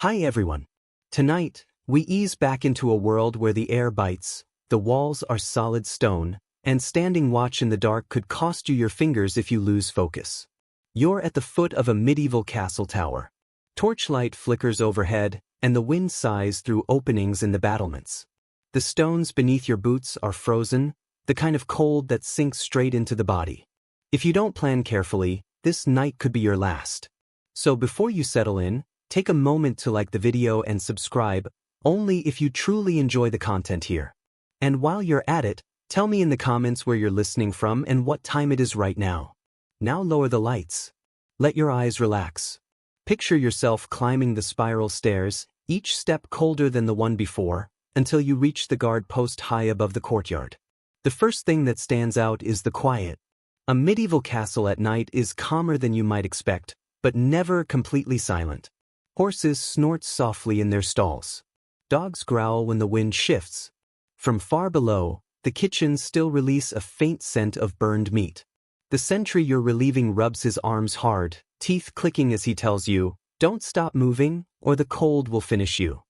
Hi everyone. Tonight, we ease back into a world where the air bites, the walls are solid stone, and standing watch in the dark could cost you your fingers if you lose focus. You're at the foot of a medieval castle tower. Torchlight flickers overhead, and the wind sighs through openings in the battlements. The stones beneath your boots are frozen, the kind of cold that sinks straight into the body. If you don't plan carefully, this night could be your last. So before you settle in, take a moment to like the video and subscribe, only if you truly enjoy the content here. And while you're at it, tell me in the comments where you're listening from and what time it is right now. Now lower the lights. Let your eyes relax. Picture yourself climbing the spiral stairs, each step colder than the one before, until you reach the guard post high above the courtyard. The first thing that stands out is the quiet. A medieval castle at night is calmer than you might expect, but never completely silent. Horses snort softly in their stalls. Dogs growl when the wind shifts. From far below, the kitchens still release a faint scent of burned meat. The sentry you're relieving rubs his arms hard, teeth clicking as he tells you, "Don't stop moving, or the cold will finish you."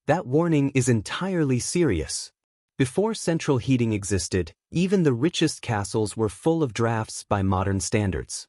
That warning is entirely serious. Before central heating existed, even the richest castles were full of drafts by modern standards.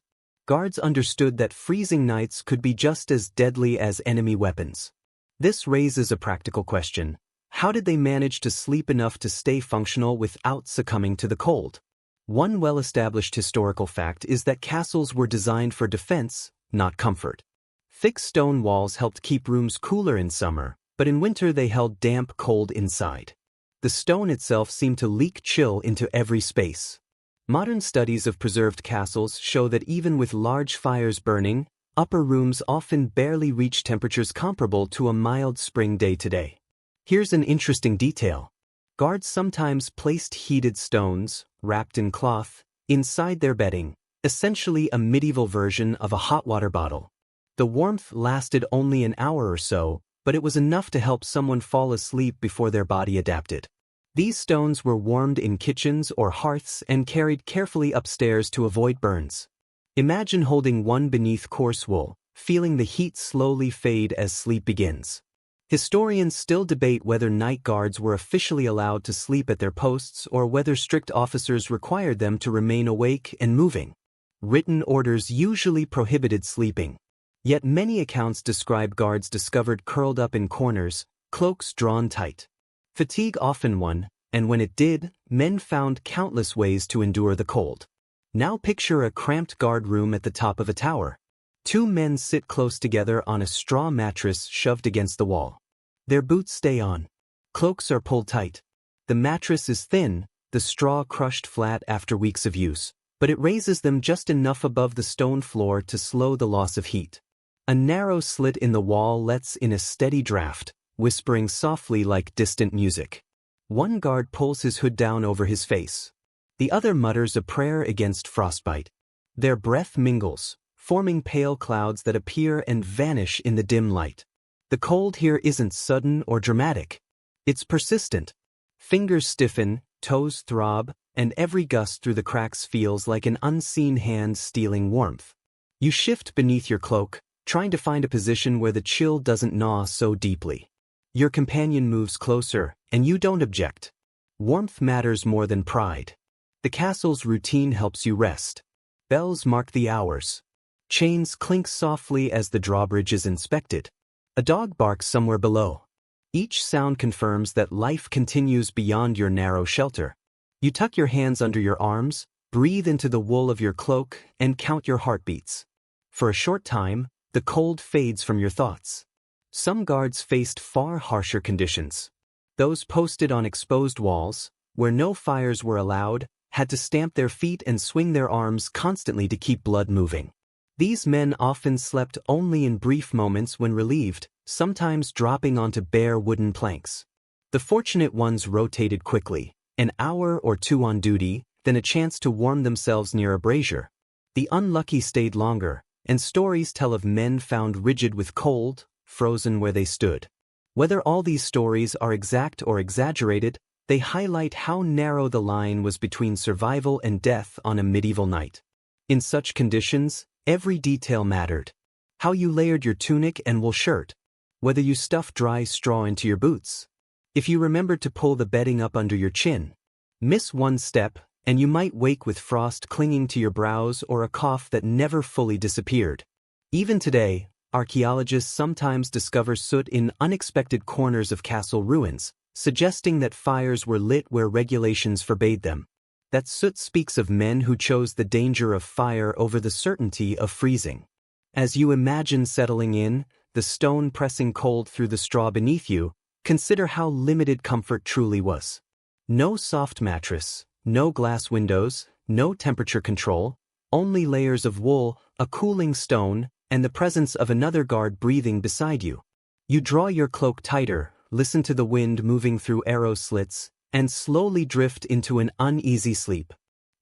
Guards understood that freezing nights could be just as deadly as enemy weapons. This raises a practical question. How did they manage to sleep enough to stay functional without succumbing to the cold? One well-established historical fact is that castles were designed for defense, not comfort. Thick stone walls helped keep rooms cooler in summer, but in winter they held damp cold inside. The stone itself seemed to leak chill into every space. Modern studies of preserved castles show that even with large fires burning, upper rooms often barely reach temperatures comparable to a mild spring day today. Here's an interesting detail. Guards sometimes placed heated stones, wrapped in cloth, inside their bedding, essentially a medieval version of a hot water bottle. The warmth lasted only an hour or so, but it was enough to help someone fall asleep before their body adapted. These stones were warmed in kitchens or hearths and carried carefully upstairs to avoid burns. Imagine holding one beneath coarse wool, feeling the heat slowly fade as sleep begins. Historians still debate whether night guards were officially allowed to sleep at their posts or whether strict officers required them to remain awake and moving. Written orders usually prohibited sleeping. Yet many accounts describe guards discovered curled up in corners, cloaks drawn tight. Fatigue often won, and when it did, men found countless ways to endure the cold. Now picture a cramped guard room at the top of a tower. Two men sit close together on a straw mattress shoved against the wall. Their boots stay on. Cloaks are pulled tight. The mattress is thin, the straw crushed flat after weeks of use, but it raises them just enough above the stone floor to slow the loss of heat. A narrow slit in the wall lets in a steady draft, whispering softly like distant music. One guard pulls his hood down over his face. The other mutters a prayer against frostbite. Their breath mingles, forming pale clouds that appear and vanish in the dim light. The cold here isn't sudden or dramatic. It's persistent. Fingers stiffen, toes throb, and every gust through the cracks feels like an unseen hand stealing warmth. You shift beneath your cloak, trying to find a position where the chill doesn't gnaw so deeply. Your companion moves closer, and you don't object. Warmth matters more than pride. The castle's routine helps you rest. Bells mark the hours. Chains clink softly as the drawbridge is inspected. A dog barks somewhere below. Each sound confirms that life continues beyond your narrow shelter. You tuck your hands under your arms, breathe into the wool of your cloak, and count your heartbeats. For a short time, the cold fades from your thoughts. Some guards faced far harsher conditions. Those posted on exposed walls, where no fires were allowed, had to stamp their feet and swing their arms constantly to keep blood moving. These men often slept only in brief moments when relieved, sometimes dropping onto bare wooden planks. The fortunate ones rotated quickly, an hour or two on duty, then a chance to warm themselves near a brazier. The unlucky stayed longer, and stories tell of men found rigid with cold, frozen where they stood. Whether all these stories are exact or exaggerated, they highlight how narrow the line was between survival and death on a medieval night. In such conditions, every detail mattered. How you layered your tunic and wool shirt, whether you stuff dry straw into your boots. If you remember to pull the bedding up under your chin. Miss one step, and you might wake with frost clinging to your brows or a cough that never fully disappeared. Even today, archaeologists sometimes discover soot in unexpected corners of castle ruins, suggesting that fires were lit where regulations forbade them. That soot speaks of men who chose the danger of fire over the certainty of freezing. As you imagine settling in, the stone pressing cold through the straw beneath you, consider how limited comfort truly was. No soft mattress, no glass windows, no temperature control, only layers of wool, a cooling stone, and the presence of another guard breathing beside you. You draw your cloak tighter, listen to the wind moving through arrow slits, and slowly drift into an uneasy sleep.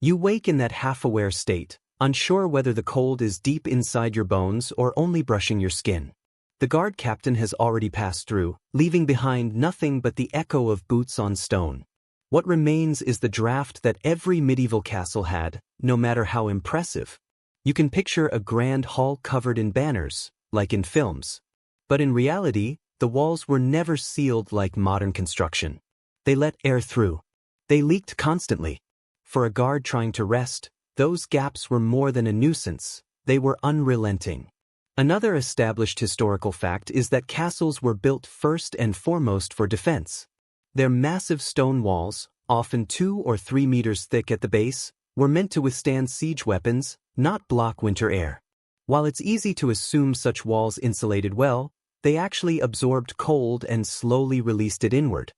You wake in that half-aware state, unsure whether the cold is deep inside your bones or only brushing your skin. The guard captain has already passed through, leaving behind nothing but the echo of boots on stone. What remains is the draft that every medieval castle had, no matter how impressive. You can picture a grand hall covered in banners, like in films. But in reality, the walls were never sealed like modern construction. They let air through. They leaked constantly. For a guard trying to rest, those gaps were more than a nuisance, they were unrelenting. Another established historical fact is that castles were built first and foremost for defense. Their massive stone walls, often 2 or 3 meters thick at the base, were meant to withstand siege weapons, not block winter air. While it's easy to assume such walls insulated well, they actually absorbed cold and slowly released it inward.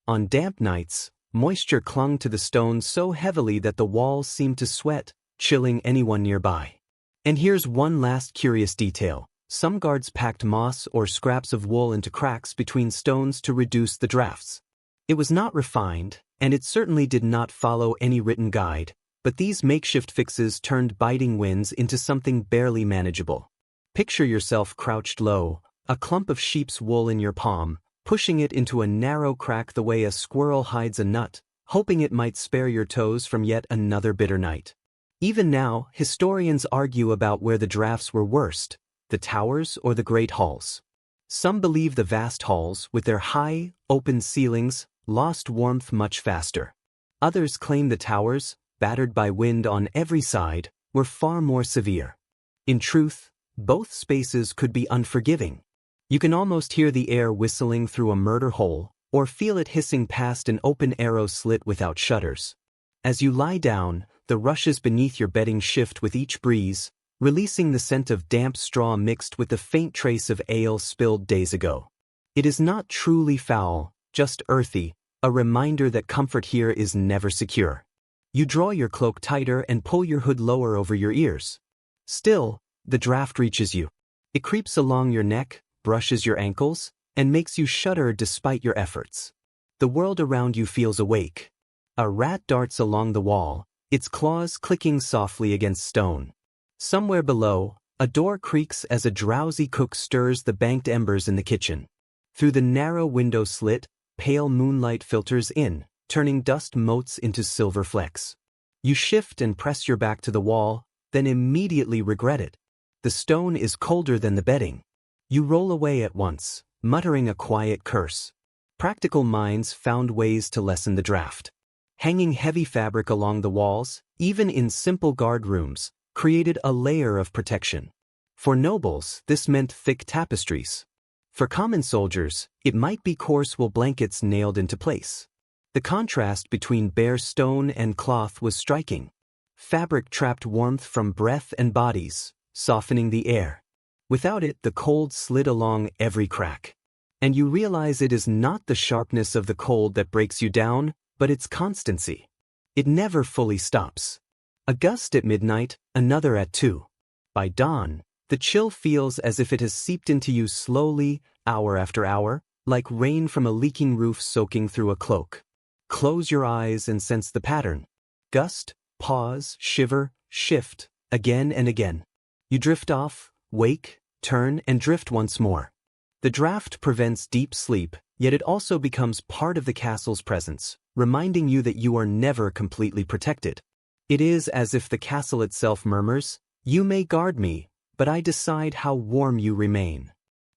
On damp nights, moisture clung to the stones so heavily that the walls seemed to sweat, chilling anyone nearby. And here's one last curious detail. Some guards packed moss or scraps of wool into cracks between stones to reduce the drafts. It was not refined, and it certainly did not follow any written guide, but these makeshift fixes turned biting winds into something barely manageable. Picture yourself crouched low, a clump of sheep's wool in your palm, pushing it into a narrow crack the way a squirrel hides a nut, hoping it might spare your toes from yet another bitter night. Even now, historians argue about where the drafts were worst, the towers or the great halls. Some believe the vast halls, with their high, open ceilings, lost warmth much faster. Others claim the towers, battered by wind on every side, were far more severe. In truth, both spaces could be unforgiving. You can almost hear the air whistling through a murder hole, or feel it hissing past an open arrow slit without shutters. As you lie down, the rushes beneath your bedding shift with each breeze, releasing the scent of damp straw mixed with the faint trace of ale spilled days ago. It is not truly foul, just earthy, a reminder that comfort here is never secure. You draw your cloak tighter and pull your hood lower over your ears. Still, the draft reaches you. It creeps along your neck, brushes your ankles, and makes you shudder despite your efforts. The world around you feels awake. A rat darts along the wall, its claws clicking softly against stone. Somewhere below, a door creaks as a drowsy cook stirs the banked embers in the kitchen. Through the narrow window slit, pale moonlight filters in, turning dust motes into silver flecks. You shift and press your back to the wall, then immediately regret it. The stone is colder than the bedding. You roll away at once, muttering a quiet curse. Practical minds found ways to lessen the draft. Hanging heavy fabric along the walls, even in simple guard rooms, created a layer of protection. For nobles, this meant thick tapestries. For common soldiers, it might be coarse wool blankets nailed into place. The contrast between bare stone and cloth was striking. Fabric trapped warmth from breath and bodies, softening the air. Without it, the cold slid along every crack. And you realize it is not the sharpness of the cold that breaks you down, but its constancy. It never fully stops. A gust at midnight, another at 2. By dawn, the chill feels as if it has seeped into you slowly, hour after hour, like rain from a leaking roof soaking through a cloak. Close your eyes and sense the pattern. Gust, pause, shiver, shift, again and again. You drift off, wake, turn, and drift once more. The draft prevents deep sleep, yet it also becomes part of the castle's presence, reminding you that you are never completely protected. It is as if the castle itself murmurs, "You may guard me, but I decide how warm you remain."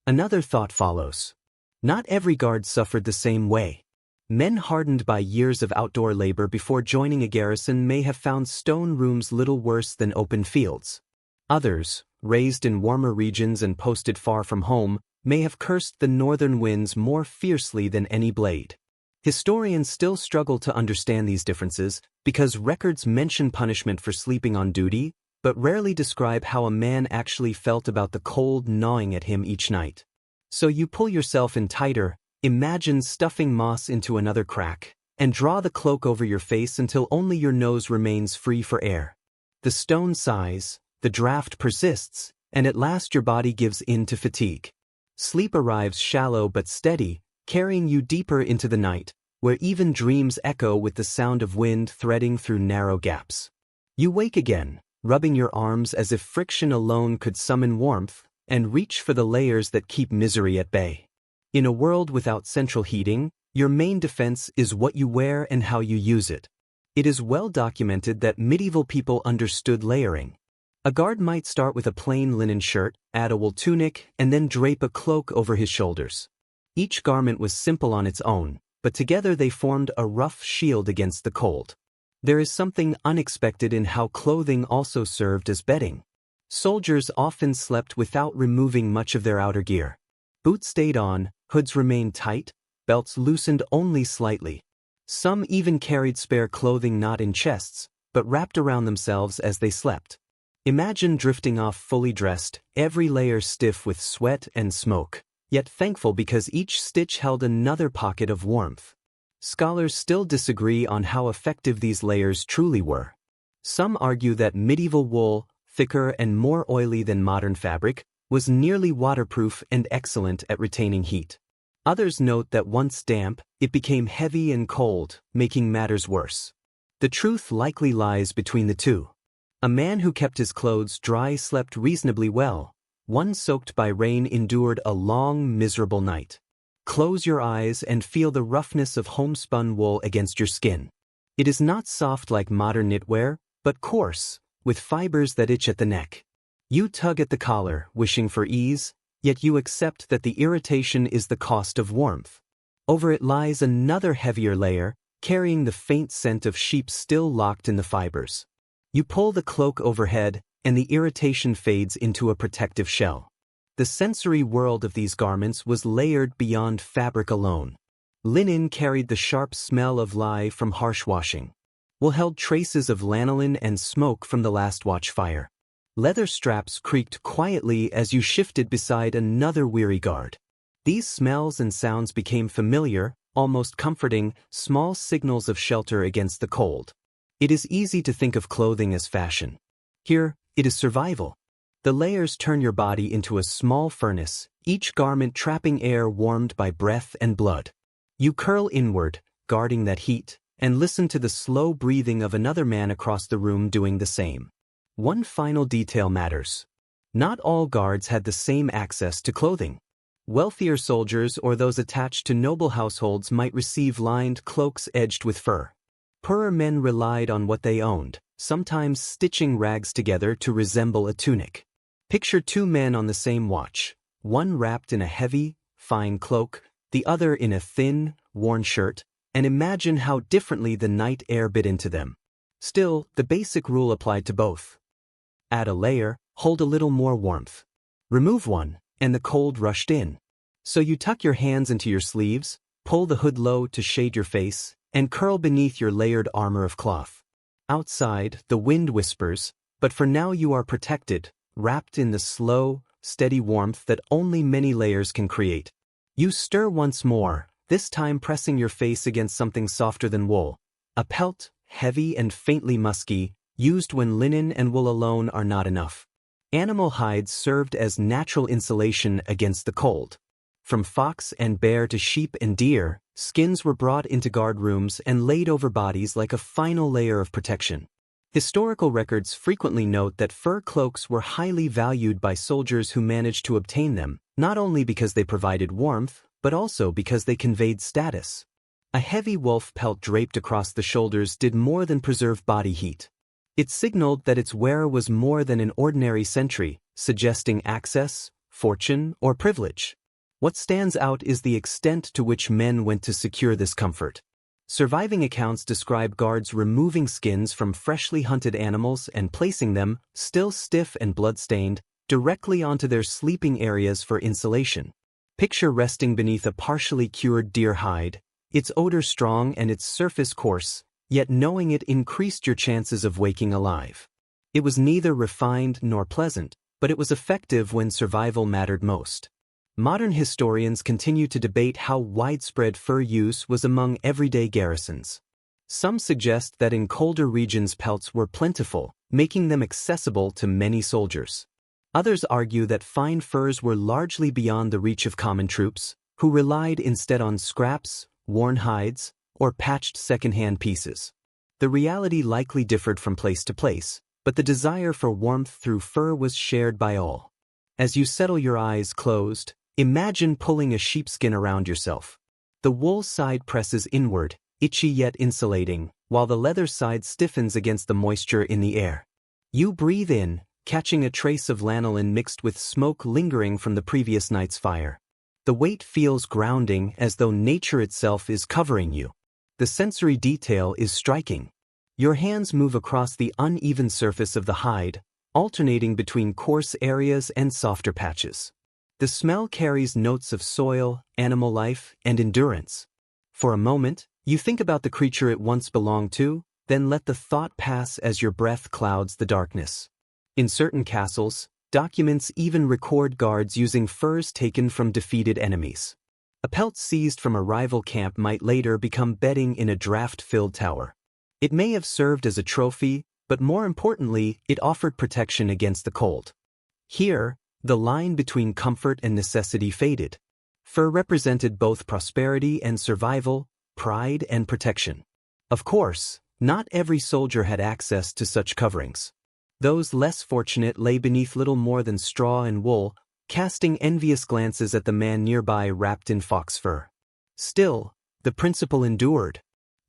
Another thought follows. Not every guard suffered the same way. Men hardened by years of outdoor labor before joining a garrison may have found stone rooms little worse than open fields. Others, raised in warmer regions and posted far from home, may have cursed the northern winds more fiercely than any blade. Historians still struggle to understand these differences because records mention punishment for sleeping on duty, but rarely describe how a man actually felt about the cold gnawing at him each night. So you pull yourself in tighter, imagine stuffing moss into another crack, and draw the cloak over your face until only your nose remains free for air. The stone sighs, the draft persists, and at last your body gives in to fatigue. Sleep arrives shallow but steady, carrying you deeper into the night, where even dreams echo with the sound of wind threading through narrow gaps. You wake again, rubbing your arms as if friction alone could summon warmth, and reach for the layers that keep misery at bay. In a world without central heating, your main defense is what you wear and how you use it. It is well documented that medieval people understood layering. A guard might start with a plain linen shirt, add a wool tunic, and then drape a cloak over his shoulders. Each garment was simple on its own, but together they formed a rough shield against the cold. There is something unexpected in how clothing also served as bedding. Soldiers often slept without removing much of their outer gear. Boots stayed on, hoods remained tight, belts loosened only slightly. Some even carried spare clothing not in chests, but wrapped around themselves as they slept. Imagine drifting off fully dressed, every layer stiff with sweat and smoke, yet thankful because each stitch held another pocket of warmth. Scholars still disagree on how effective these layers truly were. Some argue that medieval wool, thicker and more oily than modern fabric, was nearly waterproof and excellent at retaining heat. Others note that once damp, it became heavy and cold, making matters worse. The truth likely lies between the two. A man who kept his clothes dry slept reasonably well. One soaked by rain endured a long, miserable night. Close your eyes and feel the roughness of homespun wool against your skin. It is not soft like modern knitwear, but coarse, with fibers that itch at the neck. You tug at the collar, wishing for ease, yet you accept that the irritation is the cost of warmth. Over it lies another heavier layer, carrying the faint scent of sheep still locked in the fibers. You pull the cloak overhead, and the irritation fades into a protective shell. The sensory world of these garments was layered beyond fabric alone. Linen carried the sharp smell of lye from harsh washing. Wool held traces of lanolin and smoke from the last watch fire. Leather straps creaked quietly as you shifted beside another weary guard. These smells and sounds became familiar, almost comforting, small signals of shelter against the cold. It is easy to think of clothing as fashion. Here, it is survival. The layers turn your body into a small furnace, each garment trapping air warmed by breath and blood. You curl inward, guarding that heat, and listen to the slow breathing of another man across the room doing the same. One final detail matters. Not all guards had the same access to clothing. Wealthier soldiers or those attached to noble households might receive lined cloaks edged with fur. Poorer men relied on what they owned, sometimes stitching rags together to resemble a tunic. Picture two men on the same watch, one wrapped in a heavy, fine cloak, the other in a thin, worn shirt, and imagine how differently the night air bit into them. Still, the basic rule applied to both. Add a layer, hold a little more warmth. Remove one, and the cold rushed in. So you tuck your hands into your sleeves, pull the hood low to shade your face, and curl beneath your layered armor of cloth. Outside, the wind whispers, but for now you are protected, wrapped in the slow, steady warmth that only many layers can create. You stir once more, this time pressing your face against something softer than wool. A pelt, heavy and faintly musky, used when linen and wool alone are not enough. Animal hides served as natural insulation against the cold. From fox and bear to sheep and deer, skins were brought into guard rooms and laid over bodies like a final layer of protection. Historical records frequently note that fur cloaks were highly valued by soldiers who managed to obtain them, not only because they provided warmth, but also because they conveyed status. A heavy wolf pelt draped across the shoulders did more than preserve body heat. It signaled that its wearer was more than an ordinary sentry, suggesting access, fortune, or privilege. What stands out is the extent to which men went to secure this comfort. Surviving accounts describe guards removing skins from freshly hunted animals and placing them, still stiff and blood-stained, directly onto their sleeping areas for insulation. Picture resting beneath a partially cured deer hide, its odor strong and its surface coarse, yet knowing it increased your chances of waking alive. It was neither refined nor pleasant, but it was effective when survival mattered most. Modern historians continue to debate how widespread fur use was among everyday garrisons. Some suggest that in colder regions pelts were plentiful, making them accessible to many soldiers. Others argue that fine furs were largely beyond the reach of common troops, who relied instead on scraps, worn hides, or patched second-hand pieces. The reality likely differed from place to place, but the desire for warmth through fur was shared by all. As you settle your eyes closed, imagine pulling a sheepskin around yourself. The wool side presses inward, itchy yet insulating, while the leather side stiffens against the moisture in the air. You breathe in, catching a trace of lanolin mixed with smoke lingering from the previous night's fire. The weight feels grounding, as though nature itself is covering you. The sensory detail is striking. Your hands move across the uneven surface of the hide, alternating between coarse areas and softer patches. The smell carries notes of soil, animal life, and endurance. For a moment, you think about the creature it once belonged to, then let the thought pass as your breath clouds the darkness. In certain castles, documents even record guards using furs taken from defeated enemies. A pelt seized from a rival camp might later become bedding in a draft-filled tower. It may have served as a trophy, but more importantly, it offered protection against the cold. Here, the line between comfort and necessity faded. Fur represented both prosperity and survival, pride and protection. Of course, not every soldier had access to such coverings. Those less fortunate lay beneath little more than straw and wool, casting envious glances at the man nearby wrapped in fox fur. Still, the principle endured.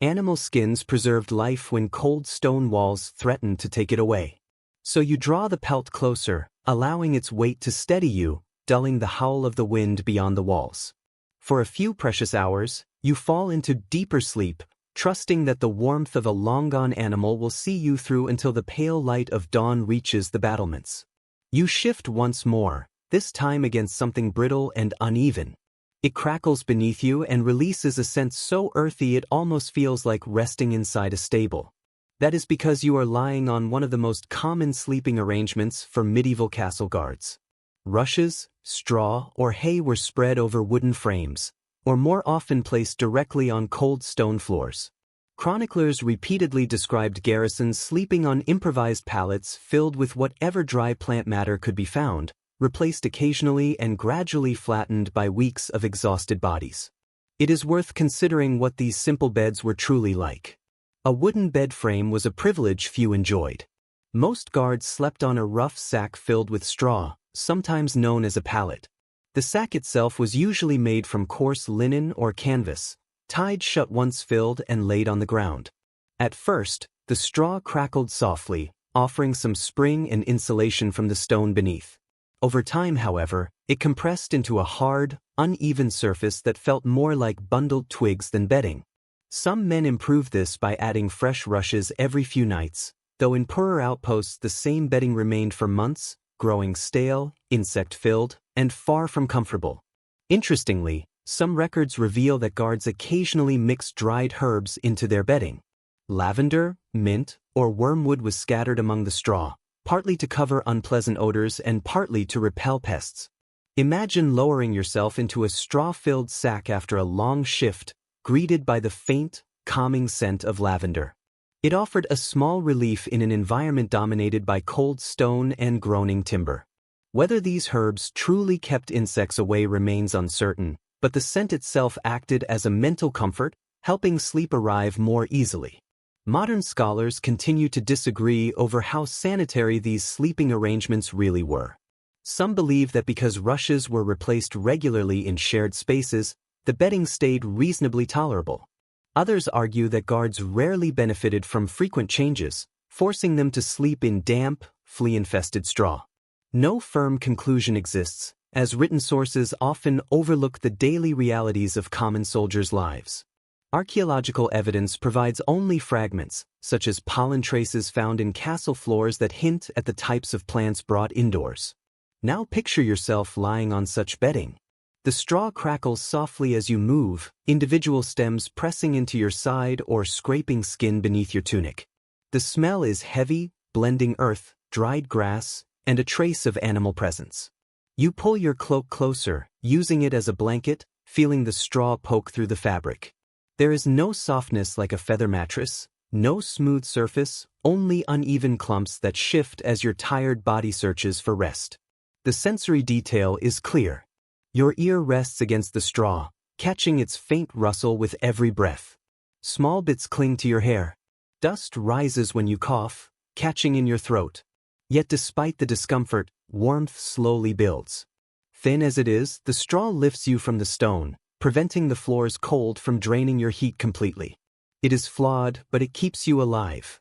Animal skins preserved life when cold stone walls threatened to take it away. So you draw the pelt closer, allowing its weight to steady you, dulling the howl of the wind beyond the walls. For a few precious hours, you fall into deeper sleep, trusting that the warmth of a long-gone animal will see you through until the pale light of dawn reaches the battlements. You shift once more, this time against something brittle and uneven. It crackles beneath you and releases a scent so earthy it almost feels like resting inside a stable. That is because you are lying on one of the most common sleeping arrangements for medieval castle guards. Rushes, straw, or hay were spread over wooden frames, or more often placed directly on cold stone floors. Chroniclers repeatedly described garrisons sleeping on improvised pallets filled with whatever dry plant matter could be found, replaced occasionally and gradually flattened by weeks of exhausted bodies. It is worth considering what these simple beds were truly like. A wooden bed frame was a privilege few enjoyed. Most guards slept on a rough sack filled with straw, sometimes known as a pallet. The sack itself was usually made from coarse linen or canvas, tied shut once filled and laid on the ground. At first, the straw crackled softly, offering some spring and insulation from the stone beneath. Over time, however, it compressed into a hard, uneven surface that felt more like bundled twigs than bedding. Some men improved this by adding fresh rushes every few nights, though in poorer outposts the same bedding remained for months, growing stale, insect-filled, and far from comfortable. Interestingly, some records reveal that guards occasionally mixed dried herbs into their bedding. Lavender, mint, or wormwood was scattered among the straw, partly to cover unpleasant odors and partly to repel pests. Imagine lowering yourself into a straw-filled sack after a long shift, greeted by the faint, calming scent of lavender. It offered a small relief in an environment dominated by cold stone and groaning timber. Whether these herbs truly kept insects away remains uncertain, but the scent itself acted as a mental comfort, helping sleep arrive more easily. Modern scholars continue to disagree over how sanitary these sleeping arrangements really were. Some believe that because rushes were replaced regularly in shared spaces, the bedding stayed reasonably tolerable. Others argue that guards rarely benefited from frequent changes, forcing them to sleep in damp, flea-infested straw. No firm conclusion exists, as written sources often overlook the daily realities of common soldiers' lives. Archaeological evidence provides only fragments, such as pollen traces found in castle floors that hint at the types of plants brought indoors. Now picture yourself lying on such bedding. The straw crackles softly as you move, individual stems pressing into your side or scraping skin beneath your tunic. The smell is heavy, blending earth, dried grass, and a trace of animal presence. You pull your cloak closer, using it as a blanket, feeling the straw poke through the fabric. There is no softness like a feather mattress, no smooth surface, only uneven clumps that shift as your tired body searches for rest. The sensory detail is clear. Your ear rests against the straw, catching its faint rustle with every breath. Small bits cling to your hair. Dust rises when you cough, catching in your throat. Yet despite the discomfort, warmth slowly builds. Thin as it is, the straw lifts you from the stone, preventing the floor's cold from draining your heat completely. It is flawed, but it keeps you alive.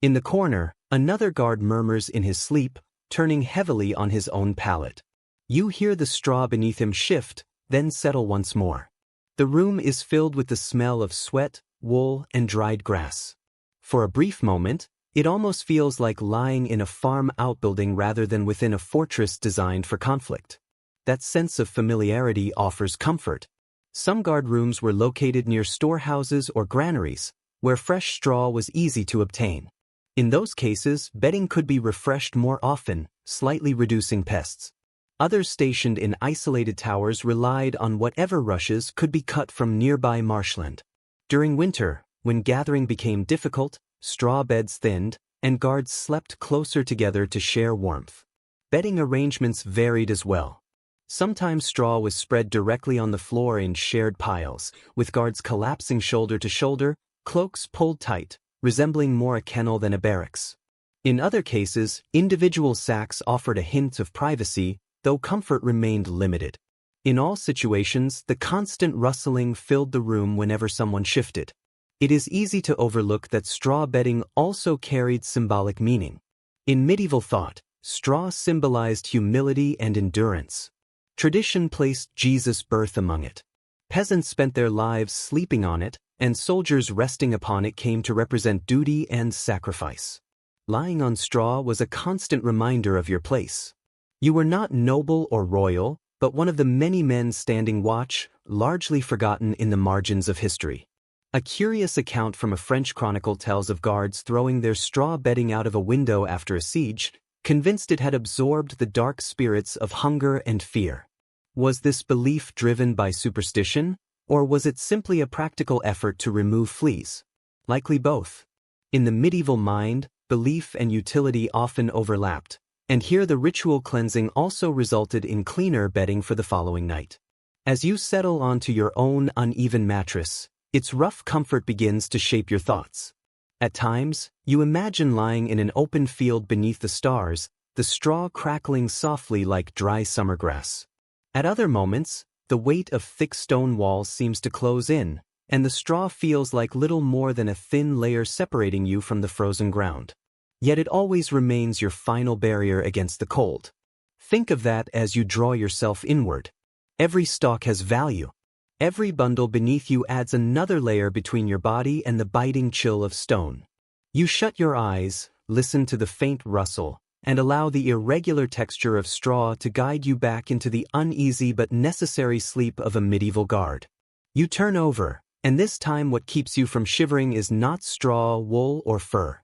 In the corner, another guard murmurs in his sleep, turning heavily on his own pallet. You hear the straw beneath him shift, then settle once more. The room is filled with the smell of sweat, wool, and dried grass. For a brief moment, it almost feels like lying in a farm outbuilding rather than within a fortress designed for conflict. That sense of familiarity offers comfort. Some guard rooms were located near storehouses or granaries, where fresh straw was easy to obtain. In those cases, bedding could be refreshed more often, slightly reducing pests. Others stationed in isolated towers relied on whatever rushes could be cut from nearby marshland. During winter, when gathering became difficult, straw beds thinned, and guards slept closer together to share warmth. Bedding arrangements varied as well. Sometimes straw was spread directly on the floor in shared piles, with guards collapsing shoulder to shoulder, cloaks pulled tight, resembling more a kennel than a barracks. In other cases, individual sacks offered a hint of privacy, though comfort remained limited. In all situations, the constant rustling filled the room whenever someone shifted. It is easy to overlook that straw bedding also carried symbolic meaning. In medieval thought, straw symbolized humility and endurance. Tradition placed Jesus' birth among it. Peasants spent their lives sleeping on it, and soldiers resting upon it came to represent duty and sacrifice. Lying on straw was a constant reminder of your place. You were not noble or royal, but one of the many men standing watch, largely forgotten in the margins of history. A curious account from a French chronicle tells of guards throwing their straw bedding out of a window after a siege, convinced it had absorbed the dark spirits of hunger and fear. Was this belief driven by superstition, or was it simply a practical effort to remove fleas? Likely both. In the medieval mind, belief and utility often overlapped, and here the ritual cleansing also resulted in cleaner bedding for the following night. As you settle onto your own uneven mattress, its rough comfort begins to shape your thoughts. At times, you imagine lying in an open field beneath the stars, the straw crackling softly like dry summer grass. At other moments, the weight of thick stone walls seems to close in, and the straw feels like little more than a thin layer separating you from the frozen ground. Yet it always remains your final barrier against the cold. Think of that as you draw yourself inward. Every stalk has value. Every bundle beneath you adds another layer between your body and the biting chill of stone. You shut your eyes, listen to the faint rustle, and allow the irregular texture of straw to guide you back into the uneasy but necessary sleep of a medieval guard. You turn over, and this time what keeps you from shivering is not straw, wool, or fur.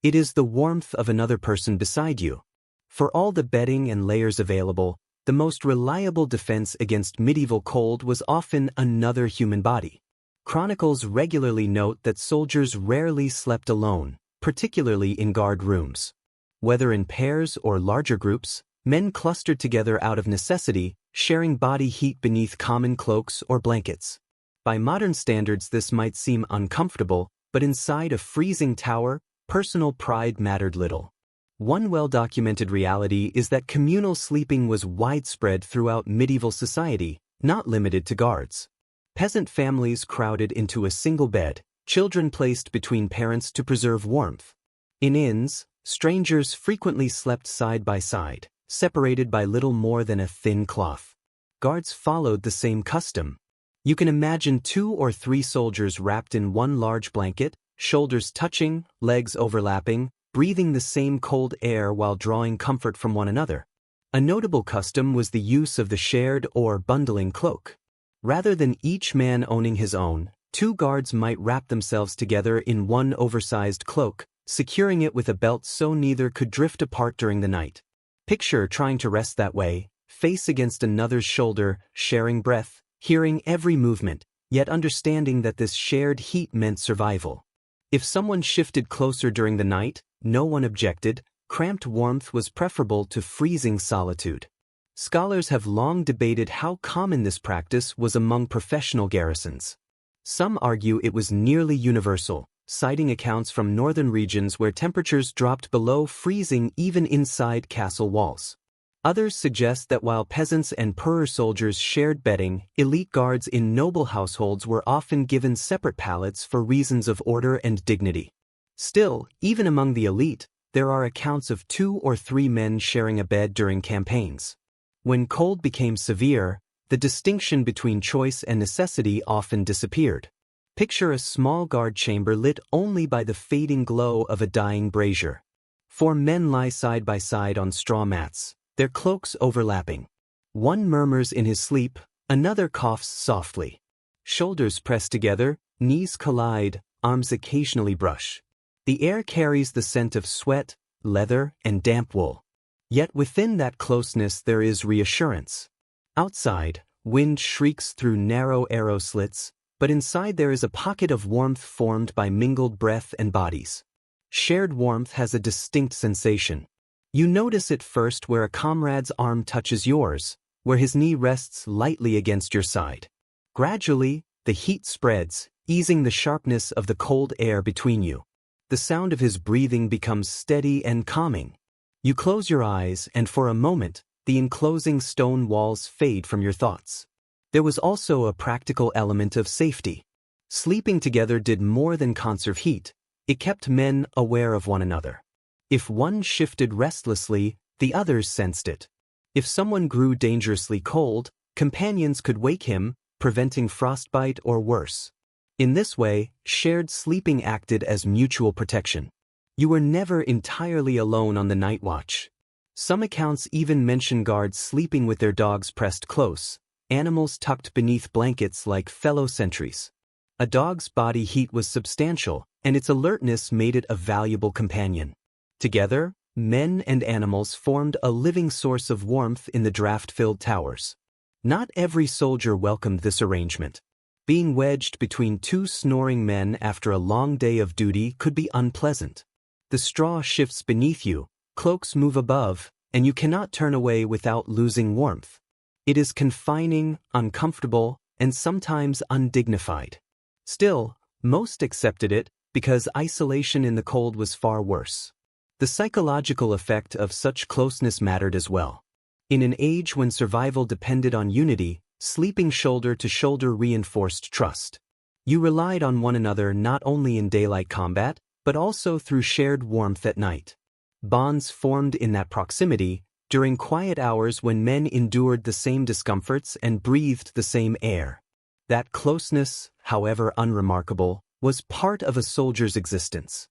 It is the warmth of another person beside you. For all the bedding and layers available, the most reliable defense against medieval cold was often another human body. Chronicles regularly note that soldiers rarely slept alone, particularly in guard rooms. Whether in pairs or larger groups, men clustered together out of necessity, sharing body heat beneath common cloaks or blankets. By modern standards, this might seem uncomfortable, but inside a freezing tower, personal pride mattered little. One well-documented reality is that communal sleeping was widespread throughout medieval society, not limited to guards. Peasant families crowded into a single bed, children placed between parents to preserve warmth. In inns, strangers frequently slept side by side, separated by little more than a thin cloth. Guards followed the same custom. You can imagine 2 or 3 soldiers wrapped in one large blanket, shoulders touching, legs overlapping, breathing the same cold air while drawing comfort from one another. A notable custom was the use of the shared or bundling cloak. Rather than each man owning his own, 2 guards might wrap themselves together in one oversized cloak, securing it with a belt so neither could drift apart during the night. Picture trying to rest that way, face against another's shoulder, sharing breath, hearing every movement, yet understanding that this shared heat meant survival. If someone shifted closer during the night, no one objected. Cramped warmth was preferable to freezing solitude. Scholars have long debated how common this practice was among professional garrisons. Some argue it was nearly universal, citing accounts from northern regions where temperatures dropped below freezing even inside castle walls. Others suggest that while peasants and poorer soldiers shared bedding, elite guards in noble households were often given separate pallets for reasons of order and dignity. Still, even among the elite, there are accounts of 2 or 3 men sharing a bed during campaigns. When cold became severe, the distinction between choice and necessity often disappeared. Picture a small guard chamber lit only by the fading glow of a dying brazier. 4 men lie side by side on straw mats, their cloaks overlapping. One murmurs in his sleep, another coughs softly. Shoulders press together, knees collide, arms occasionally brush. The air carries the scent of sweat, leather, and damp wool. Yet within that closeness there is reassurance. Outside, wind shrieks through narrow arrow slits, but inside there is a pocket of warmth formed by mingled breath and bodies. Shared warmth has a distinct sensation. You notice it first where a comrade's arm touches yours, where his knee rests lightly against your side. Gradually, the heat spreads, easing the sharpness of the cold air between you. The sound of his breathing becomes steady and calming. You close your eyes and for a moment, the enclosing stone walls fade from your thoughts. There was also a practical element of safety. Sleeping together did more than conserve heat, it kept men aware of one another. If one shifted restlessly, the others sensed it. If someone grew dangerously cold, companions could wake him, preventing frostbite or worse. In this way, shared sleeping acted as mutual protection. You were never entirely alone on the night watch. Some accounts even mention guards sleeping with their dogs pressed close, animals tucked beneath blankets like fellow sentries. A dog's body heat was substantial, and its alertness made it a valuable companion. Together, men and animals formed a living source of warmth in the draft-filled towers. Not every soldier welcomed this arrangement. Being wedged between 2 snoring men after a long day of duty could be unpleasant. The straw shifts beneath you, cloaks move above, and you cannot turn away without losing warmth. It is confining, uncomfortable, and sometimes undignified. Still, most accepted it because isolation in the cold was far worse. The psychological effect of such closeness mattered as well. In an age when survival depended on unity, sleeping shoulder to shoulder reinforced trust. You relied on one another not only in daylight combat, but also through shared warmth at night. Bonds formed in that proximity, during quiet hours when men endured the same discomforts and breathed the same air. That closeness, however unremarkable, was part of a soldier's existence.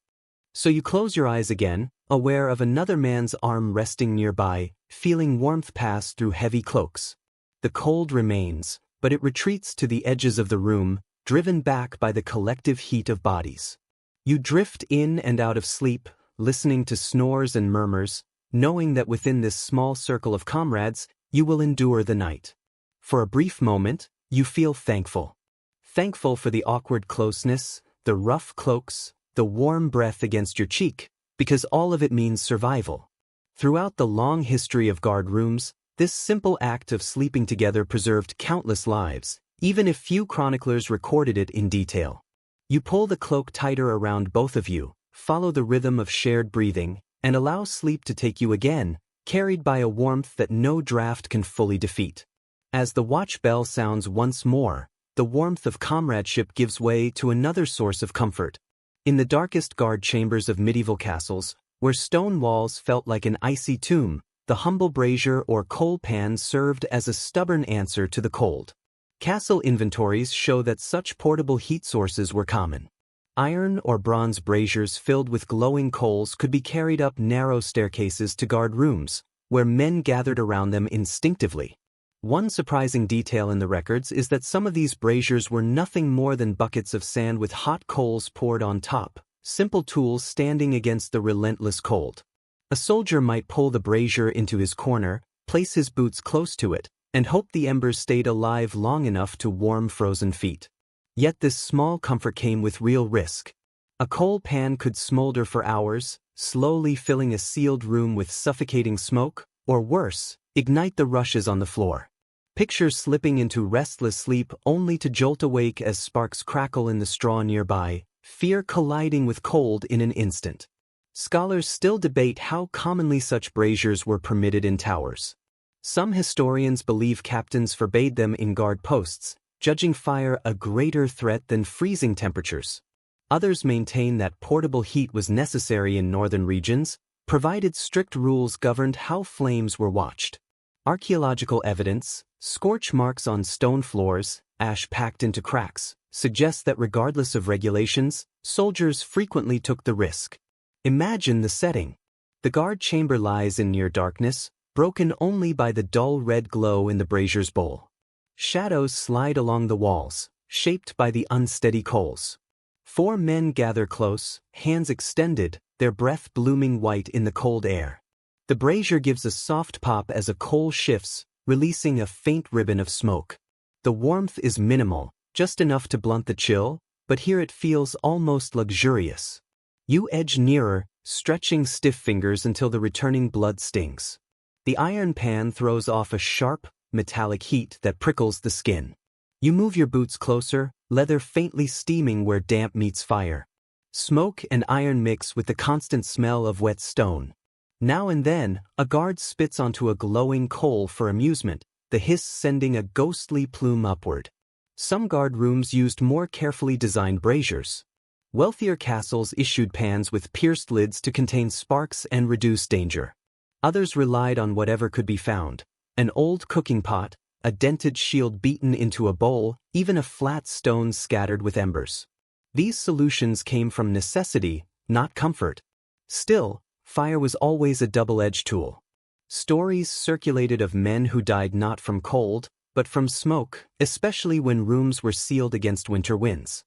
So you close your eyes again, aware of another man's arm resting nearby, feeling warmth pass through heavy cloaks. The cold remains, but it retreats to the edges of the room, driven back by the collective heat of bodies. You drift in and out of sleep, listening to snores and murmurs, knowing that within this small circle of comrades, you will endure the night. For a brief moment, you feel thankful. Thankful for the awkward closeness, the rough cloaks, the warm breath against your cheek, because all of it means survival. Throughout the long history of guard rooms, this simple act of sleeping together preserved countless lives, even if few chroniclers recorded it in detail. You pull the cloak tighter around both of you, follow the rhythm of shared breathing, and allow sleep to take you again, carried by a warmth that no draft can fully defeat. As the watch bell sounds once more, the warmth of comradeship gives way to another source of comfort. In the darkest guard chambers of medieval castles, where stone walls felt like an icy tomb, the humble brazier or coal pan served as a stubborn answer to the cold. Castle inventories show that such portable heat sources were common. Iron or bronze braziers filled with glowing coals could be carried up narrow staircases to guard rooms, where men gathered around them instinctively. One surprising detail in the records is that some of these braziers were nothing more than buckets of sand with hot coals poured on top, simple tools standing against the relentless cold. A soldier might pull the brazier into his corner, place his boots close to it, and hope the embers stayed alive long enough to warm frozen feet. Yet this small comfort came with real risk. A coal pan could smolder for hours, slowly filling a sealed room with suffocating smoke, or worse, ignite the rushes on the floor. Picture slipping into restless sleep only to jolt awake as sparks crackle in the straw nearby, fear colliding with cold in an instant. Scholars still debate how commonly such braziers were permitted in towers. Some historians believe captains forbade them in guard posts, judging fire a greater threat than freezing temperatures. Others maintain that portable heat was necessary in northern regions, provided strict rules governed how flames were watched. Archaeological evidence, scorch marks on stone floors, ash packed into cracks, suggests that regardless of regulations, soldiers frequently took the risk. Imagine the setting. The guard chamber lies in near darkness, broken only by the dull red glow in the brazier's bowl. Shadows slide along the walls, shaped by the unsteady coals. 4 men gather close, hands extended, their breath blooming white in the cold air. The brazier gives a soft pop as a coal shifts, releasing a faint ribbon of smoke. The warmth is minimal, just enough to blunt the chill, but here it feels almost luxurious. You edge nearer, stretching stiff fingers until the returning blood stings. The iron pan throws off a sharp, metallic heat that prickles the skin. You move your boots closer, leather faintly steaming where damp meets fire. Smoke and iron mix with the constant smell of wet stone. Now and then, a guard spits onto a glowing coal for amusement, the hiss sending a ghostly plume upward. Some guard rooms used more carefully designed braziers. Wealthier castles issued pans with pierced lids to contain sparks and reduce danger. Others relied on whatever could be found: an old cooking pot, a dented shield beaten into a bowl, even a flat stone scattered with embers. These solutions came from necessity, not comfort. Still, fire was always a double-edged tool. Stories circulated of men who died not from cold, but from smoke, especially when rooms were sealed against winter winds.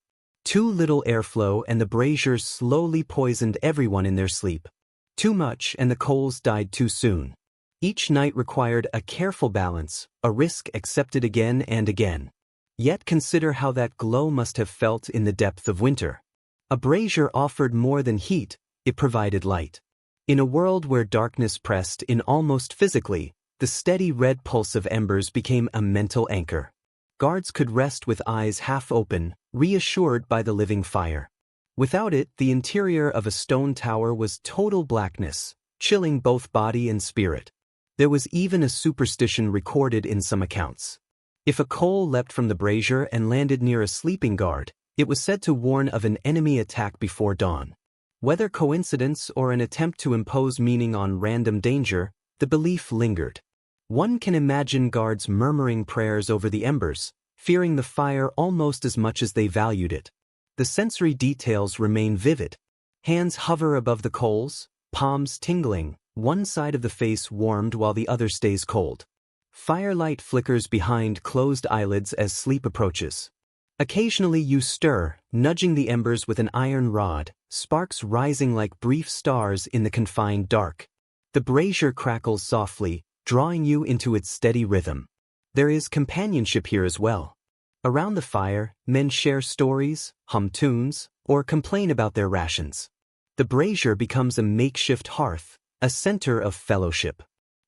Too little airflow and the braziers slowly poisoned everyone in their sleep. Too much and the coals died too soon. Each night required a careful balance, a risk accepted again and again. Yet consider how that glow must have felt in the depth of winter. A brazier offered more than heat, it provided light. In a world where darkness pressed in almost physically, the steady red pulse of embers became a mental anchor. Guards could rest with eyes half open, reassured by the living fire. Without it, the interior of a stone tower was total blackness, chilling both body and spirit. There was even a superstition recorded in some accounts. If a coal leapt from the brazier and landed near a sleeping guard, it was said to warn of an enemy attack before dawn. Whether coincidence or an attempt to impose meaning on random danger, the belief lingered. One can imagine guards murmuring prayers over the embers, fearing the fire almost as much as they valued it. The sensory details remain vivid. Hands hover above the coals, palms tingling, one side of the face warmed while the other stays cold. Firelight flickers behind closed eyelids as sleep approaches. Occasionally you stir, nudging the embers with an iron rod, sparks rising like brief stars in the confined dark. The brazier crackles softly, drawing you into its steady rhythm. There is companionship here as well. Around the fire, men share stories, hum tunes, or complain about their rations. The brazier becomes a makeshift hearth, a center of fellowship.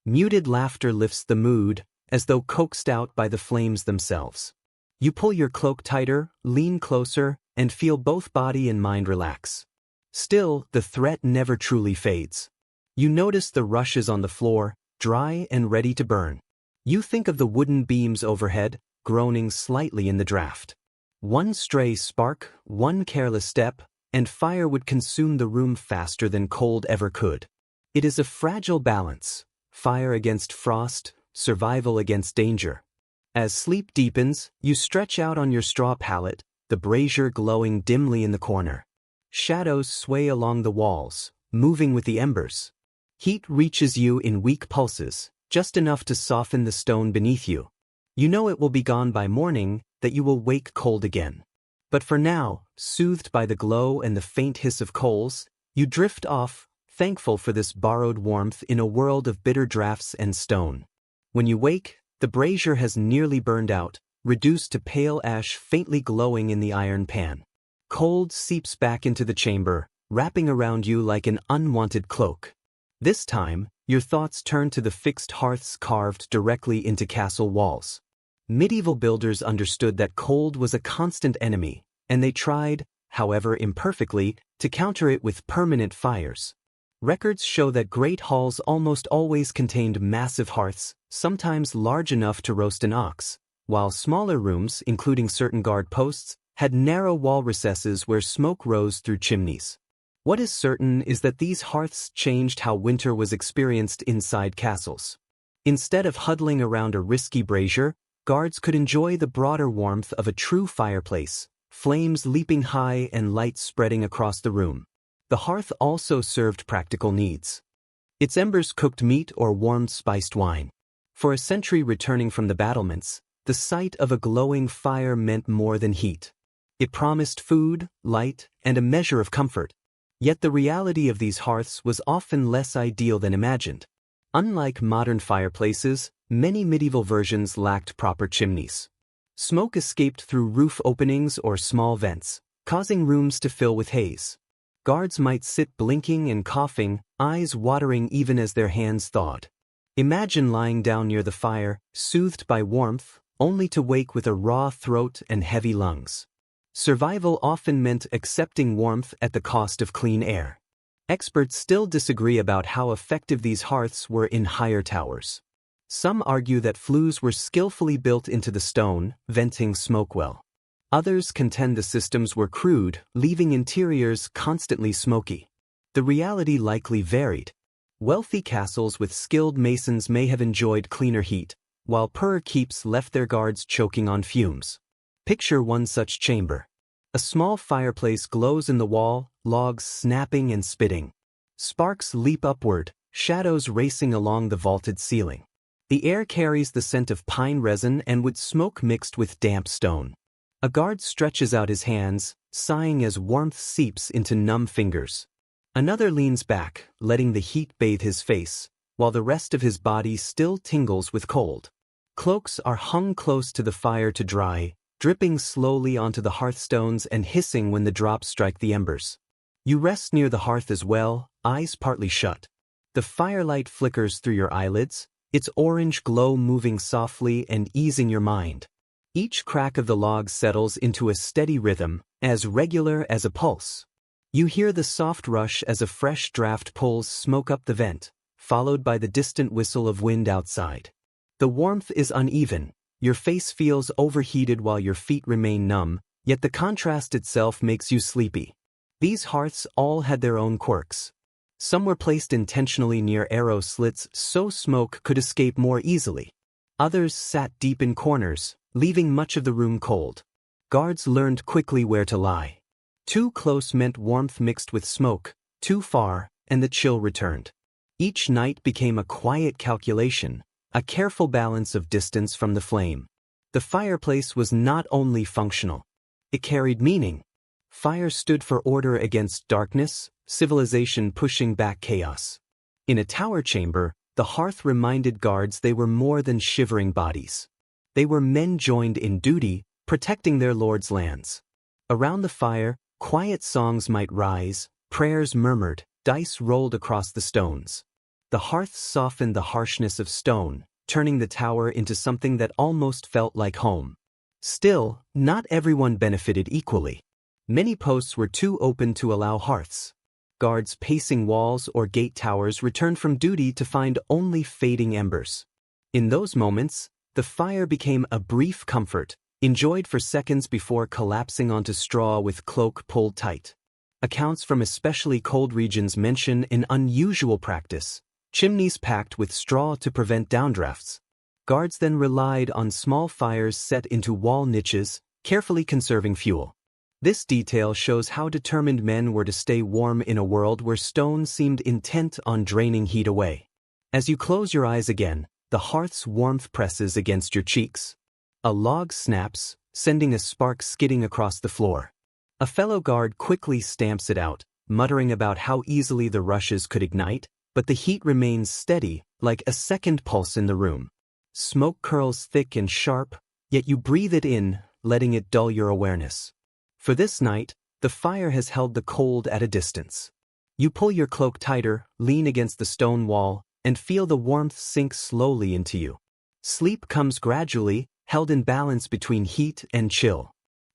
Muted laughter lifts the mood, as though coaxed out by the flames themselves. You pull your cloak tighter, lean closer, and feel both body and mind relax. Still, the threat never truly fades. You notice the rushes on the floor, dry and ready to burn. You think of the wooden beams overhead, groaning slightly in the draft. One stray spark, one careless step, and fire would consume the room faster than cold ever could. It is a fragile balance, fire against frost, survival against danger. As sleep deepens, you stretch out on your straw pallet, the brazier glowing dimly in the corner. Shadows sway along the walls, moving with the embers. Heat reaches you in weak pulses, just enough to soften the stone beneath you. You know it will be gone by morning, that you will wake cold again. But for now, soothed by the glow and the faint hiss of coals, you drift off, thankful for this borrowed warmth in a world of bitter draughts and stone. When you wake, the brazier has nearly burned out, reduced to pale ash faintly glowing in the iron pan. Cold seeps back into the chamber, wrapping around you like an unwanted cloak. This time, your thoughts turn to the fixed hearths carved directly into castle walls. Medieval builders understood that cold was a constant enemy, and they tried, however imperfectly, to counter it with permanent fires. Records show that great halls almost always contained massive hearths, sometimes large enough to roast an ox, while smaller rooms, including certain guard posts, had narrow wall recesses where smoke rose through chimneys. What is certain is that these hearths changed how winter was experienced inside castles. Instead of huddling around a risky brazier, guards could enjoy the broader warmth of a true fireplace, flames leaping high and light spreading across the room. The hearth also served practical needs. Its embers cooked meat or warmed spiced wine. For a century returning from the battlements, the sight of a glowing fire meant more than heat. It promised food, light, and a measure of comfort. Yet the reality of these hearths was often less ideal than imagined. Unlike modern fireplaces, many medieval versions lacked proper chimneys. Smoke escaped through roof openings or small vents, causing rooms to fill with haze. Guards might sit blinking and coughing, eyes watering even as their hands thawed. Imagine lying down near the fire, soothed by warmth, only to wake with a raw throat and heavy lungs. Survival often meant accepting warmth at the cost of clean air. Experts still disagree about how effective these hearths were in higher towers. Some argue that flues were skillfully built into the stone, venting smoke well. Others contend the systems were crude, leaving interiors constantly smoky. The reality likely varied. Wealthy castles with skilled masons may have enjoyed cleaner heat, while poorer keeps left their guards choking on fumes. Picture one such chamber. A small fireplace glows in the wall, logs snapping and spitting. Sparks leap upward, shadows racing along the vaulted ceiling. The air carries the scent of pine resin and wood smoke mixed with damp stone. A guard stretches out his hands, sighing as warmth seeps into numb fingers. Another leans back, letting the heat bathe his face, while the rest of his body still tingles with cold. Cloaks are hung close to the fire to dry, dripping slowly onto the hearthstones and hissing when the drops strike the embers. You rest near the hearth as well, eyes partly shut. The firelight flickers through your eyelids, its orange glow moving softly and easing your mind. Each crack of the log settles into a steady rhythm, as regular as a pulse. You hear the soft rush as a fresh draft pulls smoke up the vent, followed by the distant whistle of wind outside. The warmth is uneven. Your face feels overheated while your feet remain numb, yet the contrast itself makes you sleepy. These hearths all had their own quirks. Some were placed intentionally near arrow slits so smoke could escape more easily. Others sat deep in corners, leaving much of the room cold. Guards learned quickly where to lie. Too close meant warmth mixed with smoke, too far, and the chill returned. Each night became a quiet calculation, a careful balance of distance from the flame. The fireplace was not only functional. It carried meaning. Fire stood for order against darkness, civilization pushing back chaos. In a tower chamber, the hearth reminded guards they were more than shivering bodies. They were men joined in duty, protecting their lord's lands. Around the fire, quiet songs might rise, prayers murmured, dice rolled across the stones. The hearth softened the harshness of stone, turning the tower into something that almost felt like home. Still, not everyone benefited equally. Many posts were too open to allow hearths. Guards pacing walls or gate towers returned from duty to find only fading embers. In those moments, the fire became a brief comfort, enjoyed for seconds before collapsing onto straw with cloak pulled tight. Accounts from especially cold regions mention an unusual practice: chimneys packed with straw to prevent downdrafts. Guards then relied on small fires set into wall niches, carefully conserving fuel. This detail shows how determined men were to stay warm in a world where stone seemed intent on draining heat away. As you close your eyes again, the hearth's warmth presses against your cheeks. A log snaps, sending a spark skidding across the floor. A fellow guard quickly stamps it out, muttering about how easily the rushes could ignite, but the heat remains steady, like a second pulse in the room. Smoke curls thick and sharp, yet you breathe it in, letting it dull your awareness. For this night, the fire has held the cold at a distance. You pull your cloak tighter, lean against the stone wall, and feel the warmth sink slowly into you. Sleep comes gradually, held in balance between heat and chill.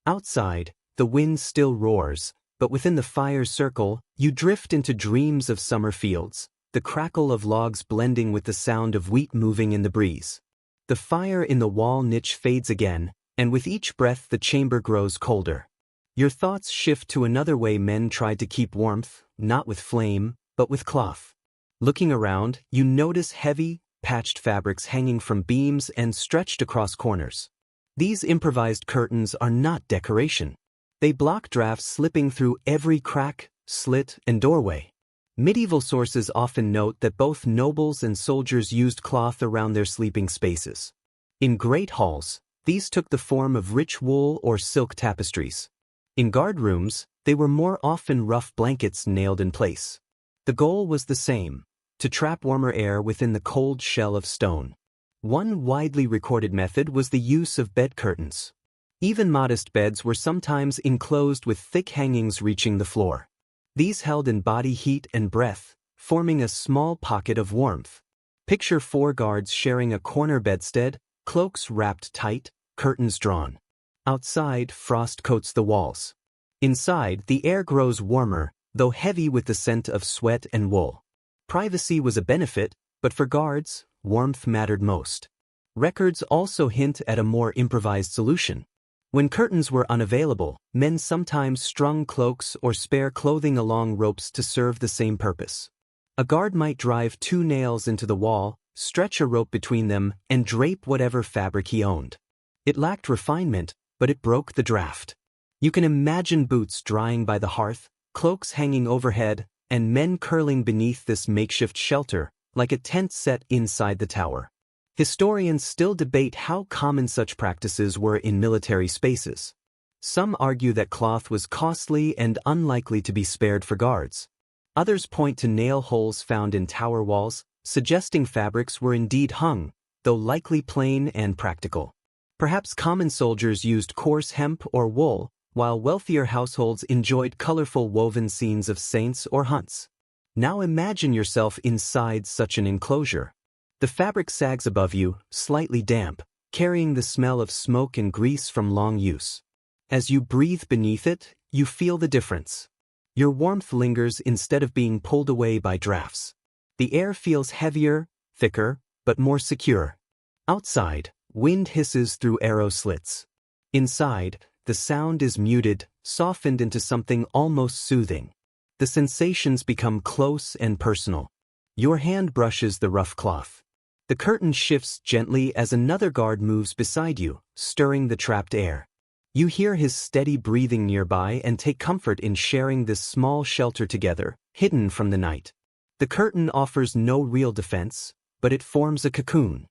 Outside, the wind still roars, but within the fire's circle, you drift into dreams of summer fields, the crackle of logs blending with the sound of wheat moving in the breeze. The fire in the wall niche fades again, and with each breath the chamber grows colder. Your thoughts shift to another way men tried to keep warmth, not with flame, but with cloth. Looking around, you notice heavy, patched fabrics hanging from beams and stretched across corners. These improvised curtains are not decoration. They block drafts slipping through every crack, slit, and doorway. Medieval sources often note that both nobles and soldiers used cloth around their sleeping spaces. In great halls, these took the form of rich wool or silk tapestries. In guard rooms, they were more often rough blankets nailed in place. The goal was the same: to trap warmer air within the cold shell of stone. One widely recorded method was the use of bed curtains. Even modest beds were sometimes enclosed with thick hangings reaching the floor. These held in body heat and breath, forming a small pocket of warmth. Picture 4 guards sharing a corner bedstead, cloaks wrapped tight, curtains drawn. Outside, frost coats the walls. Inside, the air grows warmer, though heavy with the scent of sweat and wool. Privacy was a benefit, but for guards, warmth mattered most. Records also hint at a more improvised solution. When curtains were unavailable, men sometimes strung cloaks or spare clothing along ropes to serve the same purpose. A guard might drive 2 nails into the wall, stretch a rope between them, and drape whatever fabric he owned. It lacked refinement, but it broke the draft. You can imagine boots drying by the hearth, cloaks hanging overhead, and men curling beneath this makeshift shelter, like a tent set inside the tower. Historians still debate how common such practices were in military spaces. Some argue that cloth was costly and unlikely to be spared for guards. Others point to nail holes found in tower walls, suggesting fabrics were indeed hung, though likely plain and practical. Perhaps common soldiers used coarse hemp or wool, while wealthier households enjoyed colorful woven scenes of saints or hunts. Now imagine yourself inside such an enclosure. The fabric sags above you, slightly damp, carrying the smell of smoke and grease from long use. As you breathe beneath it, you feel the difference. Your warmth lingers instead of being pulled away by drafts. The air feels heavier, thicker, but more secure. Outside, wind hisses through arrow slits. Inside, the sound is muted, softened into something almost soothing. The sensations become close and personal. Your hand brushes the rough cloth. The curtain shifts gently as another guard moves beside you, stirring the trapped air. You hear his steady breathing nearby and take comfort in sharing this small shelter together, hidden from the night. The curtain offers no real defense, but it forms a cocoon.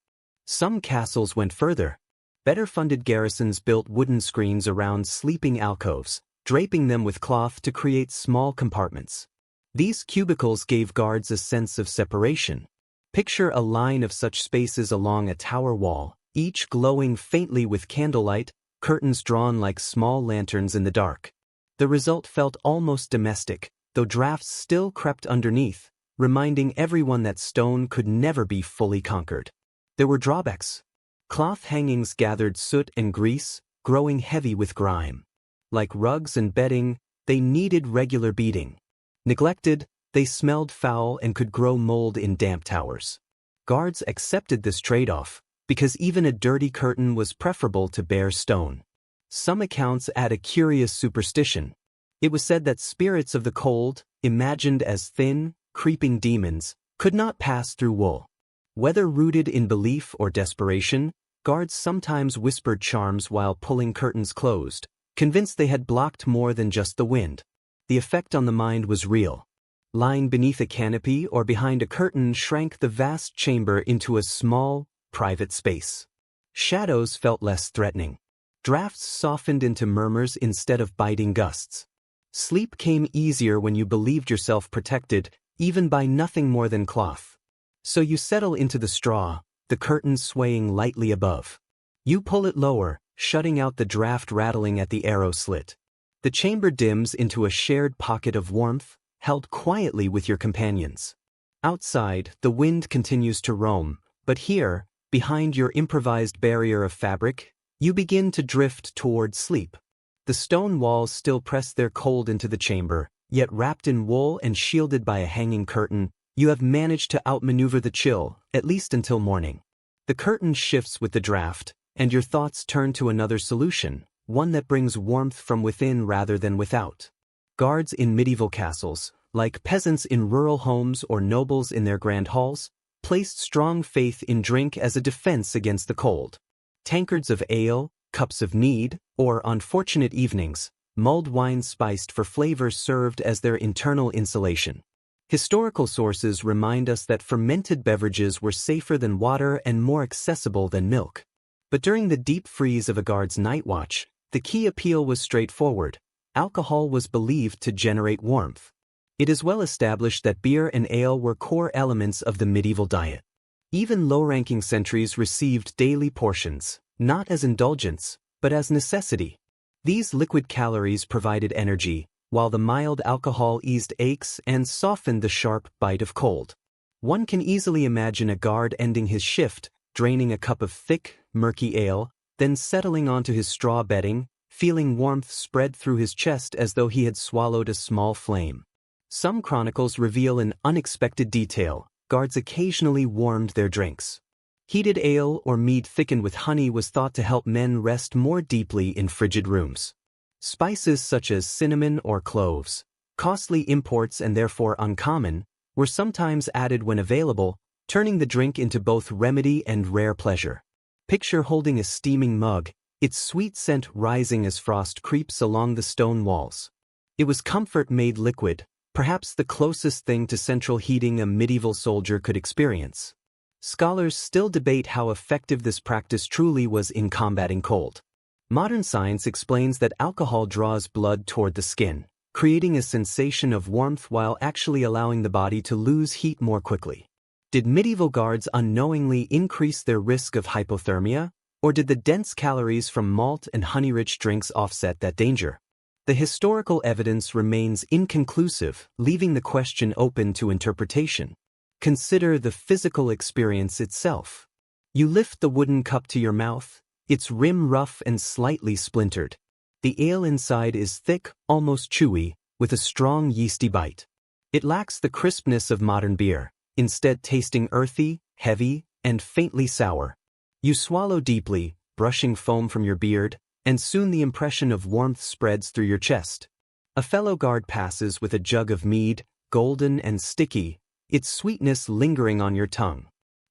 Some castles went further. Better-funded garrisons built wooden screens around sleeping alcoves, draping them with cloth to create small compartments. These cubicles gave guards a sense of separation. Picture a line of such spaces along a tower wall, each glowing faintly with candlelight, curtains drawn like small lanterns in the dark. The result felt almost domestic, though drafts still crept underneath, reminding everyone that stone could never be fully conquered. There were drawbacks. Cloth hangings gathered soot and grease, growing heavy with grime. Like rugs and bedding, they needed regular beating. Neglected, they smelled foul and could grow mold in damp towers. Guards accepted this trade-off, because even a dirty curtain was preferable to bare stone. Some accounts add a curious superstition. It was said that spirits of the cold, imagined as thin, creeping demons, could not pass through wool. Whether rooted in belief or desperation, guards sometimes whispered charms while pulling curtains closed, convinced they had blocked more than just the wind. The effect on the mind was real. Lying beneath a canopy or behind a curtain shrank the vast chamber into a small, private space. Shadows felt less threatening. Drafts softened into murmurs instead of biting gusts. Sleep came easier when you believed yourself protected, even by nothing more than cloth. So you settle into the straw, the curtain swaying lightly above. You pull it lower, shutting out the draft rattling at the arrow slit. The chamber dims into a shared pocket of warmth, held quietly with your companions. Outside, the wind continues to roam, but here, behind your improvised barrier of fabric, you begin to drift toward sleep. The stone walls still press their cold into the chamber, yet wrapped in wool and shielded by a hanging curtain, you have managed to outmaneuver the chill, at least until morning. The curtain shifts with the draft, and your thoughts turn to another solution, one that brings warmth from within rather than without. Guards in medieval castles, like peasants in rural homes or nobles in their grand halls, placed strong faith in drink as a defense against the cold. Tankards of ale, cups of mead, or, on fortunate evenings, mulled wine spiced for flavor served as their internal insulation. Historical sources remind us that fermented beverages were safer than water and more accessible than milk. But during the deep freeze of a guard's night watch, the key appeal was straightforward. Alcohol was believed to generate warmth. It is well established that beer and ale were core elements of the medieval diet. Even low-ranking sentries received daily portions, not as indulgence, but as necessity. These liquid calories provided energy, while the mild alcohol eased aches and softened the sharp bite of cold. One can easily imagine a guard ending his shift, draining a cup of thick, murky ale, then settling onto his straw bedding, feeling warmth spread through his chest as though he had swallowed a small flame. Some chronicles reveal an unexpected detail: guards occasionally warmed their drinks. Heated ale or mead thickened with honey was thought to help men rest more deeply in frigid rooms. Spices such as cinnamon or cloves, costly imports and therefore uncommon, were sometimes added when available, turning the drink into both remedy and rare pleasure. Picture holding a steaming mug, its sweet scent rising as frost creeps along the stone walls. It was comfort made liquid, perhaps the closest thing to central heating a medieval soldier could experience. Scholars still debate how effective this practice truly was in combating cold. Modern science explains that alcohol draws blood toward the skin, creating a sensation of warmth while actually allowing the body to lose heat more quickly. Did medieval guards unknowingly increase their risk of hypothermia, or did the dense calories from malt and honey-rich drinks offset that danger? The historical evidence remains inconclusive, leaving the question open to interpretation. Consider the physical experience itself. You lift the wooden cup to your mouth, its rim rough and slightly splintered. The ale inside is thick, almost chewy, with a strong yeasty bite. It lacks the crispness of modern beer, instead tasting earthy, heavy, and faintly sour. You swallow deeply, brushing foam from your beard, and soon the impression of warmth spreads through your chest. A fellow guard passes with a jug of mead, golden and sticky, its sweetness lingering on your tongue.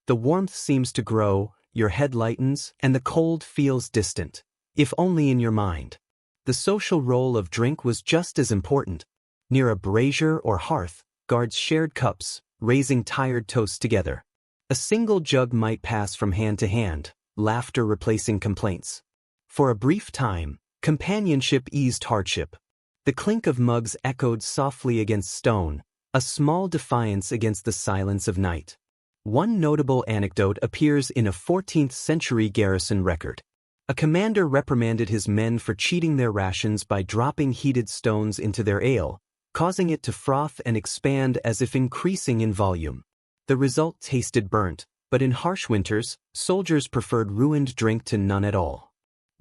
The warmth seems to grow, your head lightens, and the cold feels distant, if only in your mind. The social role of drink was just as important. Near a brazier or hearth, guards shared cups, raising tired toasts together. A single jug might pass from hand to hand, laughter replacing complaints. For a brief time, companionship eased hardship. The clink of mugs echoed softly against stone, a small defiance against the silence of night. One notable anecdote appears in a 14th-century garrison record. A commander reprimanded his men for cheating their rations by dropping heated stones into their ale, causing it to froth and expand as if increasing in volume. The result tasted burnt, but in harsh winters, soldiers preferred ruined drink to none at all.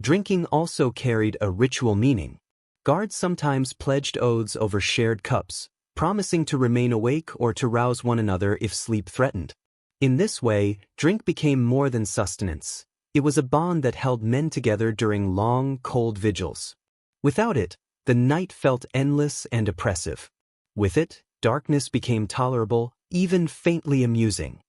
Drinking also carried a ritual meaning. Guards sometimes pledged oaths over shared cups, promising to remain awake or to rouse one another if sleep threatened. In this way, drink became more than sustenance. It was a bond that held men together during long, cold vigils. Without it, the night felt endless and oppressive. With it, darkness became tolerable, even faintly amusing.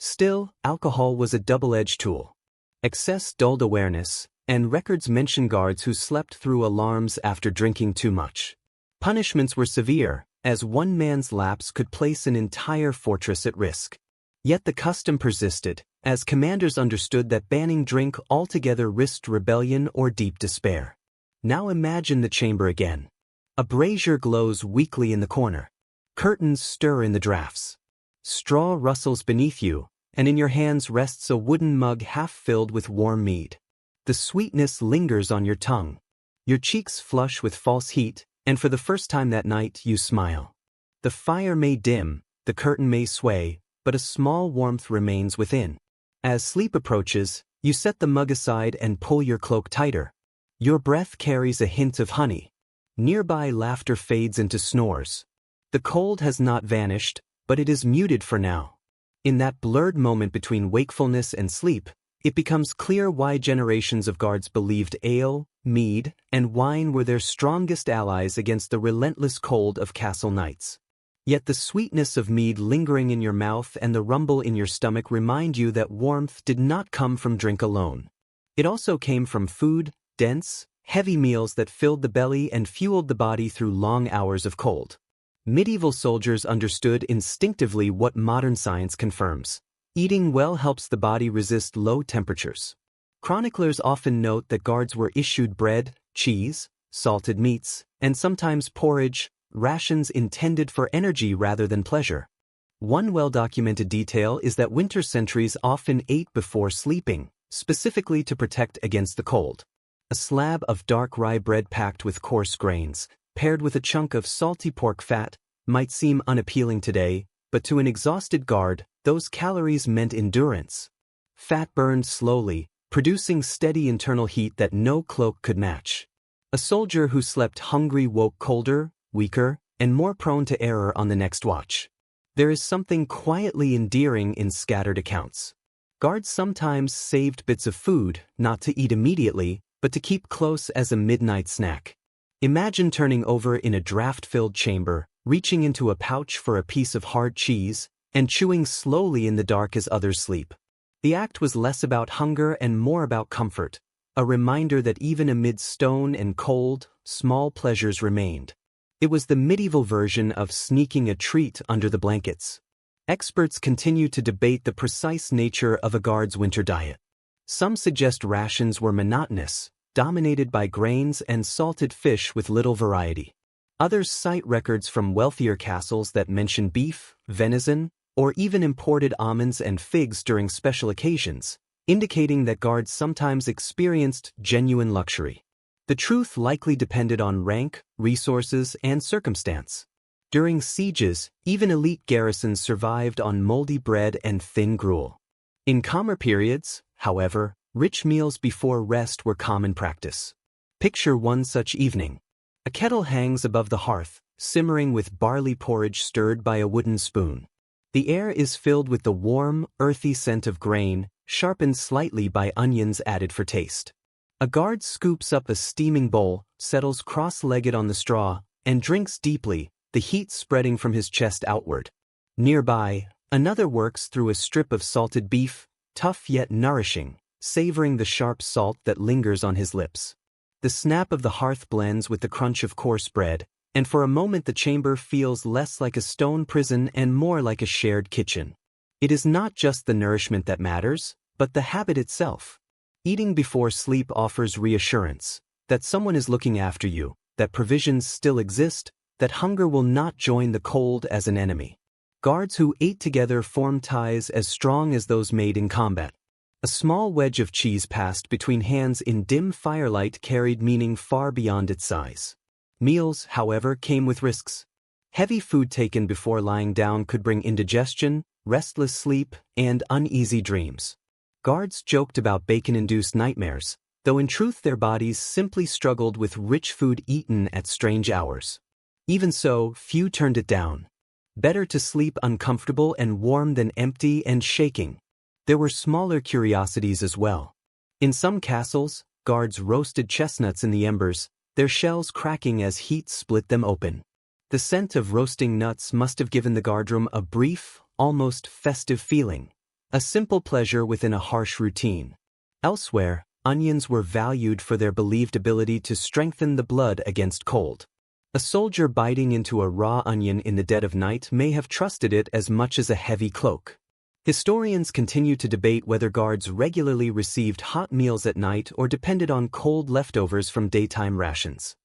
Still, alcohol was a double-edged tool. Excess dulled awareness, and records mention guards who slept through alarms after drinking too much. Punishments were severe, as one man's lapse could place an entire fortress at risk. Yet the custom persisted, as commanders understood that banning drink altogether risked rebellion or deep despair. Now imagine the chamber again. A brazier glows weakly in the corner. Curtains stir in the drafts. Straw rustles beneath you, and in your hands rests a wooden mug half filled with warm mead. The sweetness lingers on your tongue. Your cheeks flush with false heat, and for the first time that night you smile. The fire may dim, the curtain may sway, but a small warmth remains within. As sleep approaches, you set the mug aside and pull your cloak tighter. Your breath carries a hint of honey. Nearby laughter fades into snores. The cold has not vanished, but it is muted for now. In that blurred moment between wakefulness and sleep, it becomes clear why generations of guards believed ale, mead, and wine were their strongest allies against the relentless cold of castle nights. Yet the sweetness of mead lingering in your mouth and the rumble in your stomach remind you that warmth did not come from drink alone. It also came from food, dense, heavy meals that filled the belly and fueled the body through long hours of cold. Medieval soldiers understood instinctively what modern science confirms. Eating well helps the body resist low temperatures. Chroniclers often note that guards were issued bread, cheese, salted meats, and sometimes porridge, rations intended for energy rather than pleasure. One well-documented detail is that winter sentries often ate before sleeping, specifically to protect against the cold. A slab of dark rye bread packed with coarse grains, paired with a chunk of salty pork fat, might seem unappealing today, but to an exhausted guard, those calories meant endurance. Fat burned slowly, producing steady internal heat that no cloak could match. A soldier who slept hungry woke colder, weaker, and more prone to error on the next watch. There is something quietly endearing in scattered accounts. Guards sometimes saved bits of food, not to eat immediately, but to keep close as a midnight snack. Imagine turning over in a draft-filled chamber, reaching into a pouch for a piece of hard cheese, and chewing slowly in the dark as others sleep. The act was less about hunger and more about comfort, a reminder that even amid stone and cold, small pleasures remained. It was the medieval version of sneaking a treat under the blankets. Experts continue to debate the precise nature of a guard's winter diet. Some suggest rations were monotonous, dominated by grains and salted fish with little variety. Others cite records from wealthier castles that mention beef, venison, or even imported almonds and figs during special occasions, indicating that guards sometimes experienced genuine luxury. The truth likely depended on rank, resources, and circumstance. During sieges, even elite garrisons survived on moldy bread and thin gruel. In calmer periods, however, rich meals before rest were common practice. Picture one such evening. A kettle hangs above the hearth, simmering with barley porridge stirred by a wooden spoon. The air is filled with the warm, earthy scent of grain, sharpened slightly by onions added for taste. A guard scoops up a steaming bowl, settles cross-legged on the straw, and drinks deeply, the heat spreading from his chest outward. Nearby, another works through a strip of salted beef, tough yet nourishing, savoring the sharp salt that lingers on his lips. The snap of the hearth blends with the crunch of coarse bread, and for a moment the chamber feels less like a stone prison and more like a shared kitchen. It is not just the nourishment that matters, but the habit itself. Eating before sleep offers reassurance that someone is looking after you, that provisions still exist, that hunger will not join the cold as an enemy. Guards who ate together formed ties as strong as those made in combat. A small wedge of cheese passed between hands in dim firelight carried meaning far beyond its size. Meals, however, came with risks. Heavy food taken before lying down could bring indigestion, restless sleep, and uneasy dreams. Guards joked about bacon-induced nightmares, though in truth their bodies simply struggled with rich food eaten at strange hours. Even so, few turned it down. Better to sleep uncomfortable and warm than empty and shaking. There were smaller curiosities as well. In some castles, guards roasted chestnuts in the embers, their shells cracking as heat split them open. The The scent of roasting nuts must have given the guardroom a brief, almost festive feeling, a simple pleasure within a harsh routine. Elsewhere, onions were valued for their believed ability to strengthen the blood against cold. A soldier biting into a raw onion in the dead of night may have trusted it as much as a heavy cloak. Historians continue to debate whether guards regularly received hot meals at night or depended on cold leftovers from daytime rations.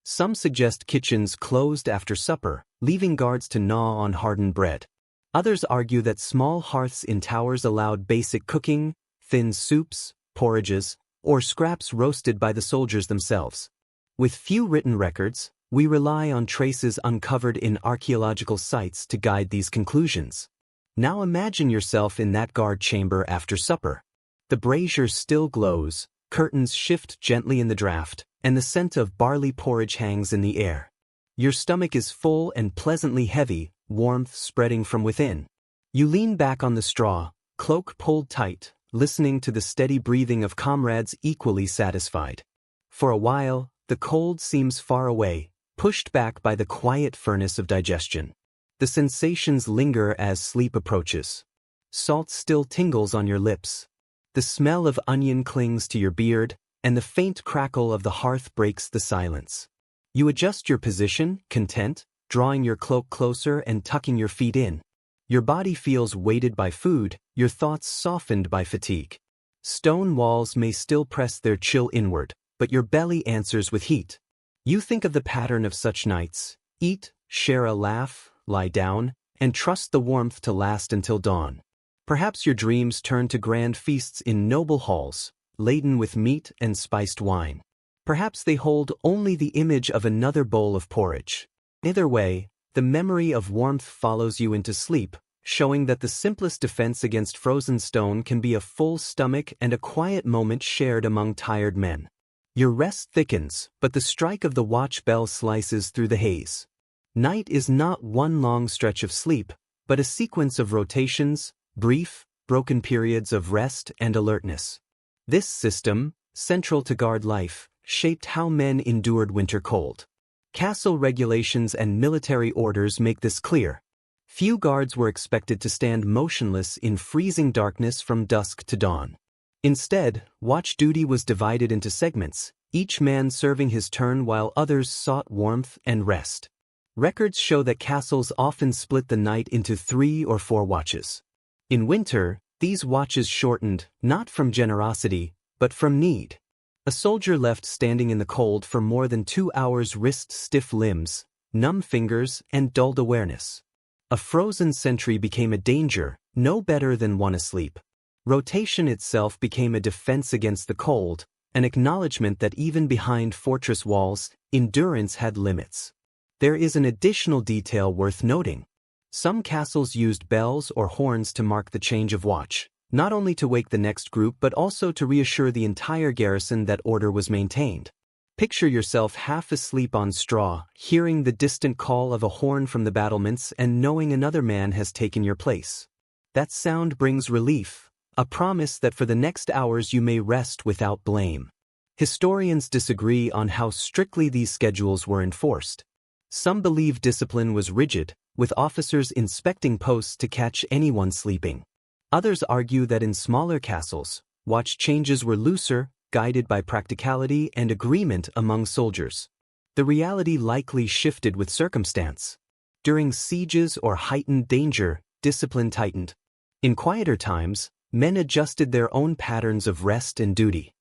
Some suggest kitchens closed after supper, leaving guards to gnaw on hardened bread. Others argue that small hearths in towers allowed basic cooking, thin soups, porridges, or scraps roasted by the soldiers themselves. With few written records, we rely on traces uncovered in archaeological sites to guide these conclusions. Now imagine yourself in that guard chamber after supper. The brazier still glows, curtains shift gently in the draft, and the scent of barley porridge hangs in the air. Your stomach is full and pleasantly heavy, warmth spreading from within. You lean back on the straw, cloak pulled tight, listening to the steady breathing of comrades equally satisfied. For a while, the cold seems far away, pushed back by the quiet furnace of digestion. The sensations linger as sleep approaches. Salt still tingles on your lips. The smell of onion clings to your beard, and the faint crackle of the hearth breaks the silence. You adjust your position, content, drawing your cloak closer and tucking your feet in. Your body feels weighted by food, your thoughts softened by fatigue. Stone walls may still press their chill inward, but your belly answers with heat. You think of the pattern of such nights: eat, share a laugh, lie down, and trust the warmth to last until dawn. Perhaps your dreams turn to grand feasts in noble halls, laden with meat and spiced wine. Perhaps they hold only the image of another bowl of porridge. Either way, the memory of warmth follows you into sleep, showing that the simplest defense against frozen stone can be a full stomach and a quiet moment shared among tired men. Your rest thickens, but the strike of the watch bell slices through the haze. Night is not one long stretch of sleep, but a sequence of rotations, brief, broken periods of rest and alertness. This system, central to guard life, shaped how men endured winter cold. Castle regulations and military orders make this clear. Few guards were expected to stand motionless in freezing darkness from dusk to dawn. Instead, watch duty was divided into segments, each man serving his turn while others sought warmth and rest. Records show that castles often split the night into 3 or 4 watches. In winter, these watches shortened, not from generosity, but from need. A soldier left standing in the cold for more than 2 hours risked stiff limbs, numb fingers, and dulled awareness. A frozen sentry became a danger, no better than one asleep. Rotation itself became a defense against the cold, an acknowledgement that even behind fortress walls, endurance had limits. There is an additional detail worth noting. Some castles used bells or horns to mark the change of watch, not only to wake the next group but also to reassure the entire garrison that order was maintained. Picture yourself half asleep on straw, hearing the distant call of a horn from the battlements and knowing another man has taken your place. That sound brings relief, a promise that for the next hours you may rest without blame. Historians disagree on how strictly these schedules were enforced. Some believe discipline was rigid, with officers inspecting posts to catch anyone sleeping. Others argue that in smaller castles, watch changes were looser, guided by practicality and agreement among soldiers. The reality likely shifted with circumstance. During sieges or heightened danger, discipline tightened. In quieter times, men adjusted their own patterns of rest and duty.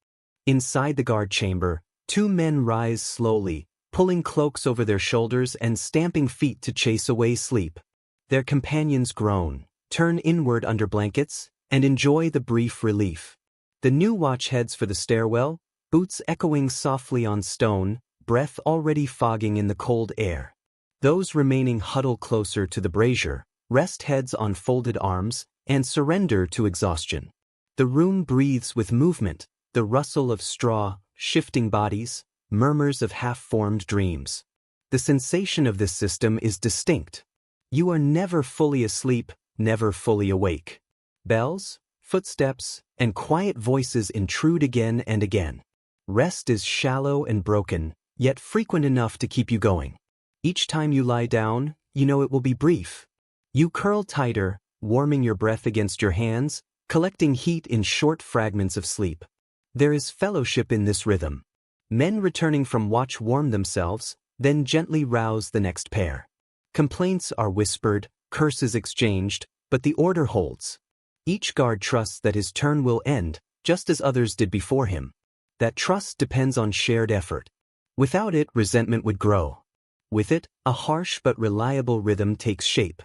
Inside the guard chamber, 2 men rise slowly, pulling cloaks over their shoulders and stamping feet to chase away sleep. Their companions groan, turn inward under blankets, and enjoy the brief relief. The new watch heads for the stairwell, boots echoing softly on stone, breath already fogging in the cold air. Those remaining huddle closer to the brazier, rest heads on folded arms, and surrender to exhaustion. The room breathes with movement, the rustle of straw, shifting bodies, murmurs of half-formed dreams. The sensation of this system is distinct. You are never fully asleep, never fully awake. Bells, footsteps, and quiet voices intrude again and again. Rest is shallow and broken, yet frequent enough to keep you going. Each time you lie down, you know it will be brief. You curl tighter, warming your breath against your hands, collecting heat in short fragments of sleep. There is fellowship in this rhythm. Men returning from watch warm themselves, then gently rouse the next pair. Complaints are whispered, curses exchanged, but the order holds. Each guard trusts that his turn will end, just as others did before him. That trust depends on shared effort. Without it, resentment would grow. With it, a harsh but reliable rhythm takes shape.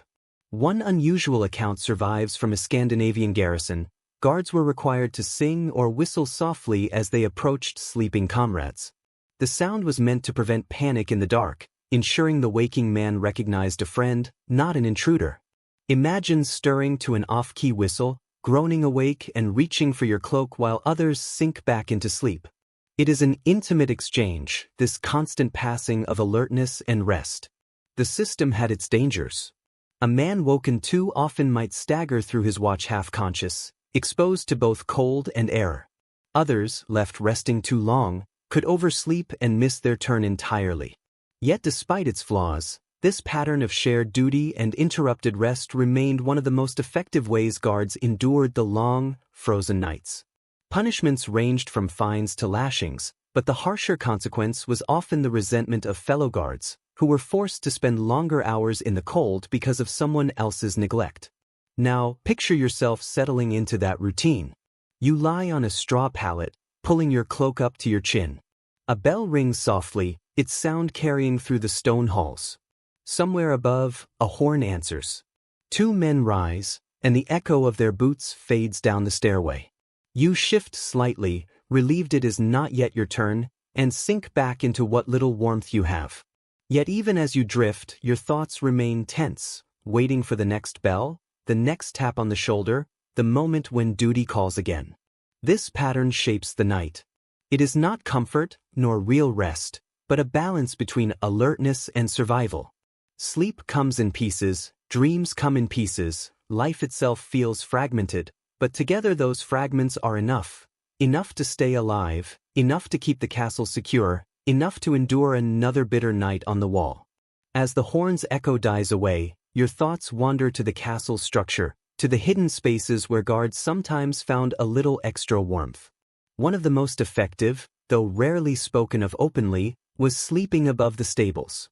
One unusual account survives from a Scandinavian garrison. Guards were required to sing or whistle softly as they approached sleeping comrades. The sound was meant to prevent panic in the dark, ensuring the waking man recognized a friend, not an intruder. Imagine stirring to an off-key whistle, groaning awake and reaching for your cloak while others sink back into sleep. It is an intimate exchange, this constant passing of alertness and rest. The system had its dangers. A man woken too often might stagger through his watch half-conscious, exposed to both cold and air. Others, left resting too long, could oversleep and miss their turn entirely. Yet despite its flaws, this pattern of shared duty and interrupted rest remained one of the most effective ways guards endured the long, frozen nights. Punishments ranged from fines to lashings, but the harsher consequence was often the resentment of fellow guards, who were forced to spend longer hours in the cold because of someone else's neglect. Now, picture yourself settling into that routine. You lie on a straw pallet, pulling your cloak up to your chin. A bell rings softly, its sound carrying through the stone halls. Somewhere above, a horn answers. Two men rise, and the echo of their boots fades down the stairway. You shift slightly, relieved it is not yet your turn, and sink back into what little warmth you have. Yet even as you drift, your thoughts remain tense, waiting for the next bell, the next tap on the shoulder, the moment when duty calls again. This pattern shapes the night. It is not comfort, nor real rest, but a balance between alertness and survival. Sleep comes in pieces, dreams come in pieces, life itself feels fragmented, but together those fragments are enough. Enough to stay alive, enough to keep the castle secure, enough to endure another bitter night on the wall. As the horn's echo dies away, your thoughts wander to the castle's structure, to the hidden spaces where guards sometimes found a little extra warmth. One of the most effective, though rarely spoken of openly, was sleeping above the stables.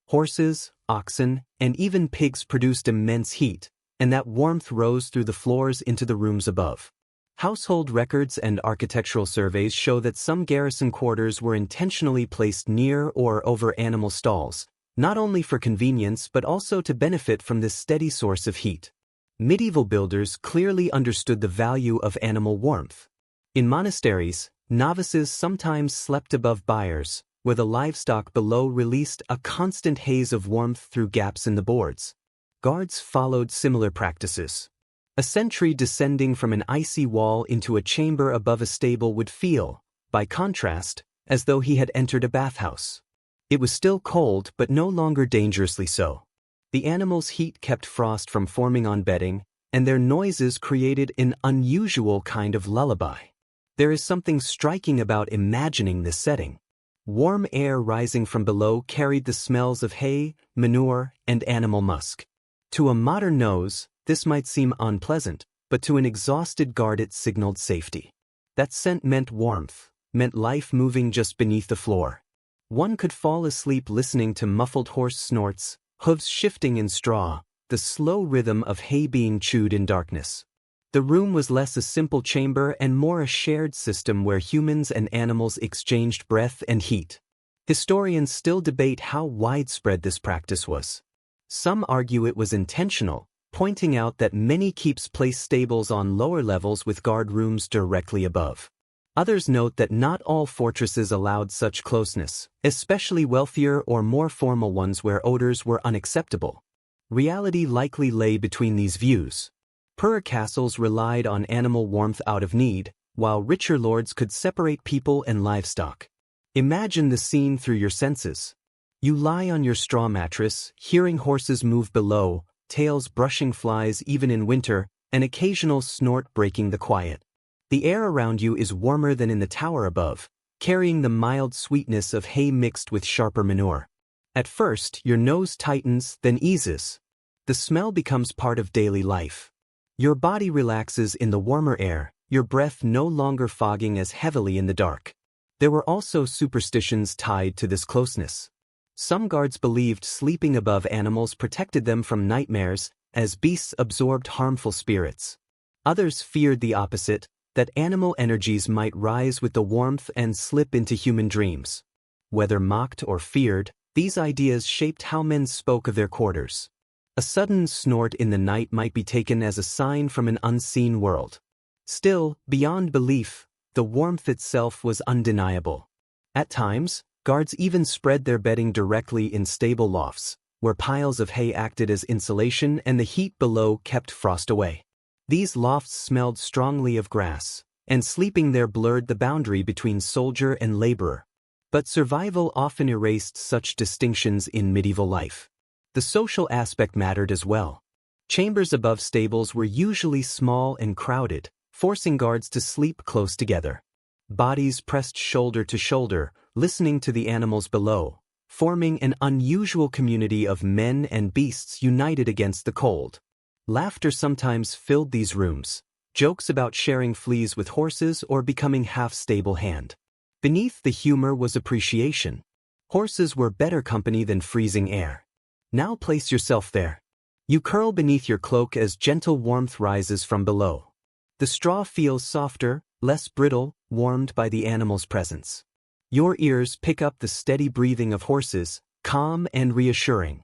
Horses, oxen, and even pigs produced immense heat, and that warmth rose through the floors into the rooms above. Household records and architectural surveys show that some garrison quarters were intentionally placed near or over animal stalls, not only for convenience but also to benefit from this steady source of heat. Medieval builders clearly understood the value of animal warmth. In monasteries, novices sometimes slept above byres, where the livestock below released a constant haze of warmth through gaps in the boards. Guards followed similar practices. A sentry descending from an icy wall into a chamber above a stable would feel, by contrast, as though he had entered a bathhouse. It was still cold, but no longer dangerously so. The animals' heat kept frost from forming on bedding, and their noises created an unusual kind of lullaby. There is something striking about imagining this setting. Warm air rising from below carried the smells of hay, manure, and animal musk. To a modern nose, this might seem unpleasant, but to an exhausted guard it signaled safety. That scent meant warmth, meant life moving just beneath the floor. One could fall asleep listening to muffled horse snorts, hooves shifting in straw, the slow rhythm of hay being chewed in darkness. The room was less a simple chamber and more a shared system where humans and animals exchanged breath and heat. Historians still debate how widespread this practice was. Some argue it was intentional, pointing out that many keeps placed stables on lower levels with guard rooms directly above. Others note that not all fortresses allowed such closeness, especially wealthier or more formal ones where odors were unacceptable. Reality likely lay between these views. Poorer castles relied on animal warmth out of need, while richer lords could separate people and livestock. Imagine the scene through your senses. You lie on your straw mattress, hearing horses move below, tails brushing flies even in winter, an occasional snort breaking the quiet. The air around you is warmer than in the tower above, carrying the mild sweetness of hay mixed with sharper manure. At first, your nose tightens, then eases. The smell becomes part of daily life. Your body relaxes in the warmer air, your breath no longer fogging as heavily in the dark. There were also superstitions tied to this closeness. Some guards believed sleeping above animals protected them from nightmares, as beasts absorbed harmful spirits. Others feared the opposite, that animal energies might rise with the warmth and slip into human dreams. Whether mocked or feared, these ideas shaped how men spoke of their quarters. A sudden snort in the night might be taken as a sign from an unseen world. Still, beyond belief, the warmth itself was undeniable. At times, guards even spread their bedding directly in stable lofts, where piles of hay acted as insulation and the heat below kept frost away. These lofts smelled strongly of grass, and sleeping there blurred the boundary between soldier and laborer. But survival often erased such distinctions in medieval life. The social aspect mattered as well. Chambers above stables were usually small and crowded, forcing guards to sleep close together. Bodies pressed shoulder to shoulder, listening to the animals below, forming an unusual community of men and beasts united against the cold. Laughter sometimes filled these rooms, jokes about sharing fleas with horses or becoming half-stable hand. Beneath the humor was appreciation. Horses were better company than freezing air. Now place yourself there. You curl beneath your cloak as gentle warmth rises from below. The straw feels softer, less brittle, warmed by the animal's presence. Your ears pick up the steady breathing of horses, calm and reassuring.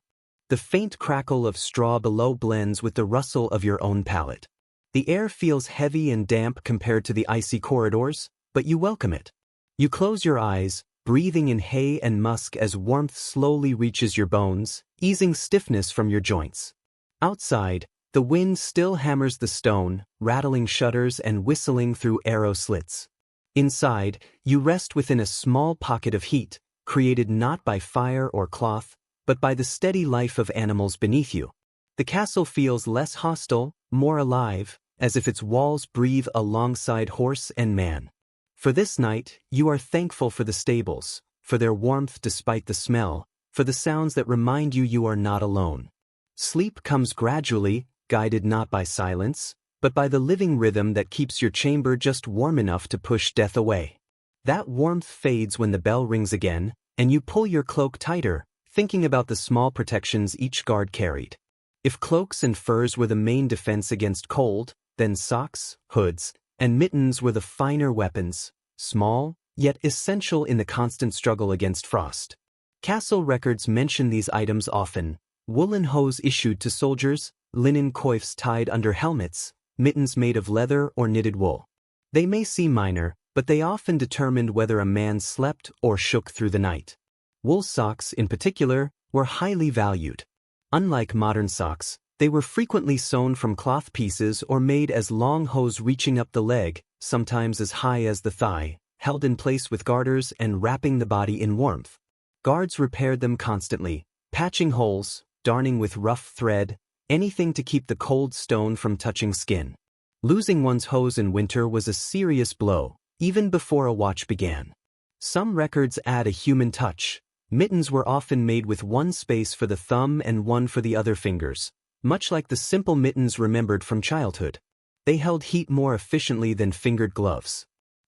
The faint crackle of straw below blends with the rustle of your own palate. The air feels heavy and damp compared to the icy corridors, but you welcome it. You close your eyes, breathing in hay and musk as warmth slowly reaches your bones, easing stiffness from your joints. Outside, the wind still hammers the stone, rattling shutters and whistling through arrow slits. Inside, you rest within a small pocket of heat, created not by fire or cloth, but by the steady life of animals beneath you. The castle feels less hostile, more alive, as if its walls breathe alongside horse and man. For this night, you are thankful for the stables, for their warmth despite the smell, for the sounds that remind you you are not alone. Sleep comes gradually, guided not by silence, but by the living rhythm that keeps your chamber just warm enough to push death away. That warmth fades when the bell rings again, and you pull your cloak tighter, thinking about the small protections each guard carried. If cloaks and furs were the main defense against cold, then socks, hoods, and mittens were the finer weapons, small, yet essential in the constant struggle against frost. Castle records mention these items often: woolen hose issued to soldiers, linen coifs tied under helmets, mittens made of leather or knitted wool. They may seem minor, but they often determined whether a man slept or shook through the night. Wool socks, in particular, were highly valued. Unlike modern socks, they were frequently sewn from cloth pieces or made as long hose reaching up the leg, sometimes as high as the thigh, held in place with garters and wrapping the body in warmth. Guards repaired them constantly, patching holes, darning with rough thread, anything to keep the cold stone from touching skin. Losing one's hose in winter was a serious blow, even before a watch began. Some records add a human touch. Mittens were often made with one space for the thumb and one for the other fingers, much like the simple mittens remembered from childhood. They held heat more efficiently than fingered gloves.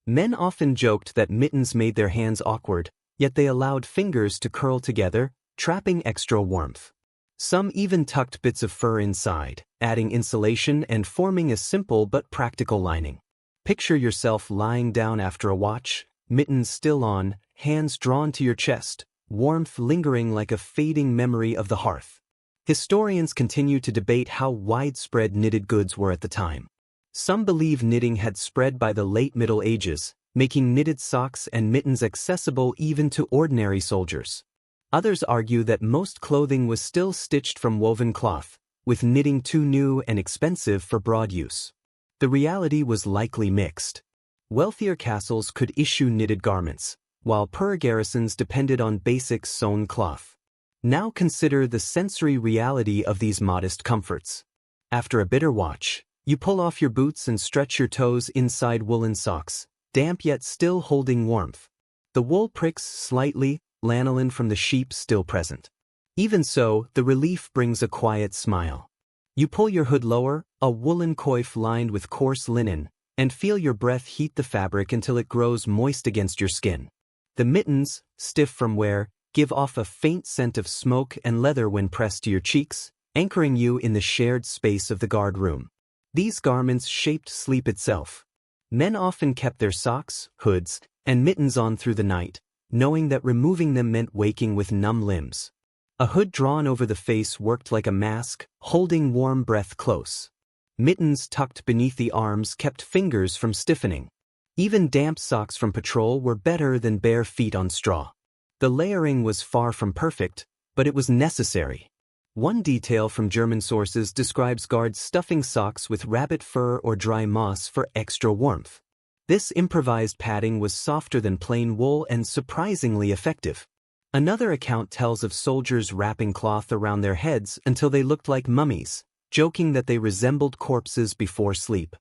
Men often joked that mittens made their hands awkward, yet they allowed fingers to curl together, trapping extra warmth. Some even tucked bits of fur inside, adding insulation and forming a simple but practical lining. Picture yourself lying down after a watch, mittens still on, hands drawn to your chest, warmth lingering like a fading memory of the hearth. Historians continue to debate how widespread knitted goods were at the time. Some believe knitting had spread by the late Middle Ages, making knitted socks and mittens accessible even to ordinary soldiers. Others argue that most clothing was still stitched from woven cloth, with knitting too new and expensive for broad use. The reality was likely mixed. Wealthier castles could issue knitted garments, while poorer garrisons depended on basic sewn cloth. Now consider the sensory reality of these modest comforts. After a bitter watch, you pull off your boots and stretch your toes inside woolen socks, damp yet still holding warmth. The wool pricks slightly, lanolin from the sheep still present. Even so, the relief brings a quiet smile. You pull your hood lower, a woolen coif lined with coarse linen, and feel your breath heat the fabric until it grows moist against your skin. The mittens, stiff from wear, give off a faint scent of smoke and leather when pressed to your cheeks, anchoring you in the shared space of the guard room. These garments shaped sleep itself. Men often kept their socks, hoods, and mittens on through the night, knowing that removing them meant waking with numb limbs. A hood drawn over the face worked like a mask, holding warm breath close. Mittens tucked beneath the arms kept fingers from stiffening. Even damp socks from patrol were better than bare feet on straw. The layering was far from perfect, but it was necessary. One detail from German sources describes guards stuffing socks with rabbit fur or dry moss for extra warmth. This improvised padding was softer than plain wool and surprisingly effective. Another account tells of soldiers wrapping cloth around their heads until they looked like mummies, joking that they resembled corpses before sleep.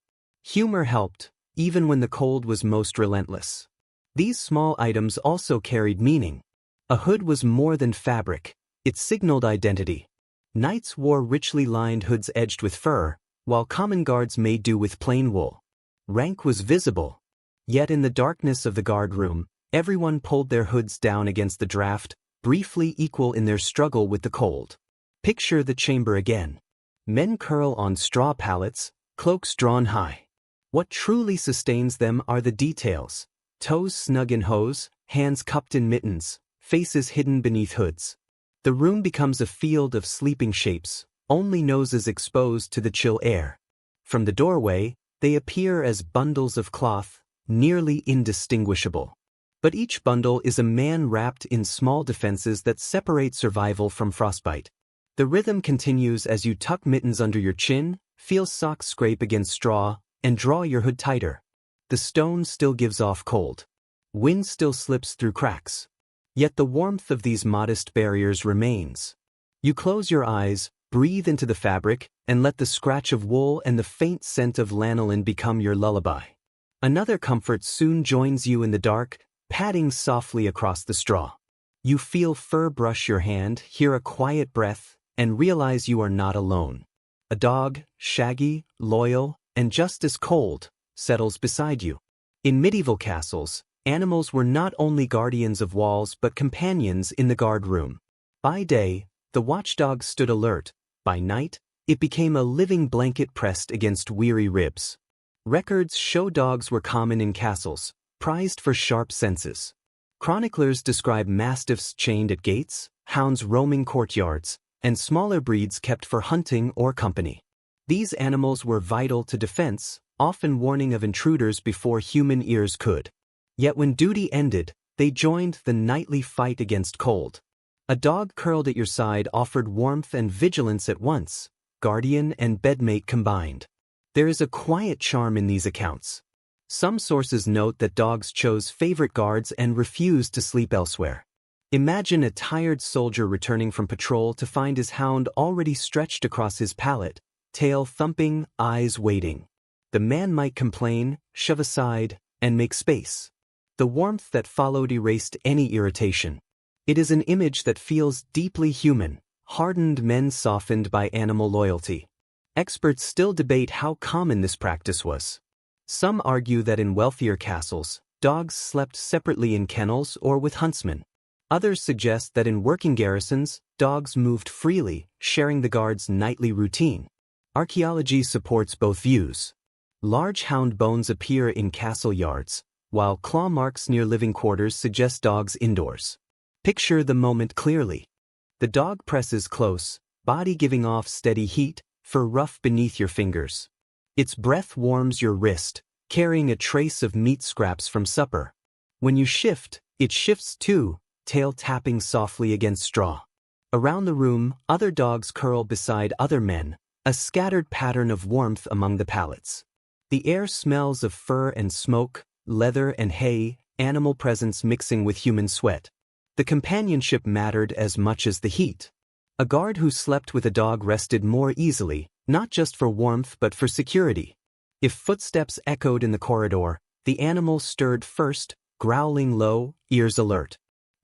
Humor helped, even when the cold was most relentless. These small items also carried meaning. A hood was more than fabric, it signaled identity. Knights wore richly lined hoods edged with fur, while common guards made do with plain wool. Rank was visible. Yet in the darkness of the guard room, everyone pulled their hoods down against the draft, briefly equal in their struggle with the cold. Picture the chamber again. Men curl on straw pallets, cloaks drawn high. What truly sustains them are the details. Toes snug in hose, hands cupped in mittens, faces hidden beneath hoods. The room becomes a field of sleeping shapes, only noses exposed to the chill air. From the doorway, they appear as bundles of cloth, nearly indistinguishable. But each bundle is a man wrapped in small defenses that separate survival from frostbite. The rhythm continues as you tuck mittens under your chin, feel socks scrape against straw, and draw your hood tighter. The stone still gives off cold. Wind still slips through cracks. Yet the warmth of these modest barriers remains. You close your eyes, breathe into the fabric, and let the scratch of wool and the faint scent of lanolin become your lullaby. Another comfort soon joins you in the dark, padding softly across the straw. You feel fur brush your hand, hear a quiet breath, and realize you are not alone. A dog, shaggy, loyal, and just as cold, settles beside you. In medieval castles, animals were not only guardians of walls but companions in the guard room. By day, the watchdog stood alert. By night, it became a living blanket pressed against weary ribs. Records show dogs were common in castles, prized for sharp senses. Chroniclers describe mastiffs chained at gates, hounds roaming courtyards, and smaller breeds kept for hunting or company. These animals were vital to defense, often warning of intruders before human ears could. Yet when duty ended, they joined the nightly fight against cold. A dog curled at your side offered warmth and vigilance at once, guardian and bedmate combined. There is a quiet charm in these accounts. Some sources note that dogs chose favorite guards and refused to sleep elsewhere. Imagine a tired soldier returning from patrol to find his hound already stretched across his pallet, tail thumping, eyes waiting. The man might complain, shove aside, and make space. The warmth that followed erased any irritation. It is an image that feels deeply human, hardened men softened by animal loyalty. Experts still debate how common this practice was. Some argue that in wealthier castles, dogs slept separately in kennels or with huntsmen. Others suggest that in working garrisons, dogs moved freely, sharing the guard's nightly routine. Archaeology supports both views. Large hound bones appear in castle yards, while claw marks near living quarters suggest dogs indoors. Picture the moment clearly. The dog presses close, body giving off steady heat, fur rough beneath your fingers. Its breath warms your wrist, carrying a trace of meat scraps from supper. When you shift, it shifts too, tail tapping softly against straw. Around the room, other dogs curl beside other men, a scattered pattern of warmth among the pallets. The air smells of fur and smoke, leather and hay, animal presence mixing with human sweat. The companionship mattered as much as the heat. A guard who slept with a dog rested more easily, not just for warmth but for security. If footsteps echoed in the corridor, the animal stirred first, growling low, ears alert.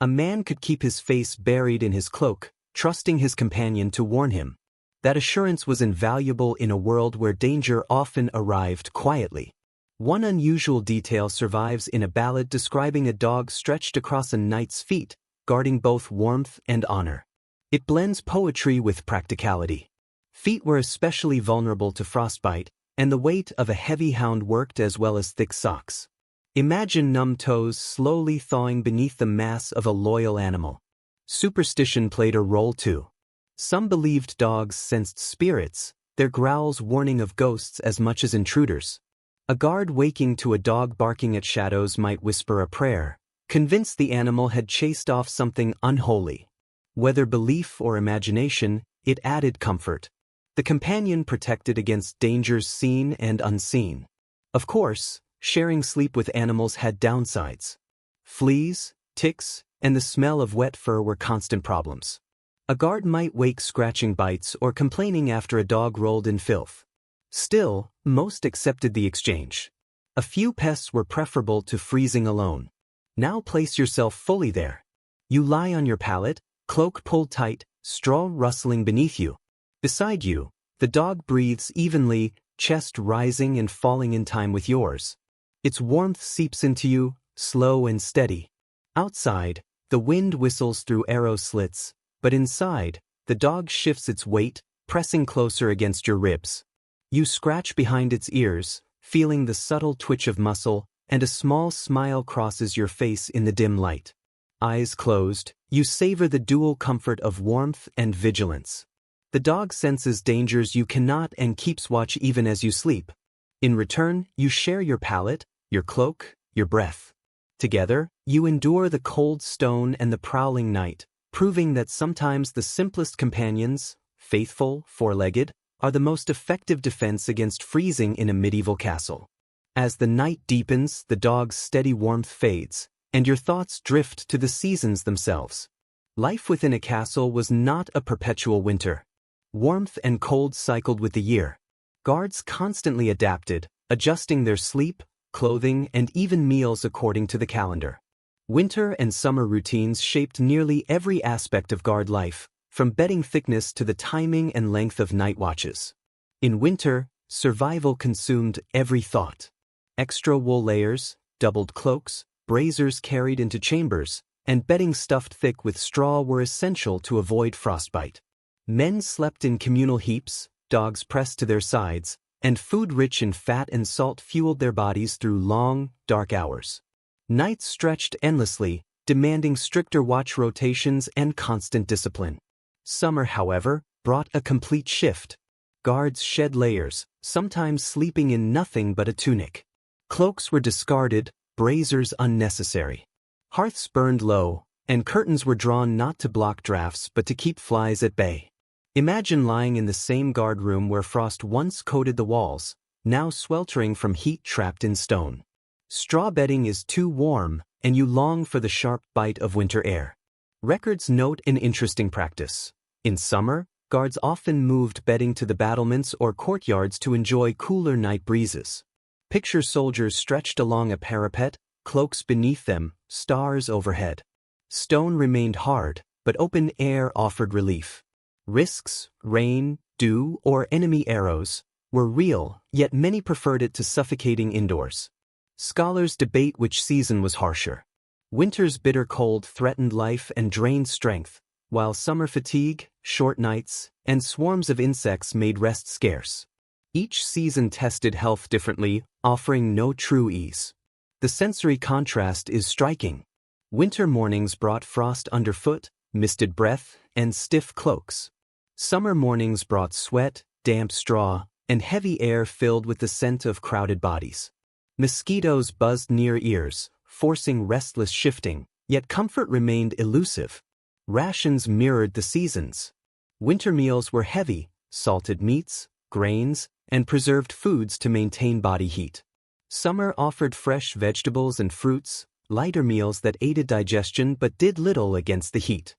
A man could keep his face buried in his cloak, trusting his companion to warn him. That assurance was invaluable in a world where danger often arrived quietly. One unusual detail survives in a ballad describing a dog stretched across a knight's feet, guarding both warmth and honor. It blends poetry with practicality. Feet were especially vulnerable to frostbite, and the weight of a heavy hound worked as well as thick socks. Imagine numb toes slowly thawing beneath the mass of a loyal animal. Superstition played a role too. Some believed dogs sensed spirits, their growls warning of ghosts as much as intruders. A guard waking to a dog barking at shadows might whisper a prayer, convinced the animal had chased off something unholy. Whether belief or imagination, it added comfort. The companion protected against dangers seen and unseen. Of course, sharing sleep with animals had downsides. Fleas, ticks, and the smell of wet fur were constant problems. A guard might wake scratching bites or complaining after a dog rolled in filth. Still, most accepted the exchange. A few pests were preferable to freezing alone. Now place yourself fully there. You lie on your pallet, cloak pulled tight, straw rustling beneath you. Beside you, the dog breathes evenly, chest rising and falling in time with yours. Its warmth seeps into you, slow and steady. Outside, the wind whistles through arrow slits, but inside, the dog shifts its weight, pressing closer against your ribs. You scratch behind its ears, feeling the subtle twitch of muscle, and a small smile crosses your face in the dim light. Eyes closed, you savor the dual comfort of warmth and vigilance. The dog senses dangers you cannot and keeps watch even as you sleep. In return, you share your pallet, your cloak, your breath. Together, you endure the cold stone and the prowling night, proving that sometimes the simplest companions, faithful, four-legged, are the most effective defense against freezing in a medieval castle. As the night deepens, the dog's steady warmth fades, and your thoughts drift to the seasons themselves. Life within a castle was not a perpetual winter. Warmth and cold cycled with the year. Guards constantly adapted, adjusting their sleep, clothing, and even meals according to the calendar. Winter and summer routines shaped nearly every aspect of guard life, from bedding thickness to the timing and length of night watches. In winter, survival consumed every thought. Extra wool layers, doubled cloaks, braziers carried into chambers, and bedding stuffed thick with straw were essential to avoid frostbite. Men slept in communal heaps, dogs pressed to their sides, and food rich in fat and salt fueled their bodies through long, dark hours. Nights stretched endlessly, demanding stricter watch rotations and constant discipline. Summer, however, brought a complete shift. Guards shed layers, sometimes sleeping in nothing but a tunic. Cloaks were discarded, braziers unnecessary. Hearths burned low, and curtains were drawn not to block drafts but to keep flies at bay. Imagine lying in the same guard room where frost once coated the walls, now sweltering from heat trapped in stone. Straw bedding is too warm, and you long for the sharp bite of winter air. Records note an interesting practice. In summer, guards often moved bedding to the battlements or courtyards to enjoy cooler night breezes. Picture soldiers stretched along a parapet, cloaks beneath them, stars overhead. Stone remained hard, but open air offered relief. Risks, rain, dew, or enemy arrows were real, yet many preferred it to suffocating indoors. Scholars debate which season was harsher. Winter's bitter cold threatened life and drained strength, while summer fatigue, short nights, and swarms of insects made rest scarce. Each season tested health differently, offering no true ease. The sensory contrast is striking. Winter mornings brought frost underfoot, misted breath, and stiff cloaks. Summer mornings brought sweat, damp straw, and heavy air filled with the scent of crowded bodies. Mosquitoes buzzed near ears, forcing restless shifting, yet comfort remained elusive. Rations mirrored the seasons. Winter meals were heavy, salted meats, grains, and preserved foods to maintain body heat. Summer offered fresh vegetables and fruits, lighter meals that aided digestion but did little against the heat.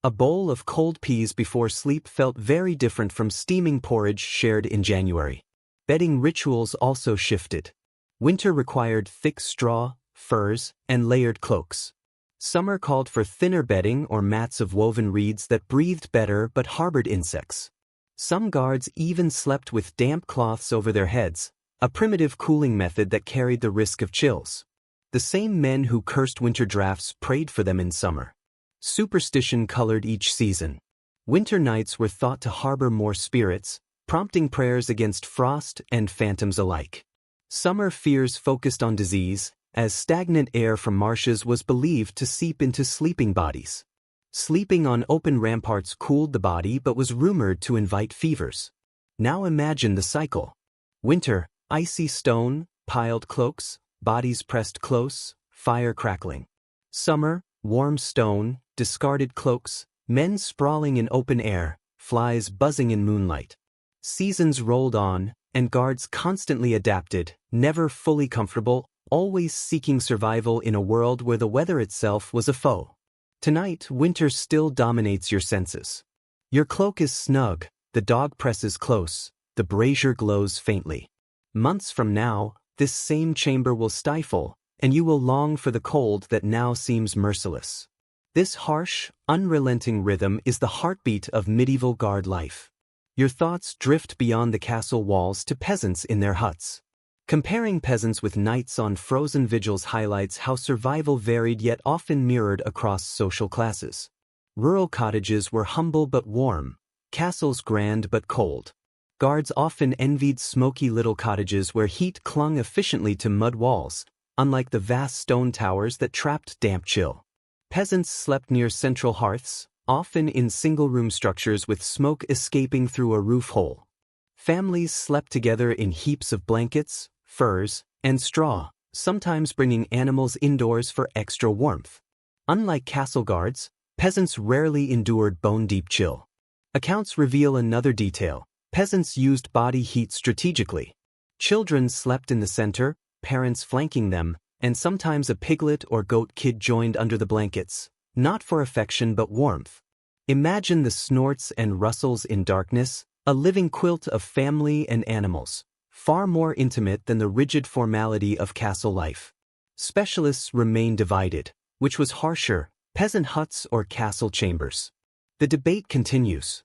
A bowl of cold peas before sleep felt very different from steaming porridge shared in January. Bedding rituals also shifted. Winter required thick straw, furs, and layered cloaks. Summer called for thinner bedding or mats of woven reeds that breathed better but harbored insects. Some guards even slept with damp cloths over their heads, a primitive cooling method that carried the risk of chills. The same men who cursed winter drafts prayed for them in summer. Superstition colored each season. Winter nights were thought to harbor more spirits, prompting prayers against frost and phantoms alike. Summer fears focused on disease, as stagnant air from marshes was believed to seep into sleeping bodies. Sleeping on open ramparts cooled the body but was rumored to invite fevers. Now imagine the cycle. Winter, icy stone, piled cloaks, bodies pressed close, fire crackling. Summer, warm stone, discarded cloaks, men sprawling in open air, flies buzzing in moonlight. Seasons rolled on, and guards constantly adapted, never fully comfortable, always seeking survival in a world where the weather itself was a foe. Tonight, winter still dominates your senses. Your cloak is snug, the dog presses close, the brazier glows faintly. Months from now, this same chamber will stifle, and you will long for the cold that now seems merciless. This harsh, unrelenting rhythm is the heartbeat of medieval guard life. Your thoughts drift beyond the castle walls to peasants in their huts. Comparing peasants with knights on frozen vigils highlights how survival varied yet often mirrored across social classes. Rural cottages were humble but warm, castles grand but cold. Guards often envied smoky little cottages where heat clung efficiently to mud walls, unlike the vast stone towers that trapped damp chill. Peasants slept near central hearths, often in single-room structures with smoke escaping through a roof hole. Families slept together in heaps of blankets, furs, and straw, sometimes bringing animals indoors for extra warmth. Unlike castle guards, peasants rarely endured bone-deep chill. Accounts reveal another detail: peasants used body heat strategically. Children slept in the center, parents flanking them, and sometimes a piglet or goat kid joined under the blankets, not for affection but warmth. Imagine the snorts and rustles in darkness, a living quilt of family and animals, far more intimate than the rigid formality of castle life. Specialists remain divided: which was harsher, peasant huts or castle chambers? The debate continues.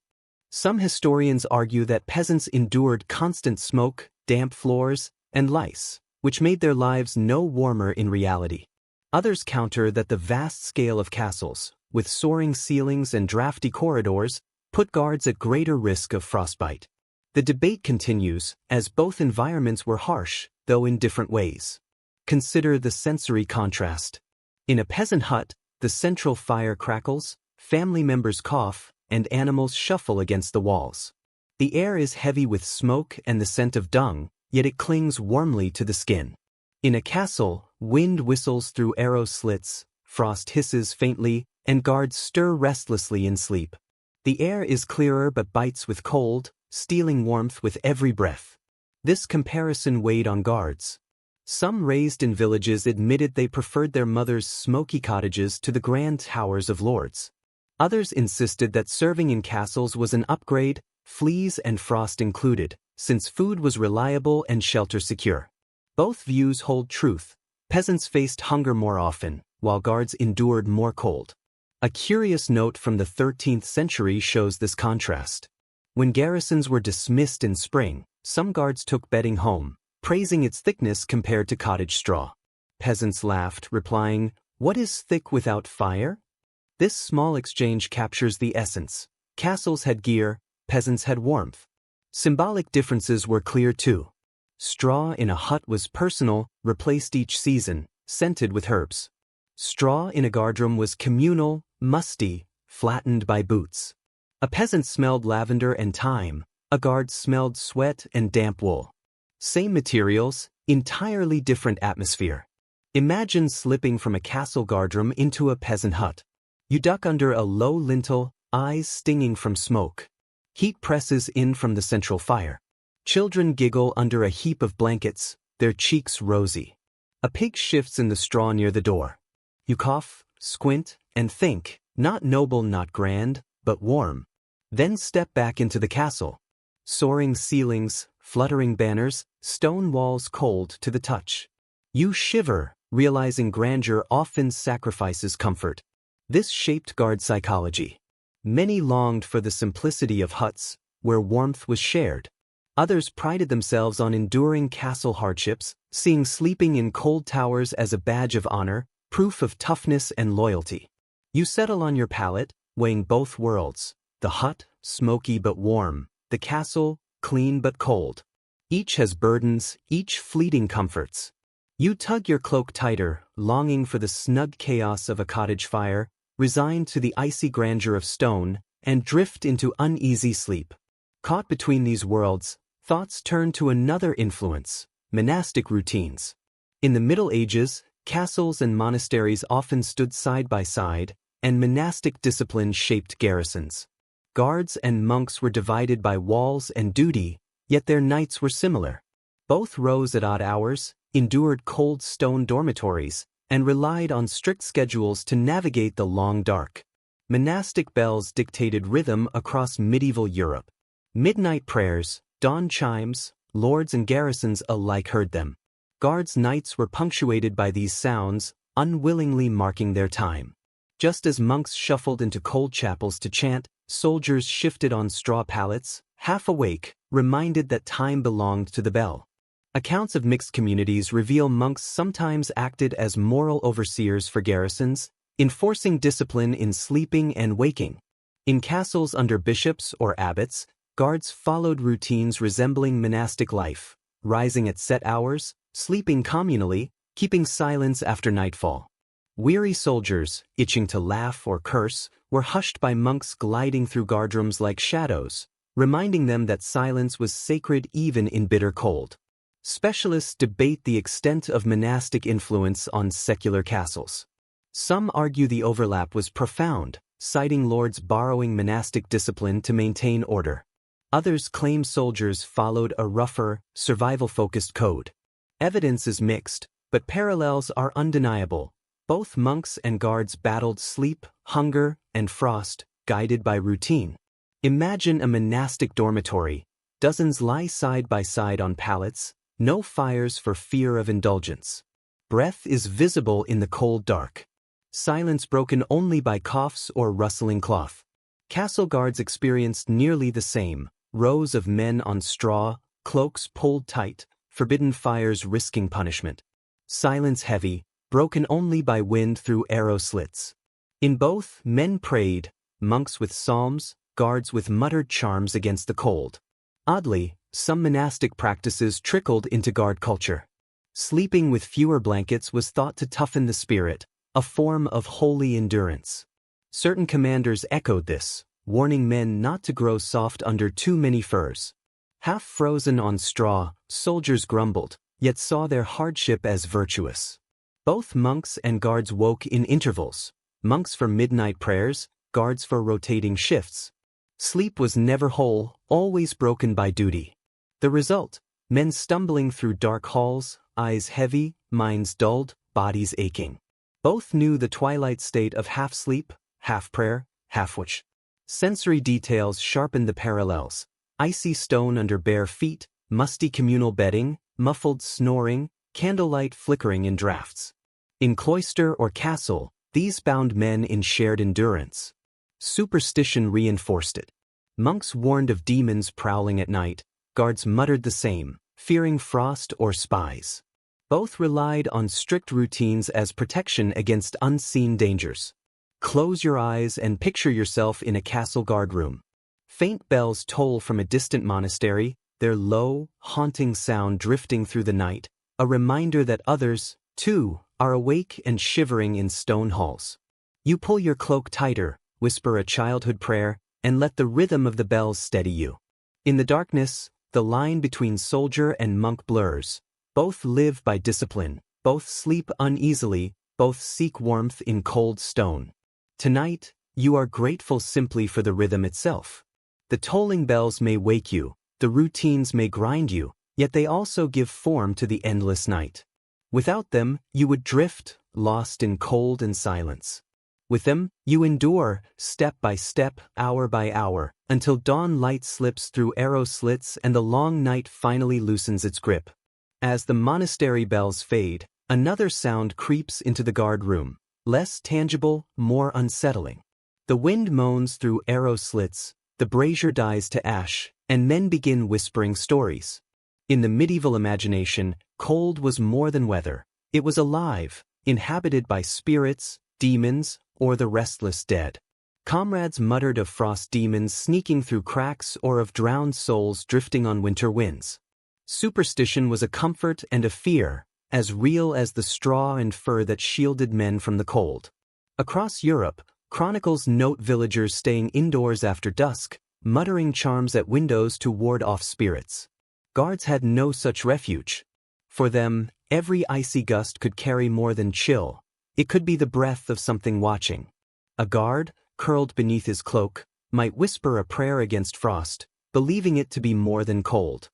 Some historians argue that peasants endured constant smoke, damp floors, and lice, which made their lives no warmer in reality. Others counter that the vast scale of castles, with soaring ceilings and drafty corridors, put guards at greater risk of frostbite. The debate continues, as both environments were harsh, though in different ways. Consider the sensory contrast. In a peasant hut, the central fire crackles, family members cough, and animals shuffle against the walls. The air is heavy with smoke and the scent of dung, yet it clings warmly to the skin. In a castle, wind whistles through arrow slits, frost hisses faintly, and guards stir restlessly in sleep. The air is clearer but bites with cold, stealing warmth with every breath. This comparison weighed on guards. Some raised in villages admitted they preferred their mothers' smoky cottages to the grand towers of lords. Others insisted that serving in castles was an upgrade, fleas and frost included, since food was reliable and shelter secure. Both views hold truth. Peasants faced hunger more often, while guards endured more cold. A curious note from the 13th century shows this contrast. When garrisons were dismissed in spring, some guards took bedding home, praising its thickness compared to cottage straw. Peasants laughed, replying, "What is thick without fire?" This small exchange captures the essence. Castles had gear, peasants had warmth. Symbolic differences were clear too. Straw in a hut was personal, replaced each season, scented with herbs. Straw in a guardroom was communal, musty, flattened by boots. A peasant smelled lavender and thyme, a guard smelled sweat and damp wool. Same materials, entirely different atmosphere. Imagine slipping from a castle guardroom into a peasant hut. You duck under a low lintel, eyes stinging from smoke. Heat presses in from the central fire. Children giggle under a heap of blankets, their cheeks rosy. A pig shifts in the straw near the door. You cough, squint, and think, not noble, not grand, but warm. Then step back into the castle. Soaring ceilings, fluttering banners, stone walls cold to the touch. You shiver, realizing grandeur often sacrifices comfort. This shaped guard psychology. Many longed for the simplicity of huts, where warmth was shared. Others prided themselves on enduring castle hardships, seeing sleeping in cold towers as a badge of honor, proof of toughness and loyalty. You settle on your pallet, weighing both worlds. The hut, smoky but warm. The castle, clean but cold. Each has burdens, each fleeting comforts. You tug your cloak tighter, longing for the snug chaos of a cottage fire, resigned to the icy grandeur of stone, and drift into uneasy sleep. Caught between these worlds, thoughts turn to another influence: monastic routines. In the Middle Ages, castles and monasteries often stood side by side, and monastic discipline shaped garrisons. Guards and monks were divided by walls and duty, yet their nights were similar. Both rose at odd hours, endured cold stone dormitories, and relied on strict schedules to navigate the long dark. Monastic bells dictated rhythm across medieval Europe. Midnight prayers, dawn chimes, lords and garrisons alike heard them. Guards' nights were punctuated by these sounds, unwillingly marking their time. Just as monks shuffled into cold chapels to chant, soldiers shifted on straw pallets, half awake, reminded that time belonged to the bell. Accounts of mixed communities reveal monks sometimes acted as moral overseers for garrisons, enforcing discipline in sleeping and waking. In castles under bishops or abbots, guards followed routines resembling monastic life, rising at set hours, sleeping communally, keeping silence after nightfall. Weary soldiers, itching to laugh or curse, were hushed by monks gliding through guardrooms like shadows, reminding them that silence was sacred even in bitter cold. Specialists debate the extent of monastic influence on secular castles. Some argue the overlap was profound, citing lords borrowing monastic discipline to maintain order. Others claim soldiers followed a rougher, survival-focused code. Evidence is mixed, but parallels are undeniable. Both monks and guards battled sleep, hunger, and frost, guided by routine. Imagine a monastic dormitory. Dozens lie side by side on pallets, no fires for fear of indulgence. Breath is visible in the cold dark. Silence broken only by coughs or rustling cloth. Castle guards experienced nearly the same: rows of men on straw, cloaks pulled tight, forbidden fires risking punishment. Silence heavy, broken only by wind through arrow slits. In both, men prayed, monks with psalms, guards with muttered charms against the cold. Oddly, some monastic practices trickled into guard culture. Sleeping with fewer blankets was thought to toughen the spirit, a form of holy endurance. Certain commanders echoed this, warning men not to grow soft under too many furs. Half frozen on straw, soldiers grumbled, yet saw their hardship as virtuous. Both monks and guards woke in intervals, monks for midnight prayers, guards for rotating shifts. Sleep was never whole, always broken by duty. The result: men stumbling through dark halls, eyes heavy, minds dulled, bodies aching. Both knew the twilight state of half sleep, half prayer, half watch. Sensory details sharpened the parallels: icy stone under bare feet, musty communal bedding, muffled snoring, candlelight flickering in drafts. In cloister or castle, these bound men in shared endurance. Superstition reinforced it. Monks warned of demons prowling at night, guards muttered the same, fearing frost or spies. Both relied on strict routines as protection against unseen dangers. Close your eyes and picture yourself in a castle guard room. Faint bells toll from a distant monastery, their low, haunting sound drifting through the night, a reminder that others, too, are awake and shivering in stone halls. You pull your cloak tighter, whisper a childhood prayer, and let the rhythm of the bells steady you. In the darkness, the line between soldier and monk blurs. Both live by discipline, both sleep uneasily, both seek warmth in cold stone. Tonight, you are grateful simply for the rhythm itself. The tolling bells may wake you, the routines may grind you, yet they also give form to the endless night. Without them, you would drift, lost in cold and silence. With them, you endure, step by step, hour by hour, until dawn light slips through arrow slits and the long night finally loosens its grip. As the monastery bells fade, Another sound creeps into the guard room, less tangible, more unsettling. The wind moans through arrow slits, the brazier dies to ash, and men begin whispering stories. In the medieval imagination, cold was more than weather. It was alive, inhabited by spirits, demons, or the restless dead. Comrades muttered of frost demons sneaking through cracks or of drowned souls drifting on winter winds. Superstition was a comfort and a fear, as real as the straw and fur that shielded men from the cold. Across Europe, chronicles note villagers staying indoors after dusk, muttering charms at windows to ward off spirits. Guards had no such refuge. For them, every icy gust could carry more than chill. It could be the breath of something watching. A guard, curled beneath his cloak, might whisper a prayer against frost, believing it to be more than cold.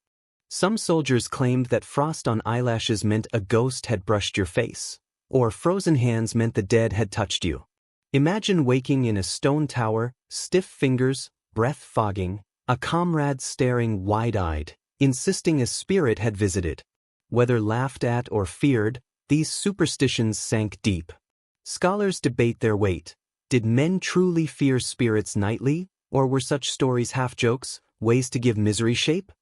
Some soldiers claimed that frost on eyelashes meant a ghost had brushed your face, or frozen hands meant the dead had touched you. Imagine waking in a stone tower, stiff fingers, breath fogging, a comrade staring wide-eyed, insisting a spirit had visited. Whether laughed at or feared, these superstitions sank deep. Scholars debate their weight. Did men truly fear spirits nightly, or were such stories half-jokes, ways to give misery shape?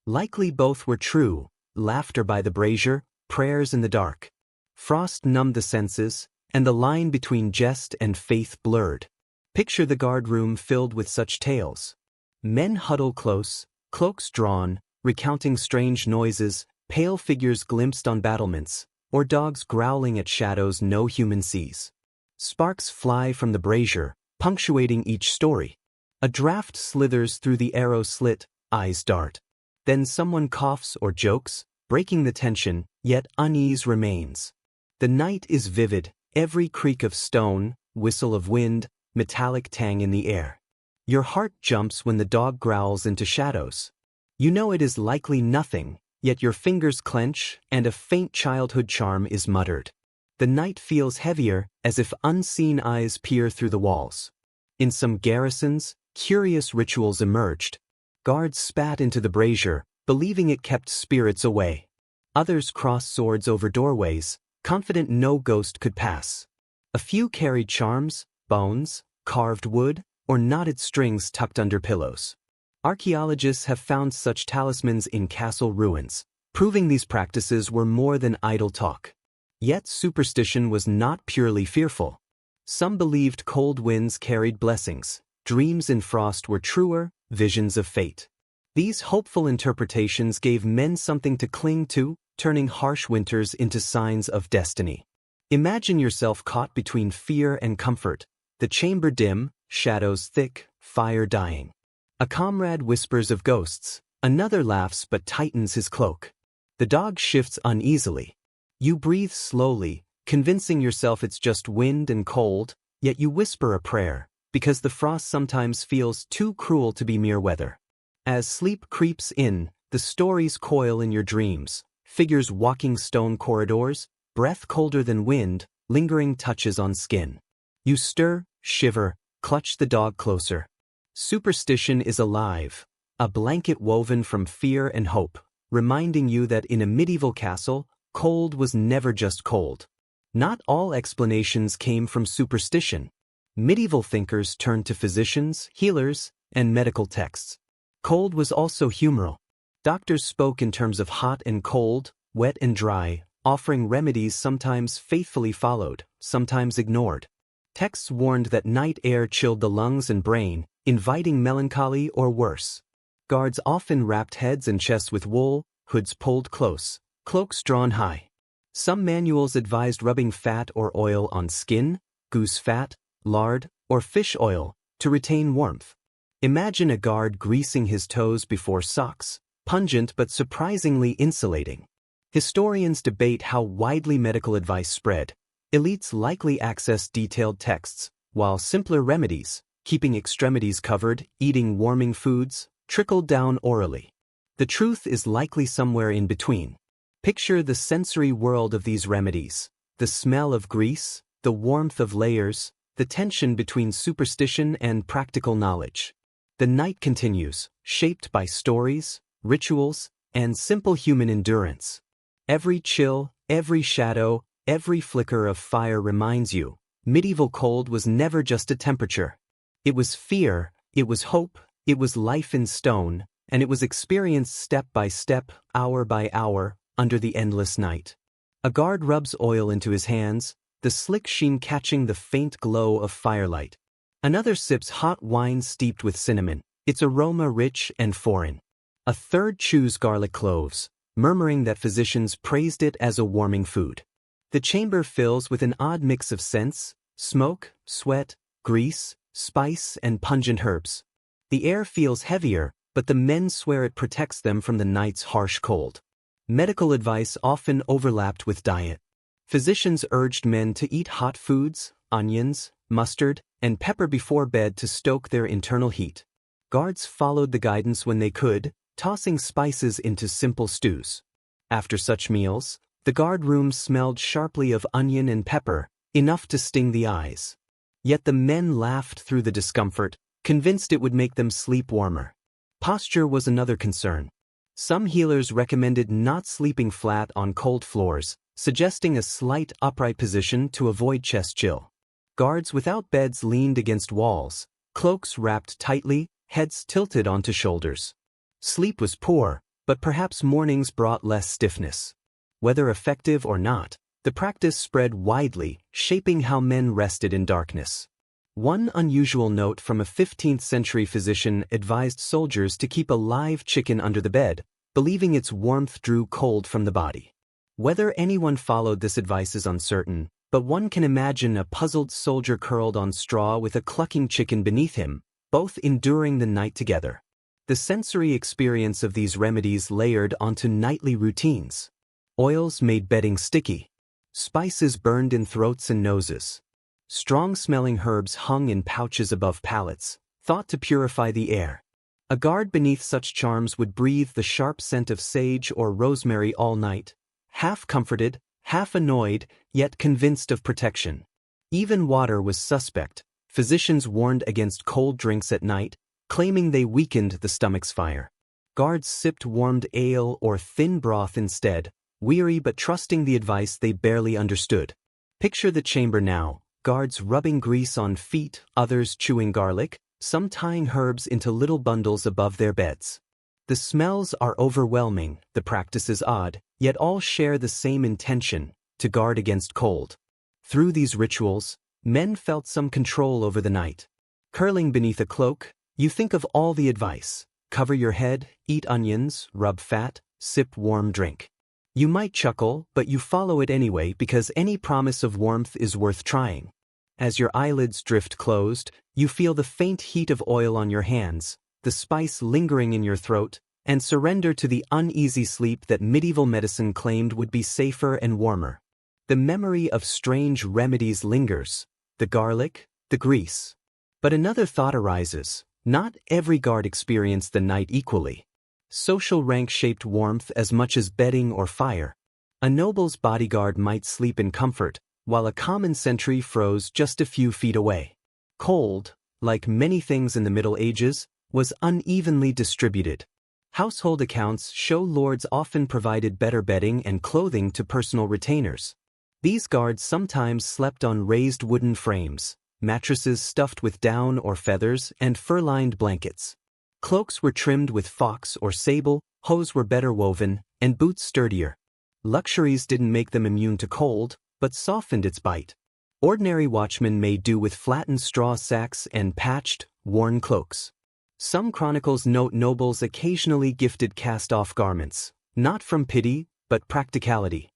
Likely both were true, laughter by the brazier, prayers in the dark. Frost numbed the senses, and the line between jest and faith blurred. Picture the guard room filled with such tales. Men huddle close, cloaks drawn, recounting strange noises, pale figures glimpsed on battlements, or dogs growling at shadows no human sees. Sparks fly from the brazier, punctuating each story. A draft slithers through the arrow slit, eyes dart. Then someone coughs or jokes, breaking the tension, yet unease remains. The night is vivid, every creak of stone, whistle of wind, metallic tang in the air. Your heart jumps when the dog growls into shadows. You know it is likely nothing, yet your fingers clench, and a faint childhood charm is muttered. The night feels heavier, as if unseen eyes peer through the walls. In some garrisons, curious rituals emerged. Guards spat into the brazier, believing it kept spirits away. Others crossed swords over doorways, confident no ghost could pass. A few carried charms, bones, carved wood, or knotted strings tucked under pillows. Archaeologists have found such talismans in castle ruins, proving these practices were more than idle talk. Yet superstition was not purely fearful. Some believed cold winds carried blessings, dreams in frost were truer, visions of fate. These hopeful interpretations gave men something to cling to, turning harsh winters into signs of destiny. Imagine yourself caught between fear and comfort, the chamber dim, shadows thick, fire dying. A comrade whispers of ghosts, another laughs but tightens his cloak. The dog shifts uneasily. You breathe slowly, convincing yourself it's just wind and cold, yet you whisper a prayer, because the frost sometimes feels too cruel to be mere weather. As sleep creeps in, the stories coil in your dreams, figures walking stone corridors, breath colder than wind, lingering touches on skin. You stir, shiver, clutch the dog closer. Superstition is alive, a blanket woven from fear and hope, reminding you that in a medieval castle, cold was never just cold. Not all explanations came from superstition. Medieval thinkers turned to physicians, healers, and medical texts. Cold was also humoral. Doctors spoke in terms of hot and cold, wet and dry, offering remedies sometimes faithfully followed, sometimes ignored. Texts warned that night air chilled the lungs and brain, inviting melancholy or worse. Guards often wrapped heads and chests with wool, hoods pulled close, cloaks drawn high. Some manuals advised rubbing fat or oil on skin, goose fat, lard, or fish oil, to retain warmth. Imagine a guard greasing his toes before socks, pungent but surprisingly insulating. Historians debate how widely medical advice spread. Elites likely accessed detailed texts, while simpler remedies, keeping extremities covered, eating warming foods, trickled down orally. The truth is likely somewhere in between. Picture the sensory world of these remedies, the smell of grease, the warmth of layers, the tension between superstition and practical knowledge. The night continues, shaped by stories, rituals, and simple human endurance. Every chill, every shadow, Every flicker of fire reminds you, medieval cold was never just a temperature. It was fear, it was hope, it was life in stone, and it was experienced step by step, hour by hour, under the endless night. A guard rubs oil into his hands, the slick sheen catching the faint glow of firelight. Another sips hot wine steeped with cinnamon, its aroma rich and foreign. A third chews garlic cloves, murmuring that physicians praised it as a warming food. The chamber fills with an odd mix of scents, smoke, sweat, grease, spice, and pungent herbs. The air feels heavier, but the men swear it protects them from the night's harsh cold. Medical advice often overlapped with diet. Physicians urged men to eat hot foods, onions, mustard, and pepper before bed to stoke their internal heat. Guards followed the guidance when they could, tossing spices into simple stews. After such meals, the guard rooms smelled sharply of onion and pepper, enough to sting the eyes. Yet the men laughed through the discomfort, convinced it would make them sleep warmer. Posture was another concern. Some healers recommended not sleeping flat on cold floors, suggesting a slight upright position to avoid chest chill. Guards without beds leaned against walls, cloaks wrapped tightly, heads tilted onto shoulders. Sleep was poor, but perhaps mornings brought less stiffness. Whether effective or not, the practice spread widely, shaping how men rested in darkness. One unusual note from a 15th-century physician advised soldiers to keep a live chicken under the bed, believing its warmth drew cold from the body. Whether anyone followed this advice is uncertain, but one can imagine a puzzled soldier curled on straw with a clucking chicken beneath him, both enduring the night together. The sensory experience of these remedies layered onto nightly routines. Oils made bedding sticky. Spices burned in throats and noses. Strong-smelling herbs hung in pouches above palates, thought to purify the air. A guard beneath such charms would breathe the sharp scent of sage or rosemary all night, half comforted, half annoyed, yet convinced of protection. Even water was suspect. Physicians warned against cold drinks at night, claiming they weakened the stomach's fire. Guards sipped warmed ale or thin broth instead, weary but trusting the advice they barely understood. Picture the chamber now, guards rubbing grease on feet, others chewing garlic, some tying herbs into little bundles above their beds. The smells are overwhelming, the practice is odd, yet all share the same intention, to guard against cold. Through these rituals, men felt some control over the night. Curling beneath a cloak, you think of all the advice: cover your head, eat onions, rub fat, sip warm drink. You might chuckle, but you follow it anyway because any promise of warmth is worth trying. As your eyelids drift closed, you feel the faint heat of oil on your hands, the spice lingering in your throat, and surrender to the uneasy sleep that medieval medicine claimed would be safer and warmer. The memory of strange remedies lingers, the garlic, the grease. But another thought arises: not every guard experienced the night equally. Social rank shaped warmth as much as bedding or fire. A noble's bodyguard might sleep in comfort, while a common sentry froze just a few feet away. Cold, like many things in the Middle Ages, was unevenly distributed. Household accounts show lords often provided better bedding and clothing to personal retainers. These guards sometimes slept on raised wooden frames, mattresses stuffed with down or feathers, and fur-lined blankets. Cloaks were trimmed with fox or sable, hose were better woven, and boots sturdier. Luxuries didn't make them immune to cold, but softened its bite. Ordinary watchmen made do with flattened straw sacks and patched, worn cloaks. Some chronicles note nobles occasionally gifted cast-off garments, not from pity, but practicality.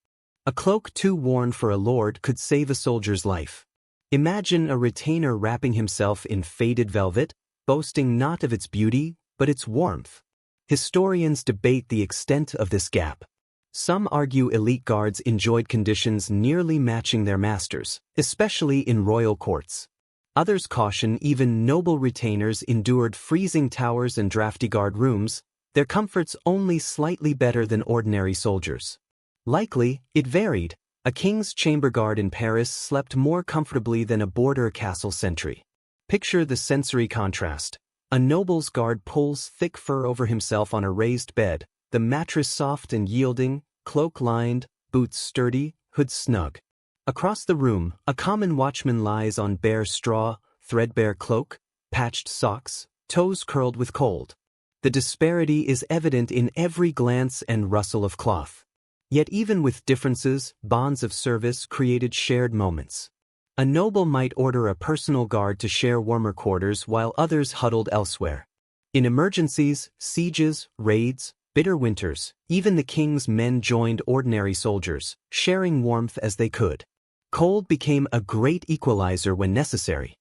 A cloak too worn for a lord could save a soldier's life. Imagine a retainer wrapping himself in faded velvet, boasting not of its beauty, but its warmth. Historians debate the extent of this gap. Some argue elite guards enjoyed conditions nearly matching their masters, especially in royal courts. Others caution even noble retainers endured freezing towers and drafty guard rooms, their comforts only slightly better than ordinary soldiers. Likely, it varied. A king's chamber guard in Paris slept more comfortably than a border castle sentry. Picture the sensory contrast. A noble's guard pulls thick fur over himself on a raised bed, the mattress soft and yielding, cloak lined, boots sturdy, hood snug. Across the room, a common watchman lies on bare straw, threadbare cloak, patched socks, toes curled with cold. The disparity is evident in every glance and rustle of cloth. Yet even with differences, bonds of service created shared moments. A noble might order a personal guard to share warmer quarters while others huddled elsewhere. In emergencies, sieges, raids, bitter winters, even the king's men joined ordinary soldiers, sharing warmth as they could. Cold became a great equalizer when necessary.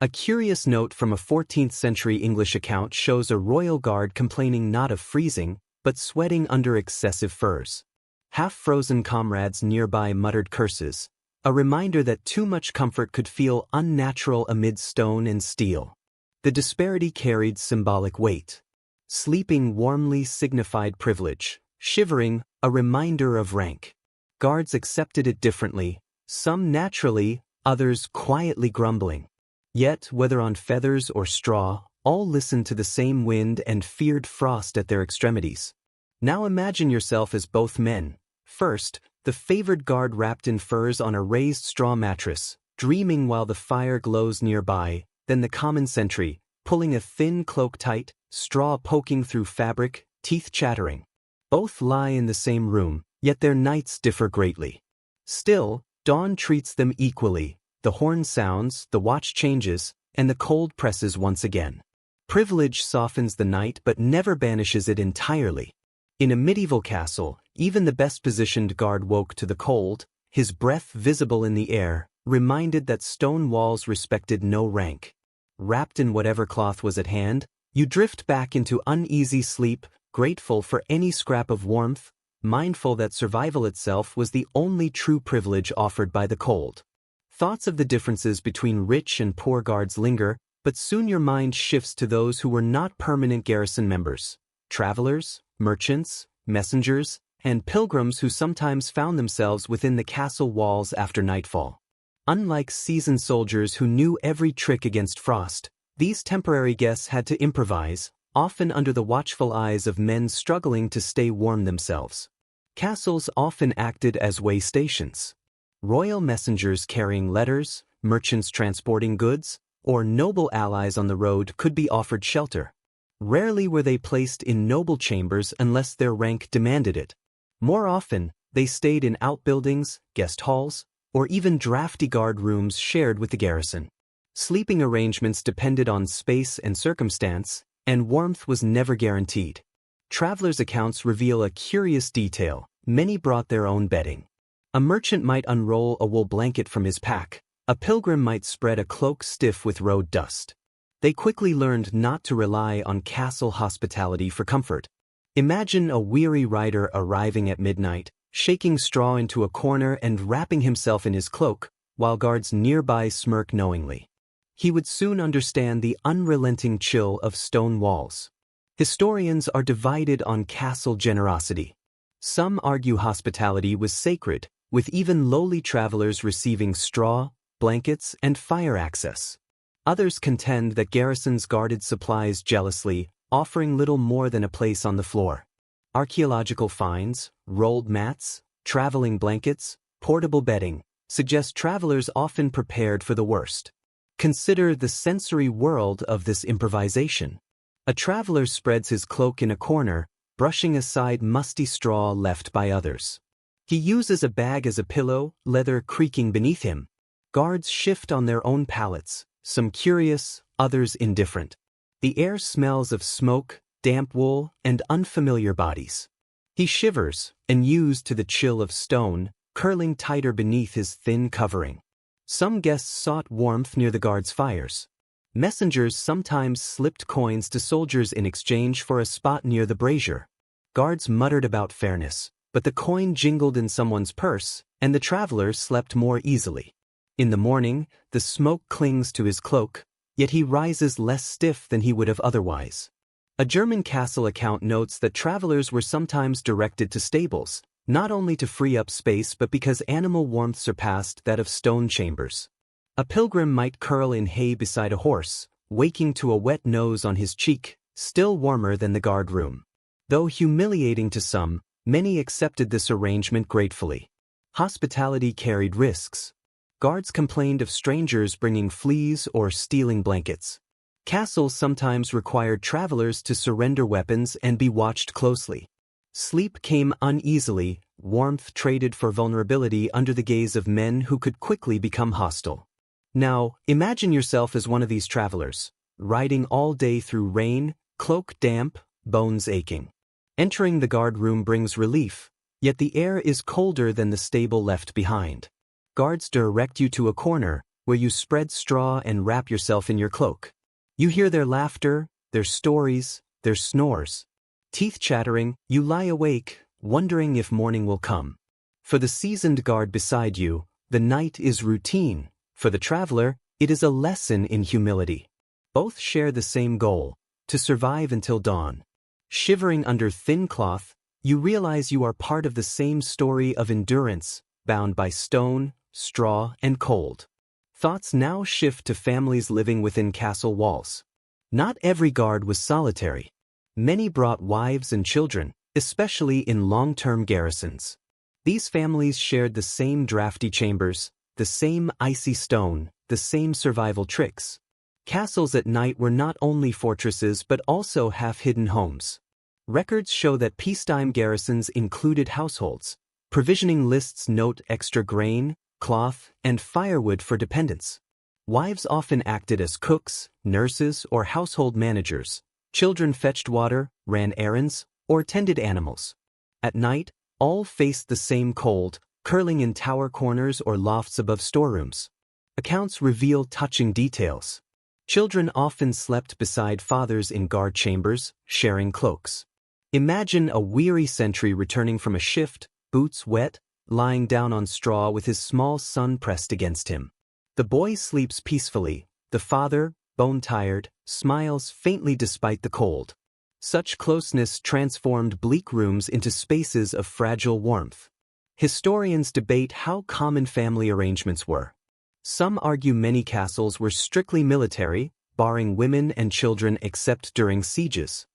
A curious note from a 14th-century English account shows a royal guard complaining not of freezing, but sweating under excessive furs. Half-frozen comrades nearby muttered curses, a reminder that too much comfort could feel unnatural amid stone and steel. The disparity carried symbolic weight. Sleeping warmly signified privilege, shivering, a reminder of rank. Guards accepted it differently, some naturally, others quietly grumbling. Yet, whether on feathers or straw, all listened to the same wind and feared frost at their extremities. Now imagine yourself as both men. First, the favored guard wrapped in furs on a raised straw mattress, dreaming while the fire glows nearby, then the common sentry, pulling a thin cloak tight, straw poking through fabric, teeth chattering. Both lie in the same room, yet their nights differ greatly. Still, dawn treats them equally. The horn sounds, the watch changes, and the cold presses once again. Privilege softens the night but never banishes it entirely. In a medieval castle, even the best-positioned guard woke to the cold, his breath visible in the air, reminded that stone walls respected no rank. Wrapped in whatever cloth was at hand, you drift back into uneasy sleep, grateful for any scrap of warmth, mindful that survival itself was the only true privilege offered by the cold. Thoughts of the differences between rich and poor guards linger, but soon your mind shifts to those who were not permanent garrison members. Travelers, merchants, messengers, and pilgrims who sometimes found themselves within the castle walls after nightfall. Unlike seasoned soldiers who knew every trick against frost, these temporary guests had to improvise, often under the watchful eyes of men struggling to stay warm themselves. Castles often acted as way stations. Royal messengers carrying letters, merchants transporting goods, or noble allies on the road could be offered shelter. Rarely were they placed in noble chambers unless their rank demanded it. More often, they stayed in outbuildings, guest halls, or even drafty guard rooms shared with the garrison. Sleeping arrangements depended on space and circumstance, and warmth was never guaranteed. Travelers' accounts reveal a curious detail: many brought their own bedding. A merchant might unroll a wool blanket from his pack. A pilgrim might spread a cloak stiff with road dust. They quickly learned not to rely on castle hospitality for comfort. Imagine a weary rider arriving at midnight, shaking straw into a corner and wrapping himself in his cloak, while guards nearby smirk knowingly. He would soon understand the unrelenting chill of stone walls. Historians are divided on castle generosity. Some argue hospitality was sacred, with even lowly travelers receiving straw, blankets, and fire access. Others contend that garrisons guarded supplies jealously, offering little more than a place on the floor. Archaeological finds, rolled mats, traveling blankets, portable bedding, suggest travelers often prepared for the worst. Consider the sensory world of this improvisation. A traveler spreads his cloak in a corner, brushing aside musty straw left by others. He uses a bag as a pillow, leather creaking beneath him. Guards shift on their own pallets, some curious, others indifferent. The air smells of smoke, damp wool, and unfamiliar bodies. He shivers, unused to the chill of stone, curling tighter beneath his thin covering. Some guests sought warmth near the guards' fires. Messengers sometimes slipped coins to soldiers in exchange for a spot near the brazier. Guards muttered about fairness, but the coin jingled in someone's purse, and the traveler slept more easily. In the morning, the smoke clings to his cloak, yet he rises less stiff than he would have otherwise. A German castle account notes that travelers were sometimes directed to stables, not only to free up space but because animal warmth surpassed that of stone chambers. A pilgrim might curl in hay beside a horse, waking to a wet nose on his cheek, still warmer than the guard room. Though humiliating to some, many accepted this arrangement gratefully. Hospitality carried risks. Guards complained of strangers bringing fleas or stealing blankets. Castles sometimes required travelers to surrender weapons and be watched closely. Sleep came uneasily, warmth traded for vulnerability under the gaze of men who could quickly become hostile. Now, imagine yourself as one of these travelers, riding all day through rain, cloak damp, bones aching. Entering the guard room brings relief, yet the air is colder than the stable left behind. Guards direct you to a corner, where you spread straw and wrap yourself in your cloak. You hear their laughter, their stories, their snores. Teeth chattering, you lie awake, wondering if morning will come. For the seasoned guard beside you, the night is routine. For the traveler, it is a lesson in humility. Both share the same goal, to survive until dawn. Shivering under thin cloth, you realize you are part of the same story of endurance, bound by stone, straw, and cold. Thoughts now shift to families living within castle walls. Not every guard was solitary. Many brought wives and children, especially in long-term garrisons. These families shared the same drafty chambers, the same icy stone, the same survival tricks. Castles at night were not only fortresses but also half-hidden homes. Records show that peacetime garrisons included households. Provisioning lists note extra grain, cloth, and firewood for dependents. Wives often acted as cooks, nurses, or household managers. Children fetched water, ran errands, or tended animals. At night, all faced the same cold, curling in tower corners or lofts above storerooms. Accounts reveal touching details. Children often slept beside fathers in guard chambers, sharing cloaks. Imagine a weary sentry returning from a shift, boots wet, lying down on straw with his small son pressed against him. The boy sleeps peacefully. The father, bone-tired, smiles faintly despite the cold. Such closeness transformed bleak rooms into spaces of fragile warmth. Historians debate how common family arrangements were. Some argue many castles were strictly military, barring women and children except during sieges.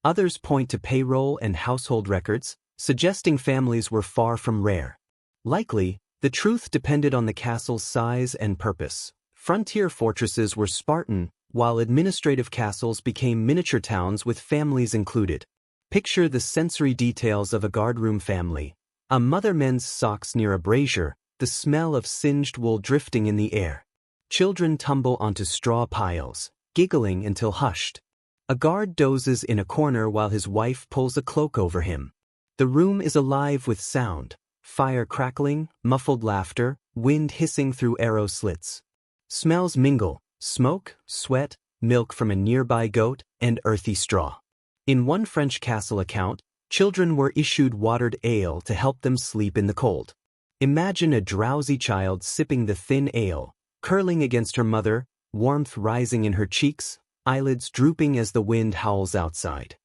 Others point to payroll and household records, suggesting families were far from rare. Likely, the truth depended on the castle's size and purpose. Frontier fortresses were Spartan, while administrative castles became miniature towns with families included. Picture the sensory details of a guardroom family. A mother mends socks near a brazier, the smell of singed wool drifting in the air. Children tumble onto straw piles, giggling until hushed. A guard dozes in a corner while his wife pulls a cloak over him. The room is alive with sound. Fire crackling, muffled laughter, wind hissing through arrow slits. Smells mingle, smoke, sweat, milk from a nearby goat, and earthy straw. In one French castle account, children were issued watered ale to help them sleep in the cold. Imagine a drowsy child sipping the thin ale, curling against her mother, warmth rising in her cheeks, eyelids drooping as the wind howls outside.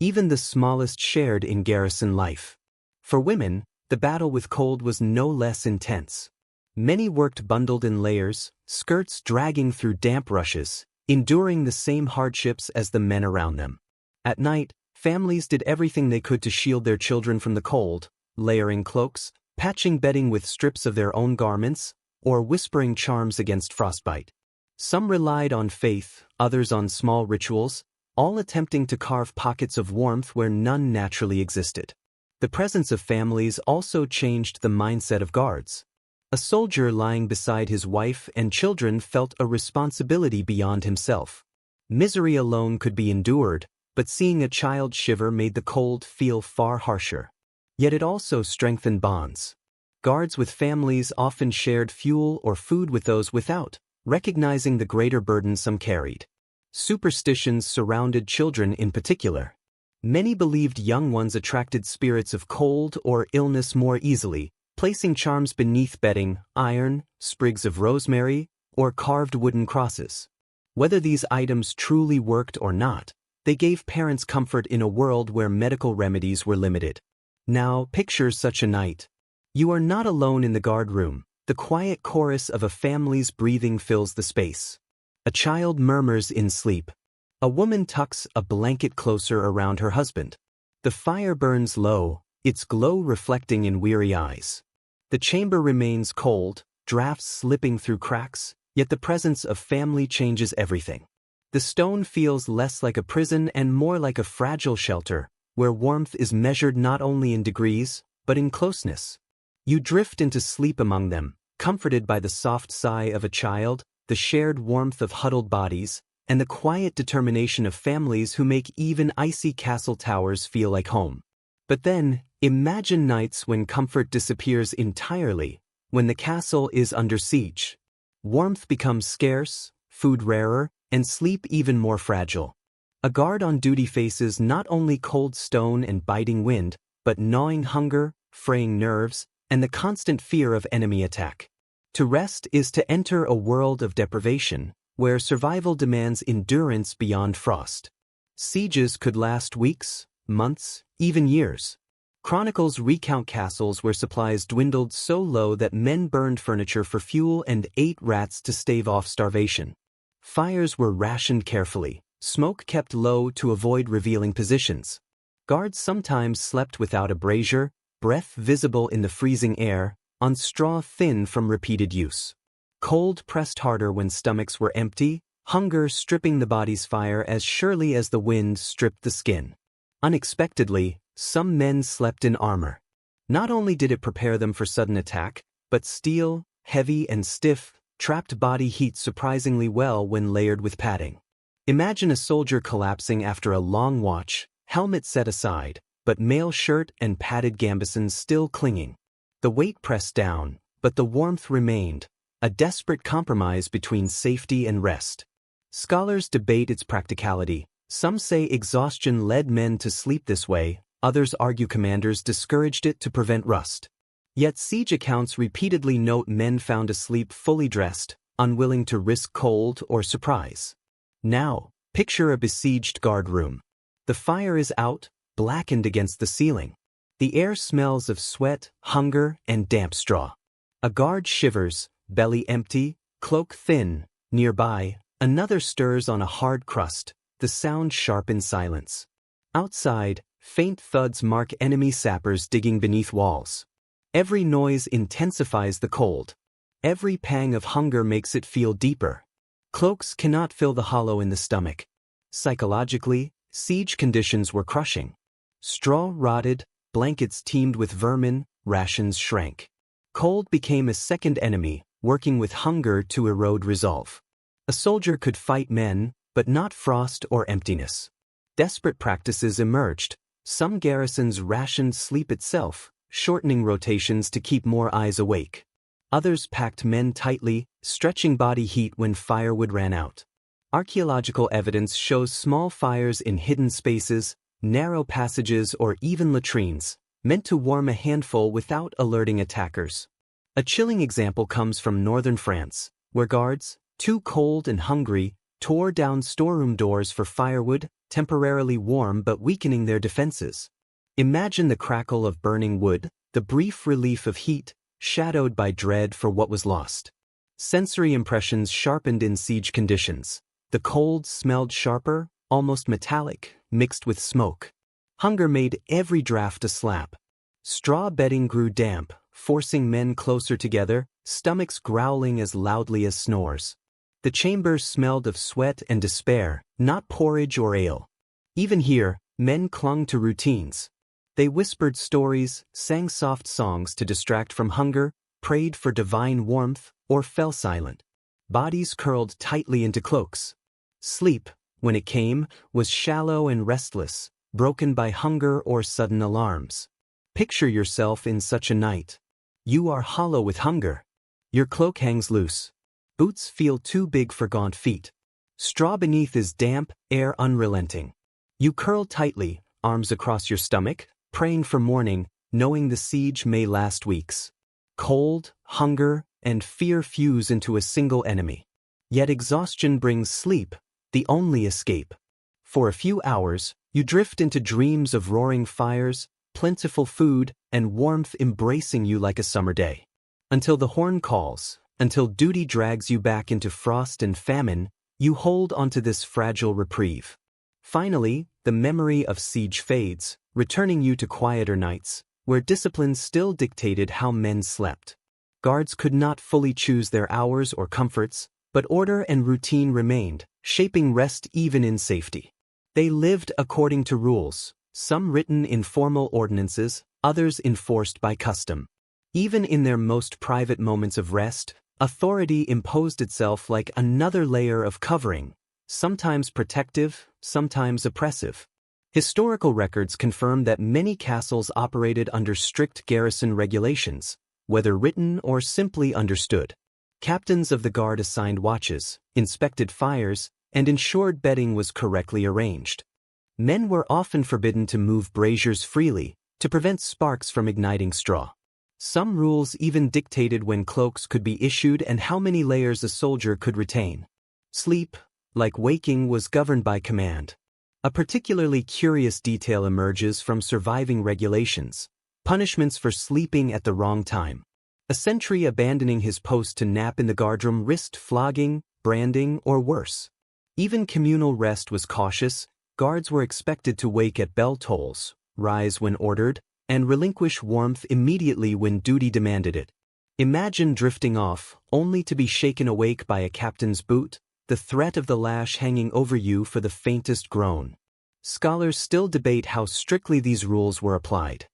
Even the smallest shared in garrison life. For women, the battle with cold was no less intense. Many worked bundled in layers, skirts dragging through damp rushes, enduring the same hardships as the men around them. At night, families did everything they could to shield their children from the cold, layering cloaks, patching bedding with strips of their own garments, or whispering charms against frostbite. Some relied on faith, others on small rituals, all attempting to carve pockets of warmth where none naturally existed. The presence of families also changed the mindset of guards. A soldier lying beside his wife and children felt a responsibility beyond himself. Misery alone could be endured, but seeing a child shiver made the cold feel far harsher. Yet it also strengthened bonds. Guards with families often shared fuel or food with those without, recognizing the greater burden some carried. Superstitions surrounded children in particular. Many believed young ones attracted spirits of cold or illness more easily, placing charms beneath bedding, iron, sprigs of rosemary, or carved wooden crosses. Whether these items truly worked or not, they gave parents comfort in a world where medical remedies were limited. Now, picture such a night. You are not alone in the guard room. The quiet chorus of a family's breathing fills the space. A child murmurs in sleep. A woman tucks a blanket closer around her husband. The fire burns low, its glow reflecting in weary eyes. The chamber remains cold, drafts slipping through cracks, yet the presence of family changes everything. The stone feels less like a prison and more like a fragile shelter, where warmth is measured not only in degrees, but in closeness. You drift into sleep among them, comforted by the soft sigh of a child, the shared warmth of huddled bodies, and the quiet determination of families who make even icy castle towers feel like home. But then, imagine nights when comfort disappears entirely, when the castle is under siege. Warmth becomes scarce, food rarer, and sleep even more fragile. A guard on duty faces not only cold stone and biting wind, but gnawing hunger, fraying nerves, and the constant fear of enemy attack. To rest is to enter a world of deprivation, where survival demands endurance beyond frost. Sieges could last weeks, months, even years. Chronicles recount castles where supplies dwindled so low that men burned furniture for fuel and ate rats to stave off starvation. Fires were rationed carefully, smoke kept low to avoid revealing positions. Guards sometimes slept without a brazier, breath visible in the freezing air, on straw thin from repeated use. Cold pressed harder when stomachs were empty, hunger stripping the body's fire as surely as the wind stripped the skin. Unexpectedly, some men slept in armor. Not only did it prepare them for sudden attack, but steel, heavy and stiff, trapped body heat surprisingly well when layered with padding. Imagine a soldier collapsing after a long watch, helmet set aside, but mail shirt and padded gambesons still clinging. The weight pressed down, but the warmth remained, a desperate compromise between safety and rest. Scholars debate its practicality. Some say exhaustion led men to sleep this way, others argue commanders discouraged it to prevent rust. Yet siege accounts repeatedly note men found asleep fully dressed, unwilling to risk cold or surprise. Now, picture a besieged guard room. The fire is out, blackened against the ceiling. The air smells of sweat, hunger, and damp straw. A guard shivers, belly empty, cloak thin. Nearby, another stirs on a hard crust, the sound sharp in silence. Outside, faint thuds mark enemy sappers digging beneath walls. Every noise intensifies the cold. Every pang of hunger makes it feel deeper. Cloaks cannot fill the hollow in the stomach. Psychologically, siege conditions were crushing. Straw rotted, blankets teemed with vermin, rations shrank. Cold became a second enemy, working with hunger to erode resolve. A soldier could fight men, but not frost or emptiness. Desperate practices emerged. Some garrisons rationed sleep itself, shortening rotations to keep more eyes awake. Others packed men tightly, stretching body heat when firewood ran out. Archaeological evidence shows small fires in hidden spaces, narrow passages or even latrines, meant to warm a handful without alerting attackers. A chilling example comes from northern France, where guards, too cold and hungry, tore down storeroom doors for firewood, temporarily warm but weakening their defenses. Imagine the crackle of burning wood, the brief relief of heat, shadowed by dread for what was lost. Sensory impressions sharpened in siege conditions. The cold smelled sharper, almost metallic, mixed with smoke. Hunger made every draft a slap. Straw bedding grew damp, forcing men closer together, stomachs growling as loudly as snores. The chamber smelled of sweat and despair, not porridge or ale. Even here, men clung to routines. They whispered stories, sang soft songs to distract from hunger, prayed for divine warmth, or fell silent. Bodies curled tightly into cloaks. Sleep, when it came, was shallow and restless, broken by hunger or sudden alarms. Picture yourself in such a night. You are hollow with hunger. Your cloak hangs loose. Boots feel too big for gaunt feet. Straw beneath is damp, air unrelenting. You curl tightly, arms across your stomach, praying for morning, knowing the siege may last weeks. Cold, hunger, and fear fuse into a single enemy. Yet exhaustion brings sleep, the only escape. For a few hours, you drift into dreams of roaring fires, plentiful food, and warmth embracing you like a summer day. Until the horn calls, until duty drags you back into frost and famine, you hold onto this fragile reprieve. Finally, the memory of siege fades, returning you to quieter nights, where discipline still dictated how men slept. Guards could not fully choose their hours or comforts, but order and routine remained, shaping rest even in safety. They lived according to rules, some written in formal ordinances, others enforced by custom. Even in their most private moments of rest, authority imposed itself like another layer of covering, sometimes protective, sometimes oppressive. Historical records confirm that many castles operated under strict garrison regulations, whether written or simply understood. Captains of the guard assigned watches, inspected fires, and ensured bedding was correctly arranged. Men were often forbidden to move braziers freely, to prevent sparks from igniting straw. Some rules even dictated when cloaks could be issued and how many layers a soldier could retain. Sleep, like waking, was governed by command. A particularly curious detail emerges from surviving regulations: punishments for sleeping at the wrong time. A sentry abandoning his post to nap in the guardroom risked flogging, branding, or worse. Even communal rest was cautious. Guards were expected to wake at bell tolls, rise when ordered, and relinquish warmth immediately when duty demanded it. Imagine drifting off, only to be shaken awake by a captain's boot, the threat of the lash hanging over you for the faintest groan. Scholars still debate how strictly these rules were applied.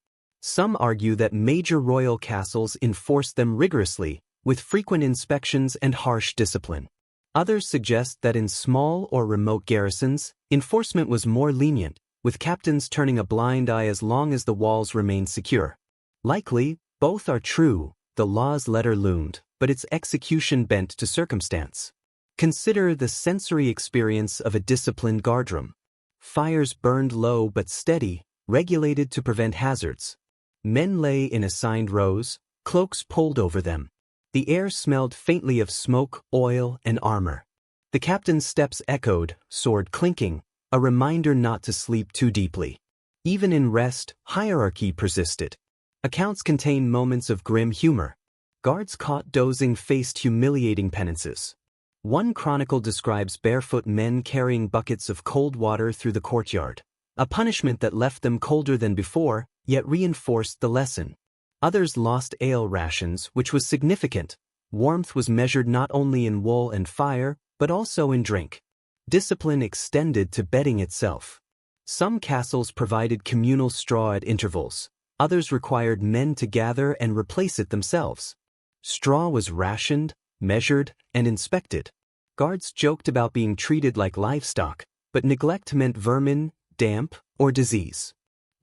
Some argue that major royal castles enforced them rigorously, with frequent inspections and harsh discipline. Others suggest that in small or remote garrisons, enforcement was more lenient, with captains turning a blind eye as long as the walls remained secure. Likely, both are true. The law's letter loomed, but its execution bent to circumstance. Consider the sensory experience of a disciplined guardroom. Fires burned low but steady, regulated to prevent hazards. Men lay in assigned rows, cloaks pulled over them. The air smelled faintly of smoke, oil, and armor. The captain's steps echoed, sword clinking, a reminder not to sleep too deeply. Even in rest, hierarchy persisted. Accounts contain moments of grim humor. Guards caught dozing faced humiliating penances. One chronicle describes barefoot men carrying buckets of cold water through the courtyard, a punishment that left them colder than before, yet reinforced the lesson. Others lost ale rations, which was significant. Warmth was measured not only in wool and fire, but also in drink. Discipline extended to bedding itself. Some castles provided communal straw at intervals. Others required men to gather and replace it themselves. Straw was rationed, measured, and inspected. Guards joked about being treated like livestock, but neglect meant vermin, damp, or disease.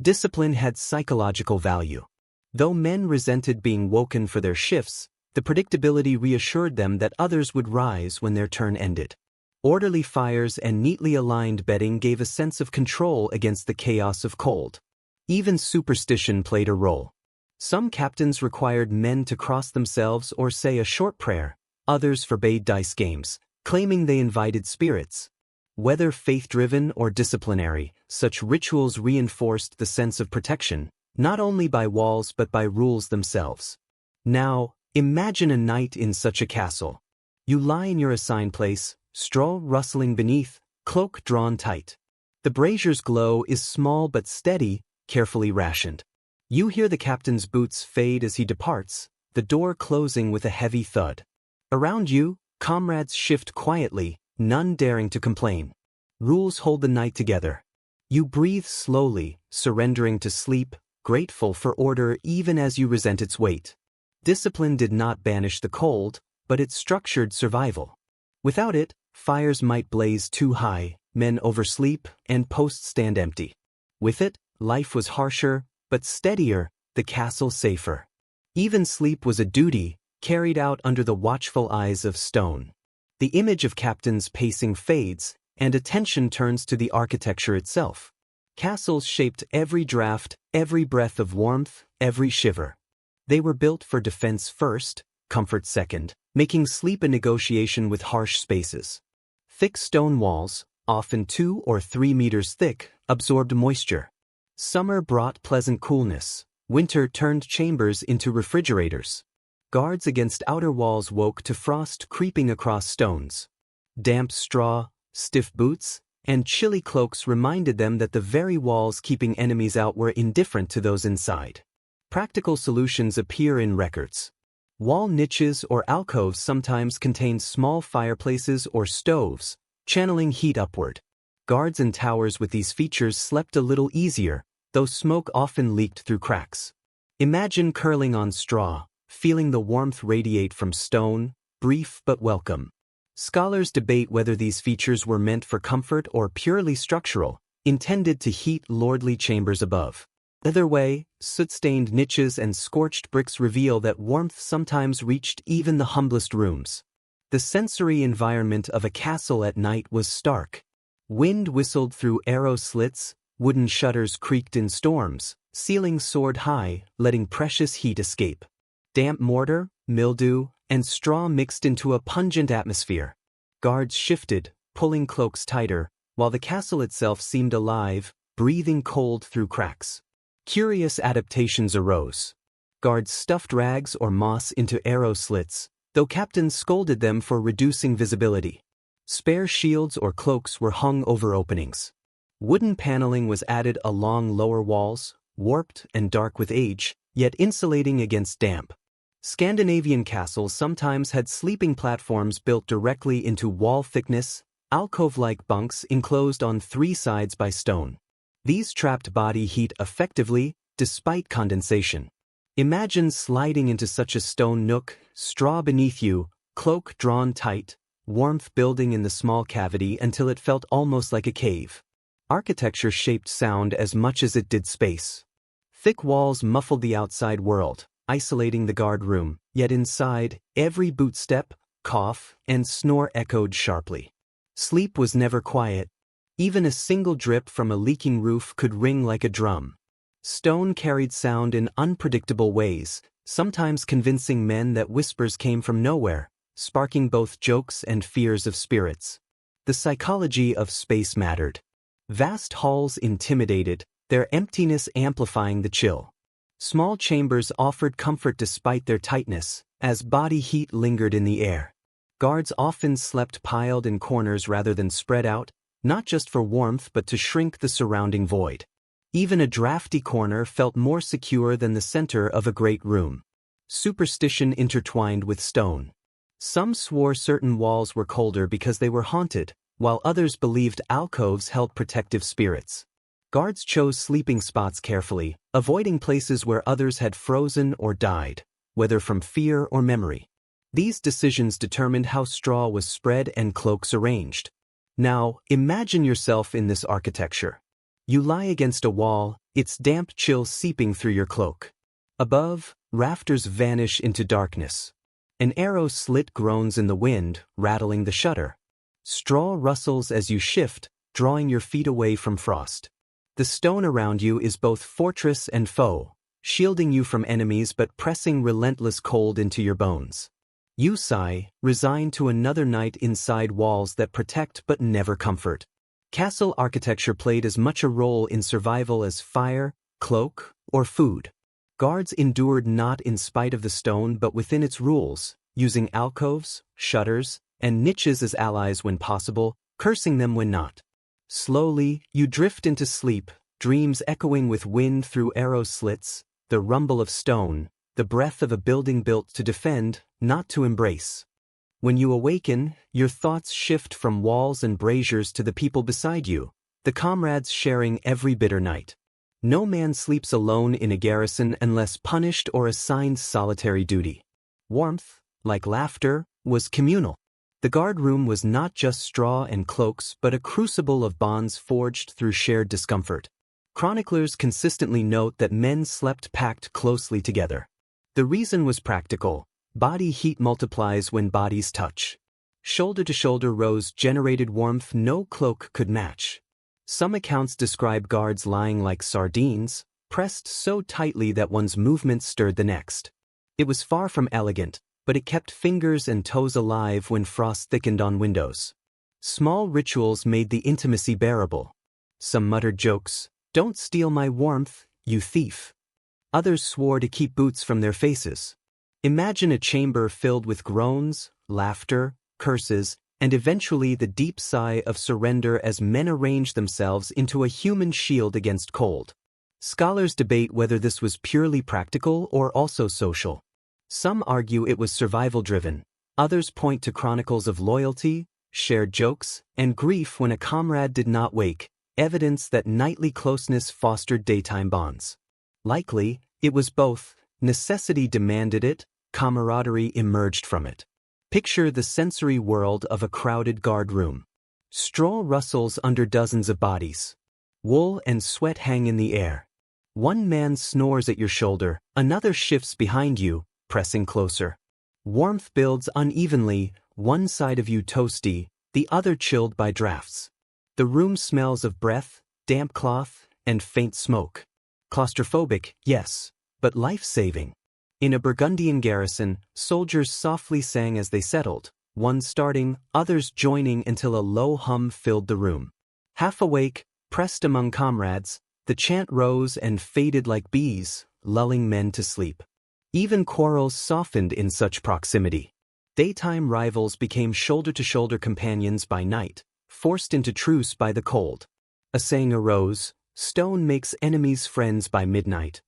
Discipline had psychological value. Though men resented being woken for their shifts, the predictability reassured them that others would rise when their turn ended. Orderly fires and neatly aligned bedding gave a sense of control against the chaos of cold. Even superstition played a role. Some captains required men to cross themselves or say a short prayer. Others forbade dice games, claiming they invited spirits. Whether faith-driven or disciplinary, such rituals reinforced the sense of protection, not only by walls but by rules themselves. Now, imagine a night in such a castle. You lie in your assigned place, straw rustling beneath, cloak drawn tight. The brazier's glow is small but steady, carefully rationed. You hear the captain's boots fade as he departs, the door closing with a heavy thud. Around you, comrades shift quietly, none daring to complain. Rules hold the night together. You breathe slowly, surrendering to sleep, grateful for order even as you resent its weight. Discipline did not banish the cold, but it structured survival. Without it, fires might blaze too high, men oversleep, and posts stand empty. With it, life was harsher, but steadier, the castle safer. Even sleep was a duty, carried out under the watchful eyes of stone. The image of captains pacing fades, and attention turns to the architecture itself. Castles shaped every draft, every breath of warmth, every shiver. They were built for defense first, comfort second, making sleep a negotiation with harsh spaces. Thick stone walls, often 2 or 3 meters thick, absorbed moisture. Summer brought pleasant coolness. Winter turned chambers into refrigerators. Guards against outer walls woke to frost creeping across stones. Damp straw, stiff boots, and chilly cloaks reminded them that the very walls keeping enemies out were indifferent to those inside. Practical solutions appear in records. Wall niches or alcoves sometimes contain small fireplaces or stoves, channeling heat upward. Guards in towers with these features slept a little easier, though smoke often leaked through cracks. Imagine curling on straw, feeling the warmth radiate from stone, brief but welcome. Scholars debate whether these features were meant for comfort or purely structural, intended to heat lordly chambers above. Either way, soot-stained niches and scorched bricks reveal that warmth sometimes reached even the humblest rooms. The sensory environment of a castle at night was stark. Wind whistled through arrow slits, wooden shutters creaked in storms, ceilings soared high, letting precious heat escape. Damp mortar, mildew, and straw mixed into a pungent atmosphere. Guards shifted, pulling cloaks tighter, while the castle itself seemed alive, breathing cold through cracks. Curious adaptations arose. Guards stuffed rags or moss into arrow slits, though captains scolded them for reducing visibility. Spare shields or cloaks were hung over openings. Wooden paneling was added along lower walls, warped and dark with age, yet insulating against damp. Scandinavian castles sometimes had sleeping platforms built directly into wall thickness, alcove-like bunks enclosed on three sides by stone. These trapped body heat effectively, despite condensation. Imagine sliding into such a stone nook, straw beneath you, cloak drawn tight, warmth building in the small cavity until it felt almost like a cave. Architecture shaped sound as much as it did space. Thick walls muffled the outside world, isolating the guard room, yet inside, every boot step, cough, and snore echoed sharply. Sleep was never quiet. Even a single drip from a leaking roof could ring like a drum. Stone carried sound in unpredictable ways, sometimes convincing men that whispers came from nowhere, sparking both jokes and fears of spirits. The psychology of space mattered. Vast halls intimidated, their emptiness amplifying the chill. Small chambers offered comfort despite their tightness, as body heat lingered in the air. Guards often slept piled in corners rather than spread out, not just for warmth but to shrink the surrounding void. Even a drafty corner felt more secure than the center of a great room. Superstition intertwined with stone. Some swore certain walls were colder because they were haunted, while others believed alcoves held protective spirits. Guards chose sleeping spots carefully, avoiding places where others had frozen or died, whether from fear or memory. These decisions determined how straw was spread and cloaks arranged. Now, imagine yourself in this architecture. You lie against a wall, its damp chill seeping through your cloak. Above, rafters vanish into darkness. An arrow slit groans in the wind, rattling the shutter. Straw rustles as you shift, drawing your feet away from frost. The stone around you is both fortress and foe, shielding you from enemies but pressing relentless cold into your bones. You sigh, resigned to another night inside walls that protect but never comfort. Castle architecture played as much a role in survival as fire, cloak, or food. Guards endured not in spite of the stone but within its rules, using alcoves, shutters, and niches as allies when possible, cursing them when not. Slowly, you drift into sleep, dreams echoing with wind through arrow slits, the rumble of stone, the breath of a building built to defend, not to embrace. When you awaken, your thoughts shift from walls and braziers to the people beside you, the comrades sharing every bitter night. No man sleeps alone in a garrison unless punished or assigned solitary duty. Warmth, like laughter, was communal. The guard room was not just straw and cloaks but a crucible of bonds forged through shared discomfort. Chroniclers consistently note that men slept packed closely together. The reason was practical. Body heat multiplies when bodies touch. Shoulder-to-shoulder rows generated warmth no cloak could match. Some accounts describe guards lying like sardines, pressed so tightly that one's movement stirred the next. It was far from elegant, but it kept fingers and toes alive when frost thickened on windows. Small rituals made the intimacy bearable. Some muttered jokes, "Don't steal my warmth, you thief." Others swore to keep boots from their faces. Imagine a chamber filled with groans, laughter, curses, and eventually the deep sigh of surrender as men arranged themselves into a human shield against cold. Scholars debate whether this was purely practical or also social. Some argue it was survival-driven. Others point to chronicles of loyalty, shared jokes, and grief when a comrade did not wake, evidence that nightly closeness fostered daytime bonds. Likely, it was both. Necessity demanded it, camaraderie emerged from it. Picture the sensory world of a crowded guard room. Straw rustles under dozens of bodies. Wool and sweat hang in the air. One man snores at your shoulder, another shifts behind you, pressing closer. Warmth builds unevenly, one side of you toasty, the other chilled by drafts. The room smells of breath, damp cloth, and faint smoke. Claustrophobic, yes, but life-saving. In a Burgundian garrison, soldiers softly sang as they settled, one starting, others joining until a low hum filled the room. Half awake, pressed among comrades, the chant rose and faded like bees, lulling men to sleep. Even quarrels softened in such proximity. Daytime rivals became shoulder-to-shoulder companions by night, forced into truce by the cold. A saying arose, "Stone makes enemies friends by midnight."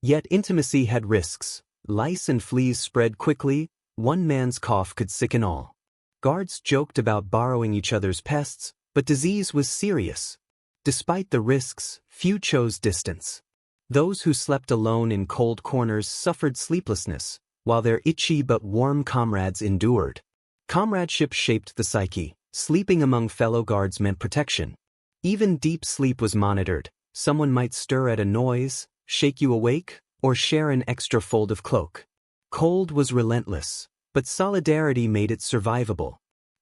Yet intimacy had risks. Lice and fleas spread quickly, one man's cough could sicken all. Guards joked about borrowing each other's pests, but disease was serious. Despite the risks, few chose distance. Those who slept alone in cold corners suffered sleeplessness, while their itchy but warm comrades endured. Comradeship shaped the psyche. Sleeping among fellow guards meant protection. Even deep sleep was monitored. Someone might stir at a noise, shake you awake, or share an extra fold of cloak. Cold was relentless, but solidarity made it survivable.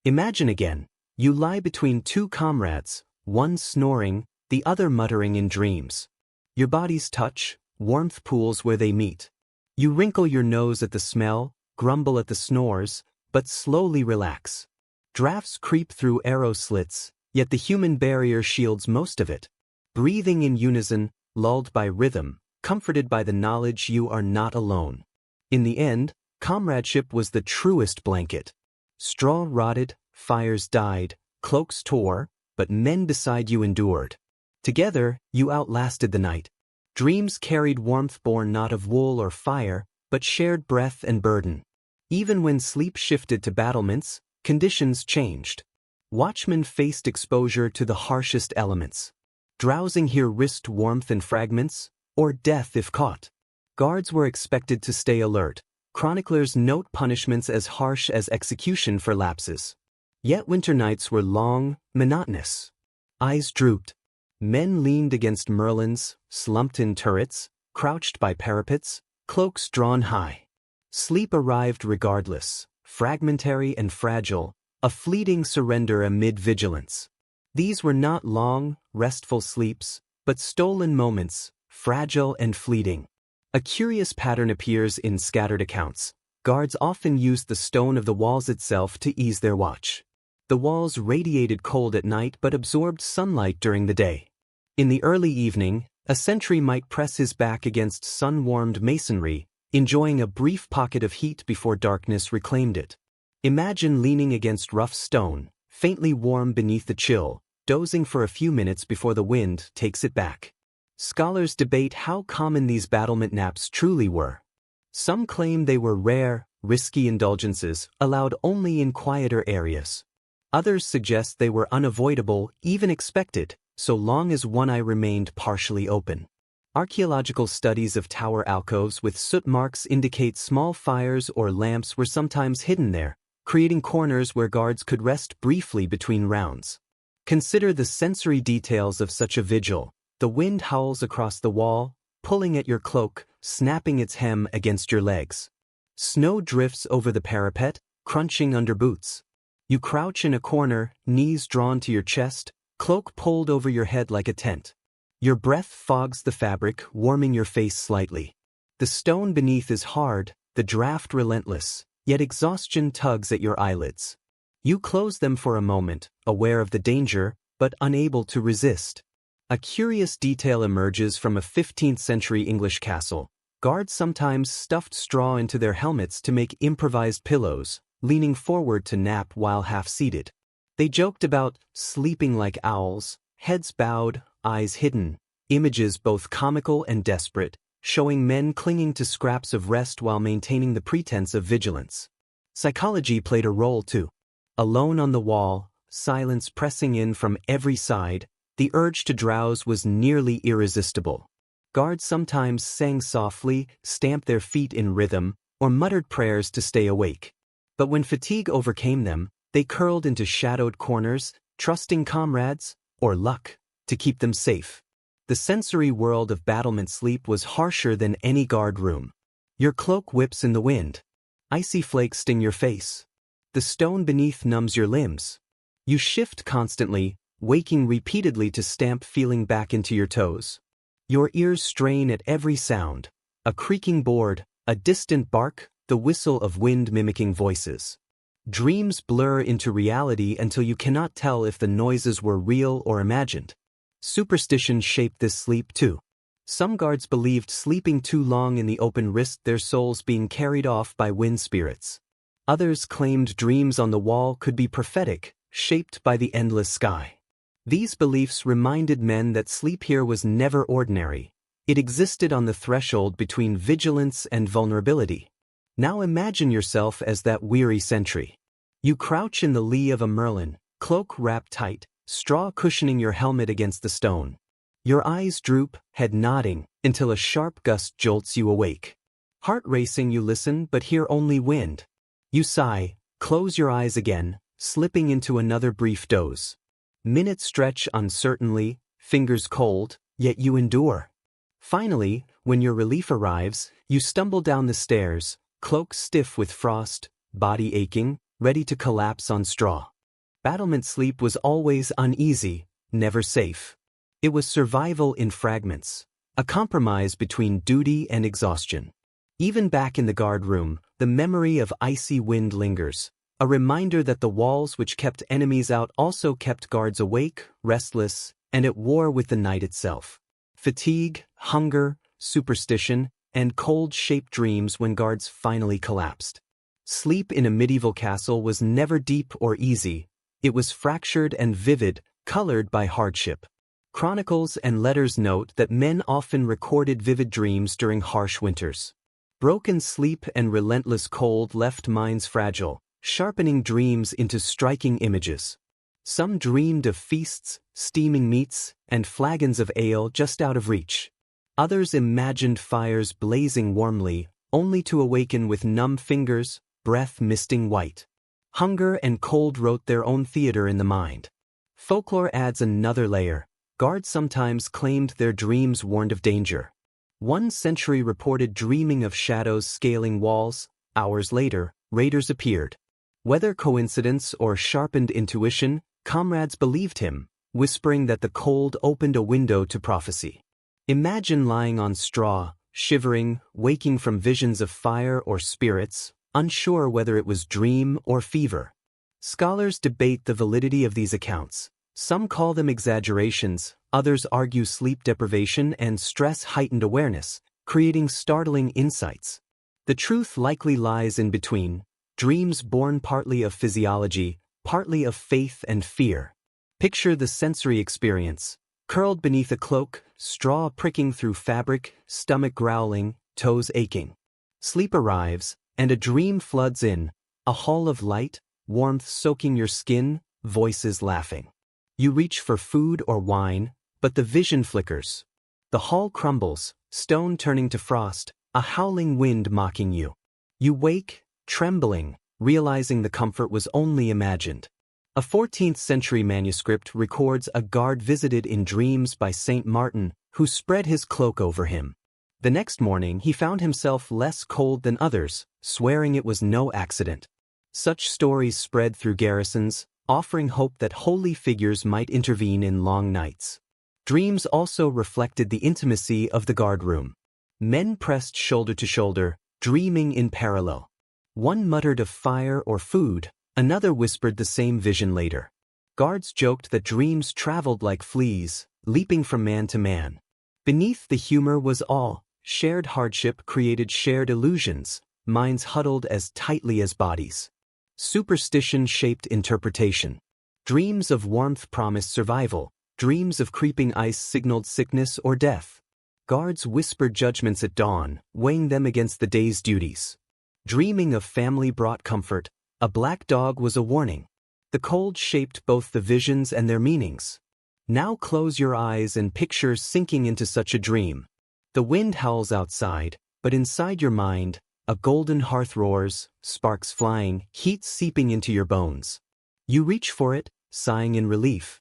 Imagine again, you lie between two comrades, one snoring, the other muttering in dreams. Your bodies touch, warmth pools where they meet. You wrinkle your nose at the smell, grumble at the snores, but slowly relax. Drafts creep through arrow slits, yet the human barrier shields most of it. Breathing in unison, lulled by rhythm, comforted by the knowledge you are not alone. In the end, comradeship was the truest blanket. Straw rotted, fires died, cloaks tore, but men beside you endured. Together, you outlasted the night. Dreams carried warmth born not of wool or fire, but shared breath and burden. Even when sleep shifted to battlements, conditions changed. Watchmen faced exposure to the harshest elements. Drowsing here risked warmth and fragments, or death if caught. Guards were expected to stay alert. Chroniclers note punishments as harsh as execution for lapses. Yet winter nights were long, monotonous. Eyes drooped. Men leaned against merlins, slumped in turrets, crouched by parapets, cloaks drawn high. Sleep arrived regardless, fragmentary and fragile, a fleeting surrender amid vigilance. These were not long, restful sleeps, but stolen moments, fragile and fleeting. A curious pattern appears in scattered accounts. Guards often used the stone of the walls itself to ease their watch. The walls radiated cold at night but absorbed sunlight during the day. In the early evening, a sentry might press his back against sun-warmed masonry, enjoying a brief pocket of heat before darkness reclaimed it. Imagine leaning against rough stone, faintly warm beneath the chill, dozing for a few minutes before the wind takes it back. Scholars debate how common these battlement naps truly were. Some claim they were rare, risky indulgences, allowed only in quieter areas. Others suggest they were unavoidable, even expected, so long as one eye remained partially open. Archaeological studies of tower alcoves with soot marks indicate small fires or lamps were sometimes hidden there, creating corners where guards could rest briefly between rounds. Consider the sensory details of such a vigil. The wind howls across the wall, pulling at your cloak, snapping its hem against your legs. Snow drifts over the parapet, crunching under boots. You crouch in a corner, knees drawn to your chest, cloak pulled over your head like a tent. Your breath fogs the fabric, warming your face slightly. The stone beneath is hard, the draft relentless, yet exhaustion tugs at your eyelids. You close them for a moment, aware of the danger, but unable to resist. A curious detail emerges from a 15th-century English castle. Guards sometimes stuffed straw into their helmets to make improvised pillows, leaning forward to nap while half-seated. They joked about sleeping like owls, heads bowed, eyes hidden, Images both comical and desperate, showing men clinging to scraps of rest while maintaining the pretense of vigilance. Psychology played a role too. Alone on the wall, silence pressing in from every side, the urge to drowse was nearly irresistible. Guards sometimes sang softly, stamped their feet in rhythm, or muttered prayers to stay awake. But when fatigue overcame them, they curled into shadowed corners, trusting comrades, or luck, to keep them safe. The sensory world of battlement sleep was harsher than any guard room. Your cloak whips in the wind. Icy flakes sting your face. The stone beneath numbs your limbs. You shift constantly, waking repeatedly to stamp feeling back into your toes. Your ears strain at every sound. A creaking board, a distant bark, the whistle of wind mimicking voices. Dreams blur into reality until you cannot tell if the noises were real or imagined. Superstition shaped this sleep too. Some guards believed sleeping too long in the open risked their souls being carried off by wind spirits. Others claimed dreams on the wall could be prophetic, shaped by the endless sky. These beliefs reminded men that sleep here was never ordinary. It existed on the threshold between vigilance and vulnerability. Now imagine yourself as that weary sentry. You crouch in the lee of a merlin, cloak wrapped tight, straw cushioning your helmet against the stone. Your eyes droop, head nodding, until a sharp gust jolts you awake. Heart racing, you listen but hear only wind. You sigh, close your eyes again, slipping into another brief doze. Minutes stretch uncertainly, fingers cold, yet you endure. Finally, when your relief arrives, you stumble down the stairs, cloak stiff with frost, body aching, ready to collapse on straw. Battlement sleep was always uneasy, never safe. It was survival in fragments, a compromise between duty and exhaustion. Even back in the guard room, the memory of icy wind lingers, a reminder that the walls which kept enemies out also kept guards awake, restless, and at war with the night itself. Fatigue, hunger, superstition, and cold shaped dreams when guards finally collapsed. Sleep in a medieval castle was never deep or easy. It was fractured and vivid, colored by hardship. Chronicles and letters note that men often recorded vivid dreams during harsh winters. Broken sleep and relentless cold left minds fragile, sharpening dreams into striking images. Some dreamed of feasts, steaming meats, and flagons of ale just out of reach. Others imagined fires blazing warmly, only to awaken with numb fingers, breath misting white. Hunger and cold wrote their own theater in the mind. Folklore adds another layer. Guards sometimes claimed their dreams warned of danger. One sentry reported dreaming of shadows scaling walls. Hours later, raiders appeared. Whether coincidence or sharpened intuition, comrades believed him, whispering that the cold opened a window to prophecy. Imagine lying on straw, shivering, waking from visions of fire or spirits, unsure whether it was dream or fever. Scholars debate the validity of these accounts. Some call them exaggerations, others argue sleep deprivation and stress heightened awareness, creating startling insights. The truth likely lies in between, dreams born partly of physiology, partly of faith and fear. Picture the sensory experience. Curled beneath a cloak, straw pricking through fabric, stomach growling, toes aching. Sleep arrives, and a dream floods in, a hall of light, warmth soaking your skin, voices laughing. You reach for food or wine, but the vision flickers. The hall crumbles, stone turning to frost, a howling wind mocking you. You wake, trembling, realizing the comfort was only imagined. A 14th-century manuscript records a guard visited in dreams by Saint Martin, who spread his cloak over him. The next morning he found himself less cold than others, swearing it was no accident. Such stories spread through garrisons, offering hope that holy figures might intervene in long nights. Dreams also reflected the intimacy of the guard room. Men pressed shoulder to shoulder, dreaming in parallel. One muttered of fire or food, another whispered the same vision later. Guards joked that dreams traveled like fleas, leaping from man to man. Beneath the humor was awe. Shared hardship created shared illusions, minds huddled as tightly as bodies. Superstition shaped interpretation. Dreams of warmth promised survival, Dreams of creeping ice signaled sickness or death. Guards whispered judgments at dawn, weighing them against the day's duties. Dreaming of family brought comfort. A black dog was a warning. The cold shaped both the visions and their meanings. Now close your eyes and picture sinking into such a dream. The wind howls outside, but inside your mind, a golden hearth roars, sparks flying, heat seeping into your bones. You reach for it, sighing in relief.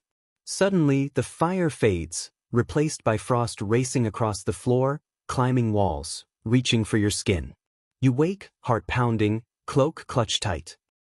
Suddenly, the fire fades, replaced by frost racing across the floor, climbing walls, reaching for your skin. You wake, heart pounding, cloak clutched tight.